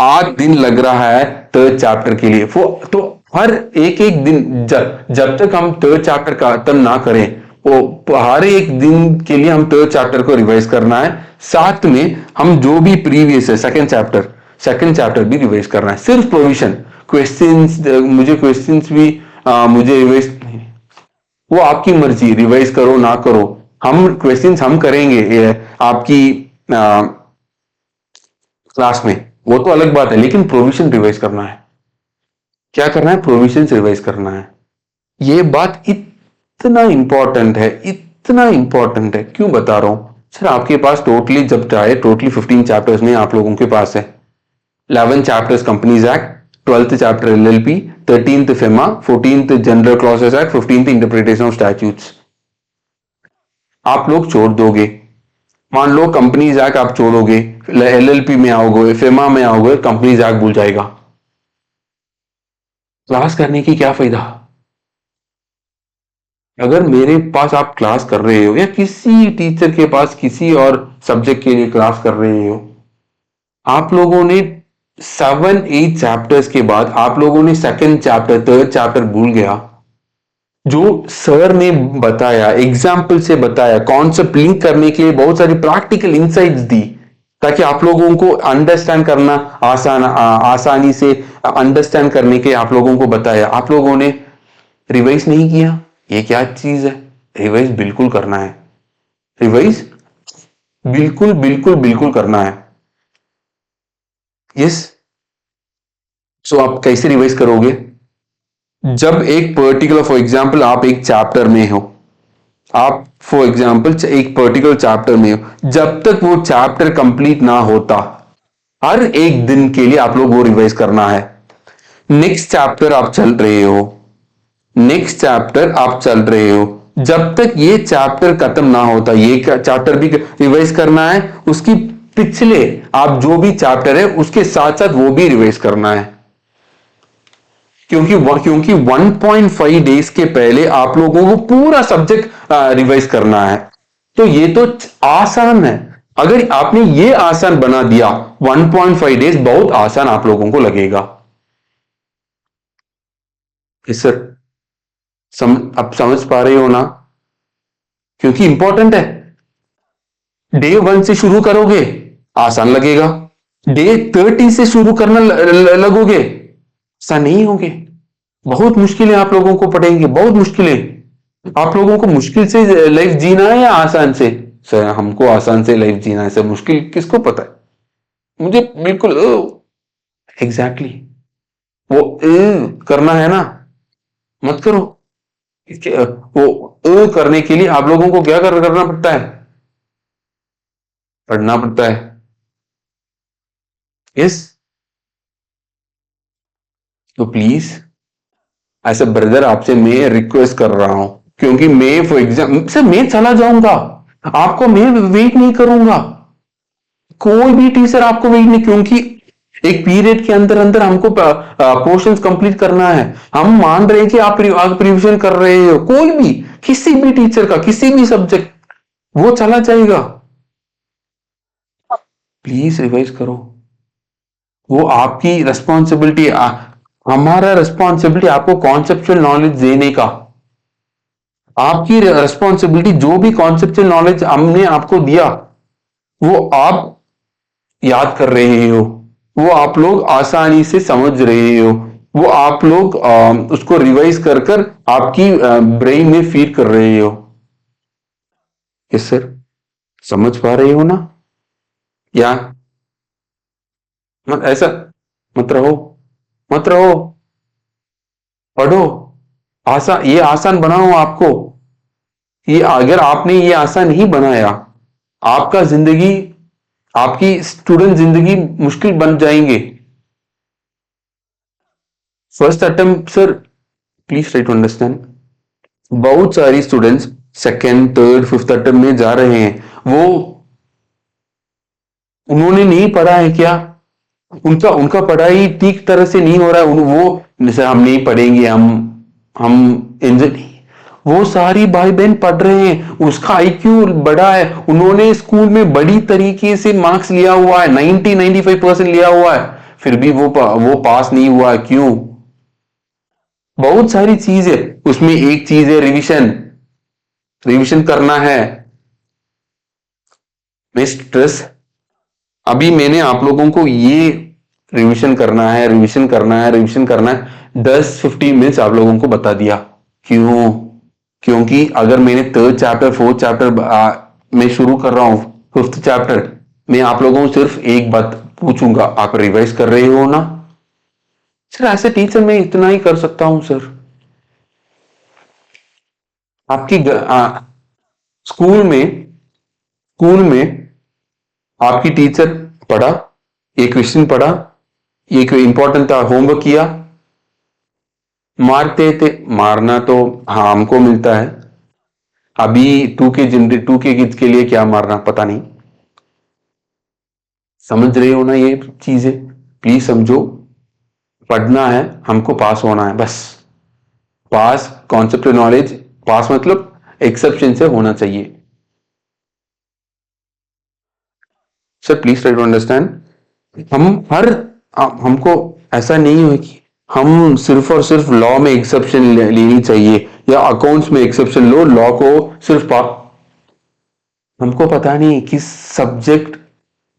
8 दिन लग रहा है थर्ड चैप्टर के लिए, वो तो हर एक एक दिन जब तक हम थर्ड चैप्टर का खत्म ना करें, वो हर एक दिन के लिए हम थर्ड चैप्टर को रिवाइज करना है। साथ में हम जो भी प्रीवियस है सेकंड चैप्टर भी रिवाइज करना है। सिर्फ प्रोविजन क्वेश्चंस, मुझे क्वेश्चंस भी मुझे रिवाइज, वो आपकी मर्जी, रिवाइज करो ना करो। हम क्वेश्चंस हम करेंगे आपकी क्लास में, वो तो अलग बात है, लेकिन प्रोविजन रिवाइज करना है। क्या करना है? प्रोविजन रिवाइज करना है। ये बात इतना इंपॉर्टेंट है, इतना इंपॉर्टेंट है। क्यों बता रहा हूं सर, आपके पास टोटली जब चाहे टोटली 15 चैप्टर्स में आप लोगों के पास है। 11 chapters companies act, 12th chapter LLP, 13th FEMA, 14th general clauses act, 15th interpretation of statutes. आप लोग छोड़ दोगे, मान लो कंपनीज एक्ट आप छोड़ोगे, एलएलपी में आओगे, फेमा में आओगे, कंपनीज एक्ट भूल जाएगा। क्लास करने की क्या फायदा? अगर मेरे पास आप क्लास कर रहे हो या किसी टीचर के पास किसी और सब्जेक्ट के लिए क्लास कर रहे हो, आप लोगों ने 7-8 चैप्टर्स के बाद आप लोगों ने सेकंड चैप्टर, थर्ड चैप्टर भूल गया। जो सर ने बताया, एग्जाम्पल से बताया, कॉन्सेप्ट लिंक करने के लिए बहुत सारी प्रैक्टिकल इंसाइट्स दी, ताकि आप लोगों को अंडरस्टैंड करना आसानी से अंडरस्टैंड करने के आप लोगों को बताया। आप लोगों ने रिवाइज नहीं किया। ये क्या चीज है? रिवाइज बिल्कुल करना है, रिवाइज बिल्कुल बिल्कुल बिल्कुल करना है। यस। सो आप कैसे रिवाइज करोगे? जब एक पर्टिकुलर, फॉर एग्जाम्पल आप एक चैप्टर में हो, आप फॉर एग्जाम्पल एक पर्टिकुलर चैप्टर में हो, जब तक वो चैप्टर कंप्लीट ना होता, हर एक दिन के लिए आप लोग वो रिवाइज करना है। नेक्स्ट चैप्टर आप चल रहे हो, नेक्स्ट चैप्टर आप चल रहे हो, जब तक ये चैप्टर खत्म ना होता, ये चैप्टर भी रिवाइज करना है, उसकी पिछले आप जो भी चैप्टर है उसके साथ साथ वो भी रिवाइज करना है। क्योंकि 1.5 डेज के पहले आप लोगों को पूरा सब्जेक्ट रिवाइज करना है। तो ये तो आसान है। अगर आपने ये आसान बना दिया, 1.5 डेज बहुत आसान आप लोगों को लगेगा। सर अब समझ पा रहे हो ना? क्योंकि इंपॉर्टेंट है। डे 1 से शुरू करोगे, आसान लगेगा। डे 30 से शुरू करना लगोगे, ऐसा नहीं होगे। बहुत मुश्किलें आप लोगों को पड़ेंगी, बहुत मुश्किलें। आप लोगों को मुश्किल से लाइफ जीना है या आसान से? सर हमको आसान से लाइफ जीना है सर, मुश्किल किसको पता है? मुझे बिल्कुल एग्जैक्टली वो करना है ना, मत करो। वो करने के लिए आप लोगों को क्या करना पड़ता है? पढ़ना पड़ता है। यस। तो प्लीज ऐसे ब्रदर आपसे मैं रिक्वेस्ट कर रहा हूं, क्योंकि मैं फॉर एग्जाम्पल सर मैं चला जाऊंगा, आपको मैं वेट नहीं करूंगा, कोई भी टीचर आपको वेट नहीं, क्योंकि एक पीरियड के अंदर अंदर हमको पोर्शंस कंप्लीट करना है। हम मान रहे हैं कि आप रिविजन कर रहे हो, कोई भी किसी भी टीचर का किसी भी सब्जेक्ट वो चला जाएगा। प्लीज रिवाइज करो, वो आपकी रिस्पॉन्सिबिलिटी। हमारा रिस्पॉन्सिबिलिटी आपको कॉन्सेप्चुअल नॉलेज देने का, आपकी रिस्पॉन्सिबिलिटी जो भी कॉन्सेप्चुअल नॉलेज हमने आपको दिया वो आप याद कर रहे हो, वो आप लोग आसानी से समझ रहे हो, वो आप लोग उसको रिवाइज कर कर आपकी ब्रेन में फीड कर रहे हो। यस सर, समझ पा रहे हो ना? या मत ऐसा मत रहो, मत रहो, पढ़ो। ये आसान बनाओ आपको। ये अगर आपने ये आसान नहीं बनाया, आपका जिंदगी, आपकी स्टूडेंट जिंदगी मुश्किल बन जाएंगे। First attempt sir, please try to understand, बहुत सारी students second third fifth attempt में जा रहे हैं, वो उन्होंने नहीं पढ़ा है क्या? उनका उनका पढ़ाई ठीक तरह से नहीं हो रहा है, वो जैसे हम नहीं पढ़ेंगे, हम इंजन, वो सारी भाई बहन पढ़ रहे हैं, उसका आईक्यू बड़ा है, उन्होंने स्कूल में बड़ी तरीके से मार्क्स लिया हुआ है, 90-95% लिया हुआ है, फिर भी वो पास नहीं हुआ है। क्यों? बहुत सारी चीज है उसमें, एक चीज है रिवीजन, रिवीजन करना है। मैं स्ट्रेस, अभी मैंने आप लोगों को ये रिवीजन करना है, रिवीजन करना है, रिवीजन करना है, 10-15 मिनट्स आप लोगों को बता दिया। क्यों? क्योंकि अगर मैंने थर्ड चैप्टर फोर्थ चैप्टर मैं शुरू कर रहा हूं, फिफ्थ चैप्टर, मैं आप लोगों को सिर्फ एक बात पूछूंगा, आप रिवाइज कर रहे हो ना? सर ऐसे टीचर मैं इतना ही कर सकता हूं सर। आपकी स्कूल में स्कूल में आपकी टीचर पढ़ा, एक क्वेश्चन पढ़ा, एक इंपॉर्टेंट था, होमवर्क किया, मारते थे। मारना तो हाँ हमको मिलता है। अभी टू के किड्स के लिए क्या मारना पता नहीं। समझ रहे हो ना ये चीजें? प्लीज समझो। पढ़ना है, हमको पास होना है बस। पास कॉन्सेप्ट नॉलेज, पास मतलब एक्सेप्शन से होना चाहिए। Sir please try to understand. हम हर हमको ऐसा नहीं है कि हम सिर्फ और सिर्फ लॉ में एक्सेप्शन लेनी चाहिए या अकाउंट्स में एक्सेप्शन लो, लॉ को सिर्फ हमको पता नहीं किस सब्जेक्ट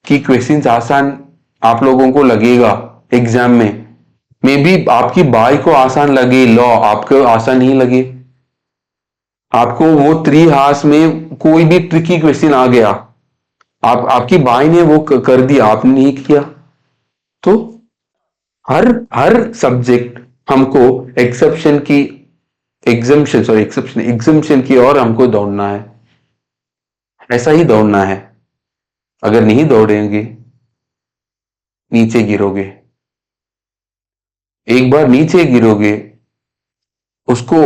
की क्वेश्चंस आसान आप लोगों को लगेगा एग्जाम में। मे बी आपकी भाई को आसान लगे लॉ, आपको आसान नहीं लगे। आपको वो 3 हार्स में कोई भी ट्रिकी क्वेश्चन आ गया, आपकी भाई ने वो कर दिया, आपने नहीं किया। तो हर हर सब्जेक्ट हमको एक्सेप्शन की एग्जम्पशन की और हमको दौड़ना है। ऐसा ही दौड़ना है। अगर नहीं दौड़ेंगे नीचे गिरोगे। एक बार नीचे गिरोगे, उसको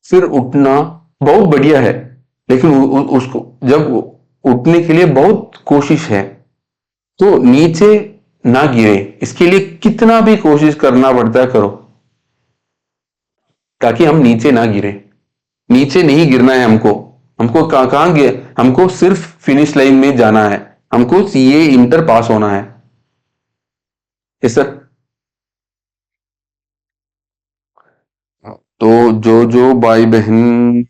फिर उठना बहुत बढ़िया है, लेकिन उसको जब उठने के लिए बहुत कोशिश है, तो नीचे ना गिरे इसके लिए कितना भी कोशिश करना पड़ता है करो, ताकि हम नीचे ना गिरे। नीचे नहीं गिरना है हमको। हमको कहां गिर, हमको सिर्फ फिनिश लाइन में जाना है। हमको सीए इंटर पास होना है। Yes sir. तो जो जो भाई बहन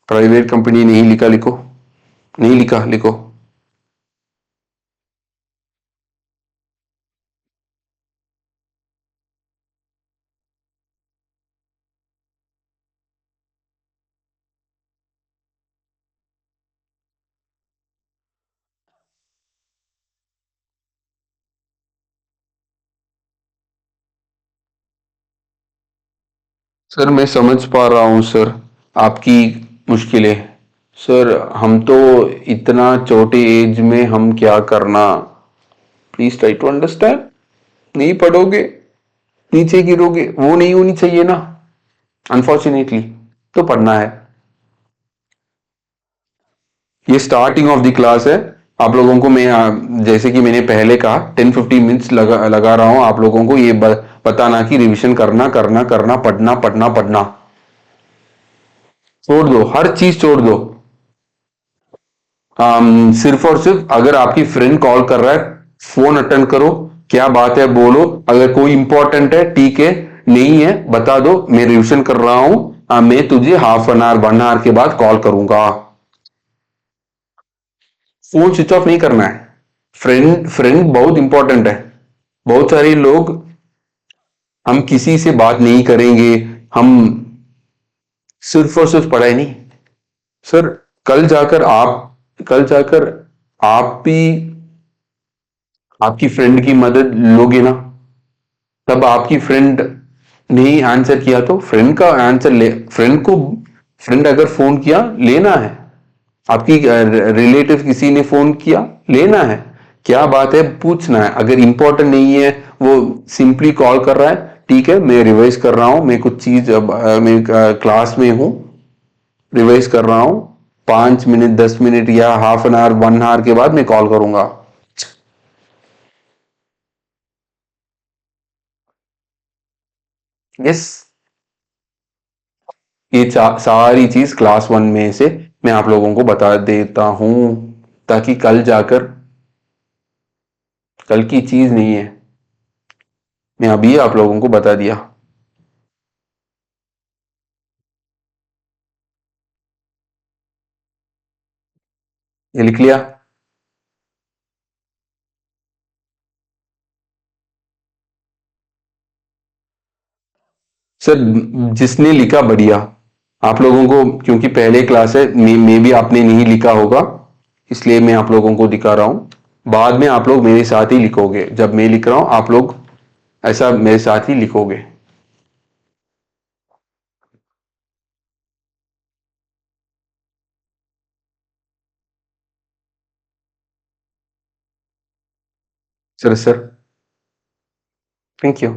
प्राइवेट कंपनी नहीं लिखा लिखो, नहीं लिखा लिखो। सर मैं समझ पा रहा हूं सर आपकी मुश्किलें। सर हम तो इतना छोटे एज में हम क्या करना, प्लीज ट्राई टू अंडरस्टैंड। नहीं पढ़ोगे नीचे गिरोगे, वो नहीं होनी चाहिए ना, अनफॉर्चुनेटली। तो पढ़ना है। ये स्टार्टिंग ऑफ द क्लास है। आप लोगों को मैं जैसे कि मैंने पहले कहा 10-15 मिनट्स लगा रहा हूं आप लोगों को ये बताना कि रिवीजन करना करना करना, पढ़ना पढ़ना पढ़ना। छोड़ दो, हर चीज छोड़ दो। सिर्फ और सिर्फ अगर आपकी फ्रेंड कॉल कर रहा है, फोन अटेंड करो, क्या बात है बोलो। अगर कोई इंपॉर्टेंट है ठीक है, नहीं है बता दो मैं रिवीजन कर रहा हूं, मैं तुझे हाफ एन आवर 1 आवर के बाद कॉल करूंगा। फोन स्विच ऑफ नहीं करना है। फ्रेंड फ्रेंड बहुत इंपॉर्टेंट है। बहुत सारे लोग, हम किसी से बात नहीं करेंगे, हम सिर्फ और सिर्फ पढ़ाई नहीं। सर कल जाकर आप भी आपकी फ्रेंड की मदद लोगे ना। तब आपकी फ्रेंड नहीं आंसर किया तो फ्रेंड का आंसर ले, फ्रेंड अगर फोन किया लेना है। आपकी रिलेटिव किसी ने फोन किया लेना है, क्या बात है पूछना है। अगर इंपॉर्टेंट नहीं है, वो सिंपली कॉल कर रहा है, ठीक है मैं रिवाइज कर रहा हूं, मैं कुछ चीज मैं क्लास में हूं, रिवाइज कर रहा हूं, 5 मिनट 10 मिनट या हाफ एन आवर 1 आवर के बाद मैं कॉल करूंगा। यस। ये सारी चीज क्लास 1 में से मैं आप लोगों को बता देता हूं, ताकि कल जाकर, कल की चीज नहीं है, मैं अभी आप लोगों को बता दिया। ये लिख लिया? सर जिसने लिखा बढ़िया। आप लोगों को क्योंकि पहले क्लास है, मे भी आपने नहीं लिखा होगा, इसलिए मैं आप लोगों को दिखा रहा हूं। बाद में आप लोग मेरे साथ ही लिखोगे, जब मैं लिख रहा हूं आप लोग ऐसा मेरे साथ ही लिखोगे। Sir, thank you.